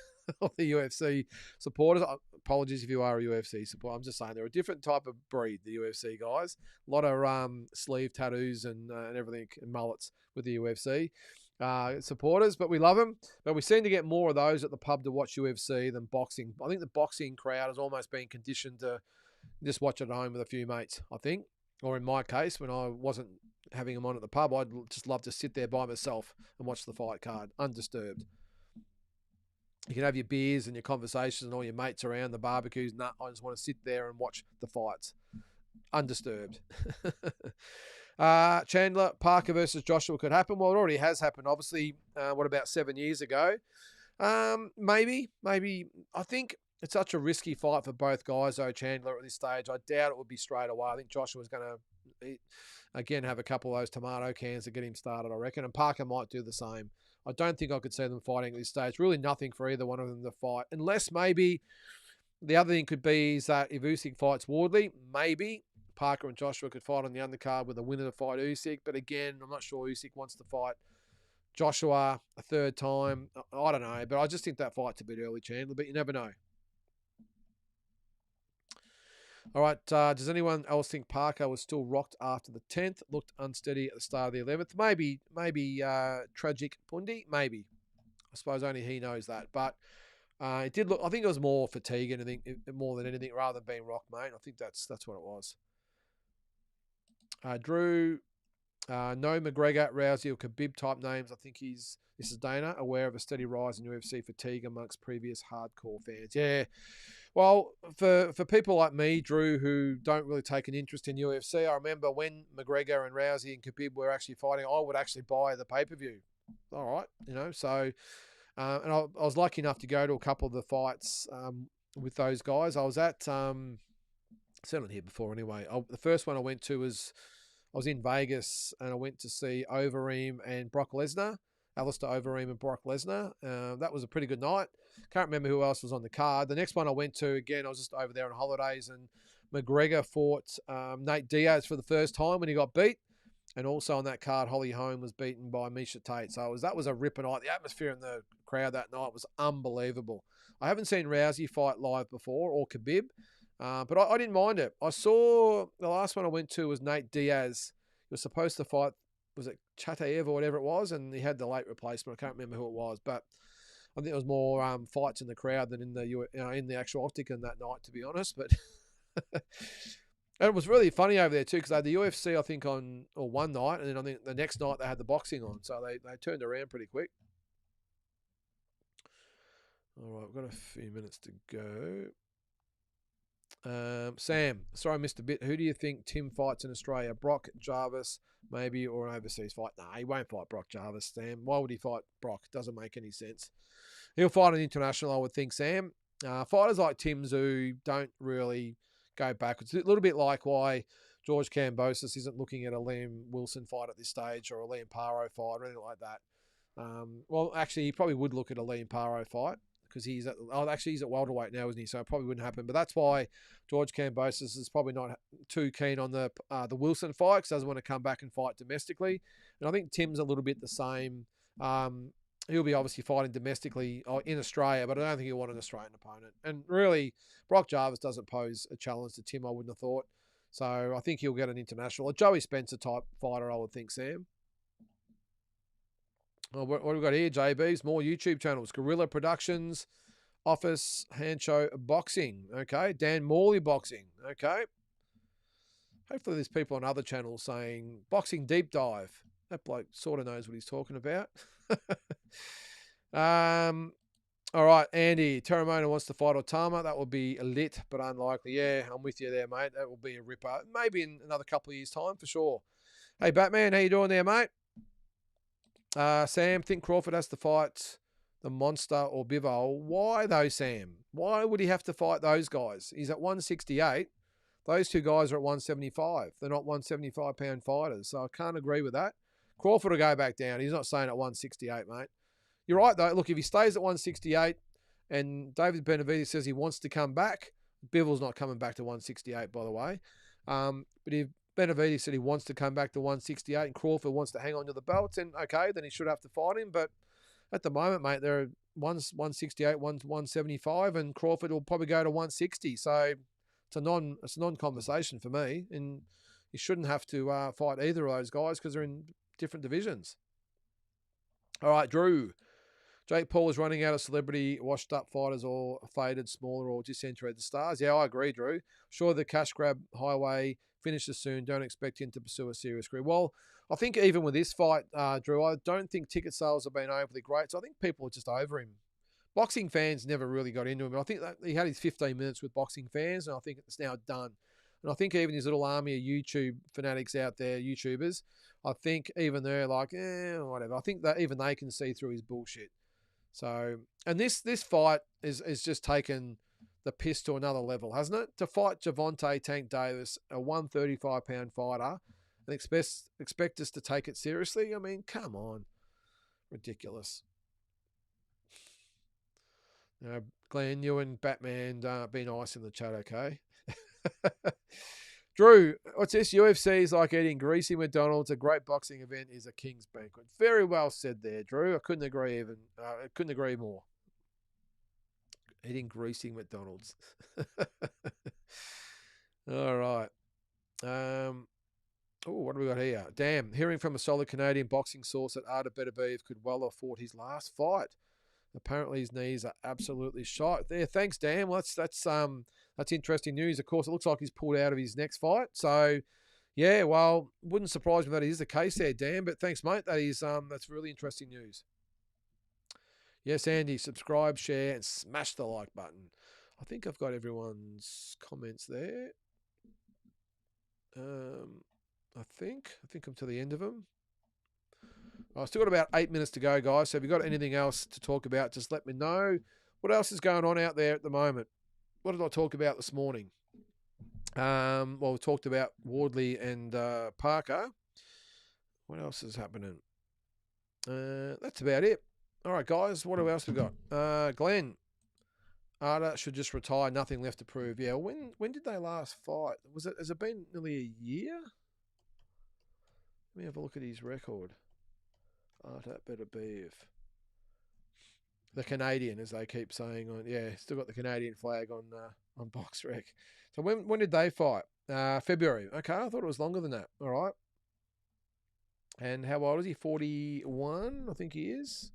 [SPEAKER 2] The UFC supporters. Apologies if you are a UFC supporter. I'm just saying they're a different type of breed, the UFC guys. A lot of sleeve tattoos and everything and mullets with the UFC supporters, but we love them. But we seem to get more of those at the pub to watch UFC than boxing. I think the boxing crowd has almost been conditioned to just watch it at home with a few mates, I think. Or in my case, when I wasn't having them on at the pub, I'd just love to sit there by myself and watch the fight card undisturbed. You can have your beers and your conversations and all your mates around the barbecues. No, I just want to sit there and watch the fights undisturbed. Chandler, Parker versus Joshua could happen. Well, it already has happened, obviously, about 7 years ago? Maybe. I think it's such a risky fight for both guys, though, Chandler, at this stage. I doubt it would be straight away. I think Joshua's going to, again, have a couple of those tomato cans to get him started, I reckon. And Parker might do the same. I don't think I could see them fighting at this stage. Really nothing for either one of them to fight. Unless maybe the other thing could be is that if Usyk fights Wardley, maybe Parker and Joshua could fight on the undercard with a winner to fight Usyk. But again, I'm not sure Usyk wants to fight Joshua a third time. I don't know. But I just think that fight's a bit early, Chandler. But you never know. All right, does anyone else think Parker was still rocked after the 10th? Looked unsteady at the start of the 11th. Maybe Tragic Pundi. Maybe. I suppose only he knows that. But it did look, I think it was more fatigue and I think more than anything rather than being rocked, mate. I think that's what it was. Drew, no McGregor, Rousey or Khabib type names. I think this is Dana, aware of a steady rise in UFC fatigue amongst previous hardcore fans. Yeah. Well, for people like me, Drew, who don't really take an interest in UFC, I remember when McGregor and Rousey and Khabib were actually fighting, I would actually buy the pay-per-view. All right, so, and I was lucky enough to go to a couple of the fights with those guys. I was at, said it here before anyway, the first one I went to was, I was in Vegas and I went to see Overeem and Brock Lesnar. Alistair Overeem and Brock Lesnar. That was a pretty good night. Can't remember who else was on the card. The next one I went to, again, I was just over there on holidays, and McGregor fought Nate Diaz for the first time when he got beat. And also on that card, Holly Holm was beaten by Miesha Tate. So that was a ripper night. The atmosphere in the crowd that night was unbelievable. I haven't seen Rousey fight live before, or Khabib, but I didn't mind it. I saw the last one I went to was Nate Diaz. He was supposed to fight, was it Chataev or whatever it was, and he had the late replacement. I can't remember who it was, but I think there was more fights in the crowd than in the actual Octagon that night, to be honest. But and it was really funny over there too, because they had the UFC I think on one night, and then I think the next night they had the boxing on, so they turned around pretty quick. All right, we've got a few minutes to go. Sam, sorry I missed a bit. Who do you think Tim fights in Australia? Brock, Jarvis, maybe, or an overseas fight? Nah, he won't fight Brock Jarvis, Sam. Why would he fight Brock? Doesn't make any sense. He'll fight an international, I would think, Sam. Fighters like Tim's who don't really go backwards. A little bit like why George Kambosos isn't looking at a Liam Wilson fight at this stage or a Liam Paro fight or anything like that. Well, actually, he probably would look at a Liam Paro fight because he's at welterweight now, isn't he? So it probably wouldn't happen. But that's why George Kambosos is probably not too keen on the Wilson fight because doesn't want to come back and fight domestically. And I think Tim's a little bit the same. He'll be obviously fighting domestically in Australia, but I don't think he'll want an Australian opponent. And really, Brock Jarvis doesn't pose a challenge to Tim, I wouldn't have thought. So I think he'll get an international, a Joey Spencer type fighter, I would think, Sam. Oh, what have we got here, JBs? More YouTube channels. Gorilla Productions, Office, Hancho Boxing. Okay. Dan Morley Boxing. Okay. Hopefully there's people on other channels saying Boxing Deep Dive. That bloke sort of knows what he's talking about. All right, Andy. Terramona wants to fight Otama. That will be lit, but unlikely. Yeah, I'm with you there, mate. That will be a ripper. Maybe in another couple of years' time, for sure. Hey, Batman, how you doing there, mate? Sam, think Crawford has to fight the Monster or Bivol. Why, though, Sam? Why would he have to fight those guys? He's at 168. Those two guys are at 175. They're not 175-pound fighters, so I can't agree with that. Crawford will go back down. He's not staying at 168, mate. You're right, though. Look, if he stays at 168 and David Benavidez says he wants to come back, Bivol's not coming back to 168, by the way. But if Benavidez said he wants to come back to 168 and Crawford wants to hang on to the belts, then okay, then he should have to fight him. But at the moment, mate, they're 168, 175, and Crawford will probably go to 160. So it's a non-conversation for me, and you shouldn't have to fight either of those guys because they're in different divisions. All right, Drew. Jake Paul is running out of celebrity washed-up fighters or faded, smaller, or disinterested stars. Yeah, I agree, Drew. Sure, the cash grab highway finishes soon. Don't expect him to pursue a serious career. Well, I think even with this fight, Drew, I don't think ticket sales have been overly great. So I think people are just over him. Boxing fans never really got into him. I think that he had his 15 minutes with boxing fans, and I think it's now done. And I think even his little army of YouTube fanatics out there, YouTubers, I think even they're like, whatever. I think that even they can see through his bullshit. So, and this fight is just taken the piss to another level, hasn't it? To fight Gervonta Tank Davis, a 135-pound fighter, and expect us to take it seriously? I mean, come on. Ridiculous. Glenn, you and Batman, be nice in the chat, okay? Drew, what's this? UFC is like eating greasy McDonald's. A great boxing event is a king's banquet. Very well said there, Drew. I couldn't agree more. Eating greasy McDonald's. All right. What do we got here? Damn, hearing from a solid Canadian boxing source that Arda Beterbiev could well have fought his last fight. Apparently his knees are absolutely shot. There, thanks, Dan. Well, that's interesting news. Of course, it looks like he's pulled out of his next fight. So, yeah, well, wouldn't surprise me that is the case there, Dan. But thanks, mate. That's really interesting news. Yes, Andy, subscribe, share, and smash the like button. I think I've got everyone's comments there. I think I'm to the end of them. I've still got about 8 minutes to go, guys. So if you've got anything else to talk about, just let me know. What else is going on out there at the moment? What did I talk about this morning? Well, we talked about Wardley and Parker. What else is happening? That's about it. All right, guys. What else we got? Glenn. Arda should just retire. Nothing left to prove. Yeah. When did they last fight? Has it been nearly a year? Let me have a look at his record. Arda Beterbiev. The Canadian, as they keep saying. Still got the Canadian flag on BoxRec. So when did they fight? February. Okay, I thought it was longer than that. All right. And how old is he? 41, I think he is.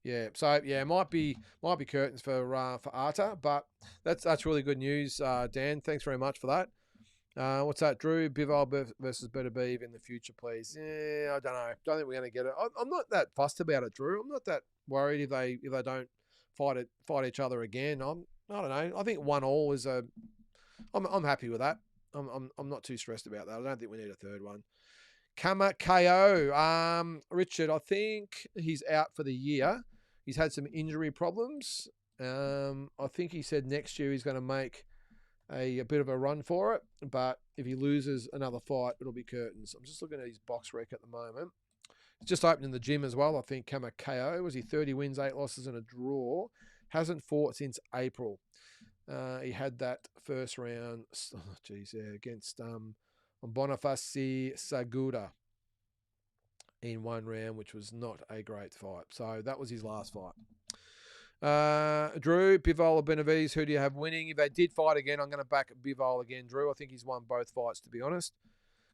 [SPEAKER 2] Yeah. So yeah, might be curtains for Arta, but that's really good news, Dan. Thanks very much for that. What's that, Drew? Bivol versus Beterbiev in the future, please. Yeah, I don't know. Don't think we're going to get it. I'm not that fussed about it, Drew. I'm not that worried if they don't fight each other again. I don't know. I think 1-1 is I'm happy with that. I'm not too stressed about that. I don't think we need a third one. Kama KO. Richard, I think he's out for the year. He's had some injury problems. I think he said next year he's going to make a bit of a run for it. But if he loses another fight, it'll be curtains. I'm just looking at his box rec at the moment. It's just opened in the gym as well. I think Kama KO. Was he 30 wins, 8 losses, and a draw? Hasn't fought since April. He had that first round, against Boniface Segura in one round, which was not a great fight. So that was his last fight. Drew, Bivol or Benavides, who do you have winning? If they did fight again, I'm going to back Bivol again, Drew. I think he's won both fights, to be honest.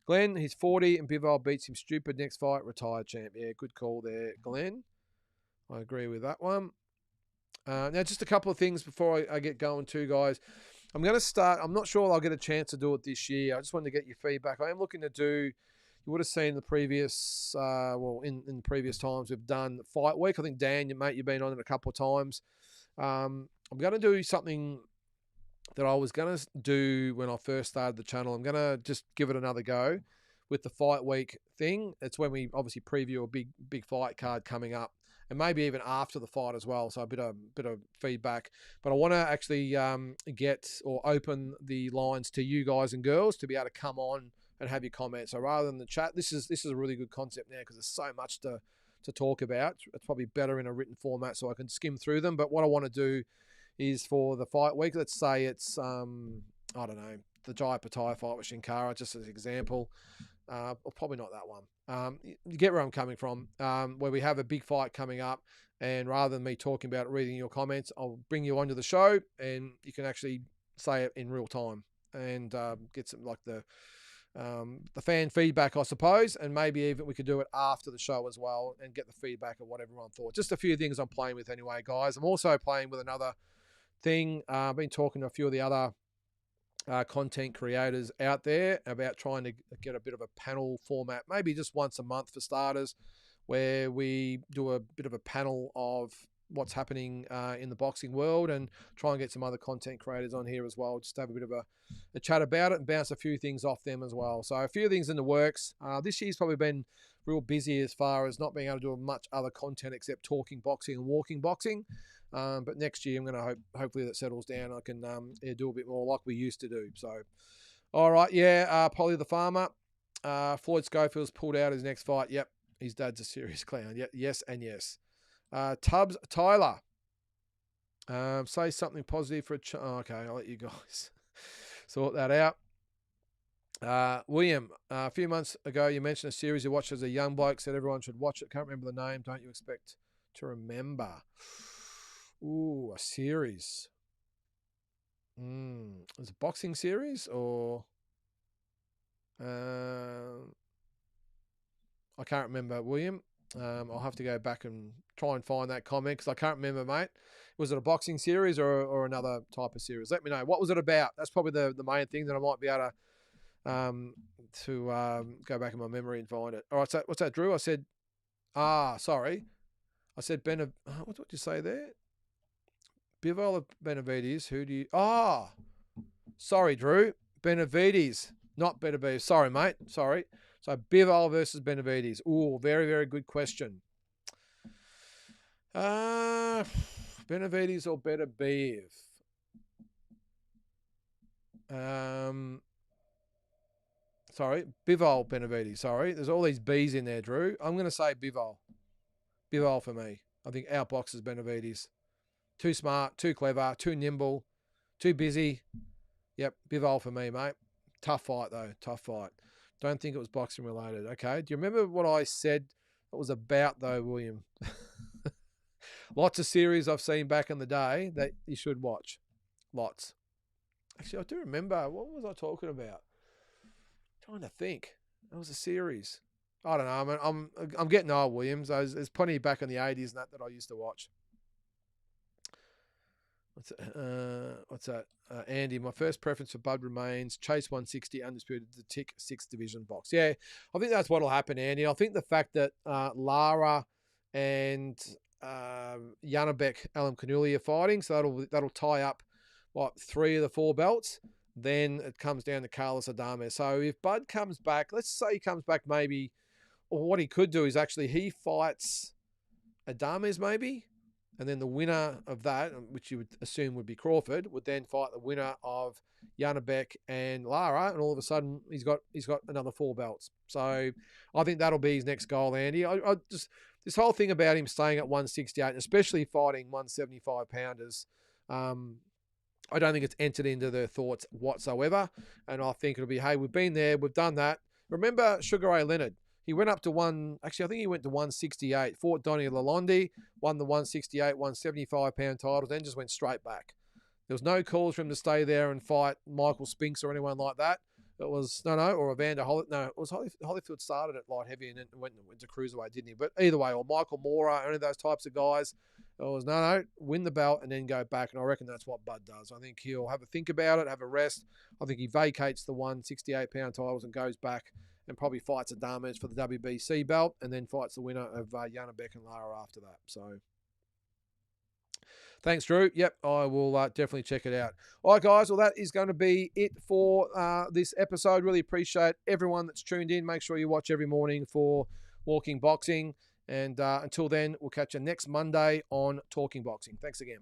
[SPEAKER 2] Glenn, he's 40 and Bivol beats him stupid. Next fight, retired champ. Yeah, good call there, Glenn. I agree with that one. Now, just a couple of things before I get going too, guys. I'm going to start. I'm not sure I'll get a chance to do it this year. I just wanted to get your feedback. I am looking to do, you would have seen the previous, in previous times we've done Fight Week. I think, Dan, mate, you've been on it a couple of times. I'm going to do something that I was going to do when I first started the channel. I'm going to just give it another go with the Fight Week thing. It's when we obviously preview a big fight card coming up, and maybe even after the fight as well. So a bit of feedback. But I want to actually get or open the lines to you guys and girls to be able to come on and have your comments. So rather than the chat, this is a really good concept now because there's so much to talk about. It's probably better in a written format so I can skim through them. But what I want to do is for the Fight Week, let's say it's, I don't know, the Jai Pattaya fight with Shinkara, just as an example. Or probably not that one. You get where I'm coming from, where we have a big fight coming up, and rather than me talking about it, reading your comments, I'll bring you onto the show, and you can actually say it in real time and get some, like the fan feedback, I suppose, and maybe even we could do it after the show as well and get the feedback of what everyone thought. Just a few things I'm playing with anyway, guys. I'm also playing with another thing. I've been talking to a few of the other content creators out there about trying to get a bit of a panel format, maybe just once a month for starters, where we do a bit of a panel of what's happening in the boxing world and try and get some other content creators on here as well, just to have a bit of a chat about it and bounce a few things off them as well. So a few things in the works. This year's probably been real busy as far as not being able to do much other content except talking boxing and walking boxing. But next year, I'm going to hopefully that settles down. I can do a bit more like we used to do. So, all right, Polly the Farmer. Floyd Schofield's pulled out his next fight. Yep, his dad's a serious clown. Yep, yes and yes. Tubbs Tyler. Say something positive for a okay, I'll let you guys sort that out. William, a few months ago, you mentioned a series you watched as a young bloke, said everyone should watch it. Can't remember the name. Don't you expect to remember? Ooh, a series. Is it a boxing series or... I can't remember, William. I'll have to go back and try and find that comment because I can't remember, mate. Was it a boxing series or another type of series? Let me know. What was it about? That's probably the main thing that I might be able to go back in my memory and find it. All right, so what's that, Drew? I said, sorry. I said, what did you say there? Bivol of Benavides, who do you... sorry, Drew. Benavides, not Benavides. Sorry, mate. Sorry. So Bivol versus Benavides. Ooh, very, very good question. Benavides or Benavides? Sorry, Bivol Benavides. Sorry, there's all these B's in there, Drew. I'm going to say Bivol. Bivol for me. I think outboxes Benavides. Too smart, too clever, too nimble, too busy. Yep, Bivol for me, mate. Tough fight, though. Tough fight. Don't think it was boxing related. Okay, do you remember what I said it was about, though, William? Lots of series I've seen back in the day that you should watch. Lots. Actually, I do remember. What was I talking about? I'm trying to think. It was a series. I don't know. I'm getting old, Williams. There's plenty back in the 80s and that I used to watch. What's that? Andy, my first preference for Bud remains Chase 160, undisputed, the tick 6th division box. Yeah, I think that's what will happen, Andy. I think the fact that Lara and Janabek Alam Kanuli are fighting, so that'll tie up, 3 of the 4 belts. Then it comes down to Carlos Adames. So if Bud comes back, let's say he comes back maybe, or what he could do is actually he fights Adames maybe, And then the winner of that, which you would assume would be Crawford, would then fight the winner of Janabek and Lara, and all of a sudden he's got another 4 belts. So I think that'll be his next goal, Andy. I just this whole thing about him staying at 168, and especially fighting 175 pounders, I don't think it's entered into their thoughts whatsoever. And I think it'll be, hey, we've been there, we've done that. Remember Sugar Ray Leonard? He went up to I think he went to 168, fought Donnie Lalonde, won the 168, 175 pound titles, then just went straight back. There was no calls for him to stay there and fight Michael Spinks or anyone like that. It was, or Evander Holyfield. No, it was Holyfield started at light heavy and then went to cruiserweight, didn't he? But either way, or Michael Mora, any of those types of guys, it was, win the belt and then go back. And I reckon that's what Bud does. I think he'll have a think about it, have a rest. I think he vacates the 168 pound titles and goes back and probably fights Adames for the WBC belt and then fights the winner of Janabek and Lara after that. So thanks, Drew. Yep, I will definitely check it out. All right, guys. Well, that is going to be it for this episode. Really appreciate everyone that's tuned in. Make sure you watch every morning for Walking Boxing. And until then, we'll catch you next Monday on Talking Boxing. Thanks again.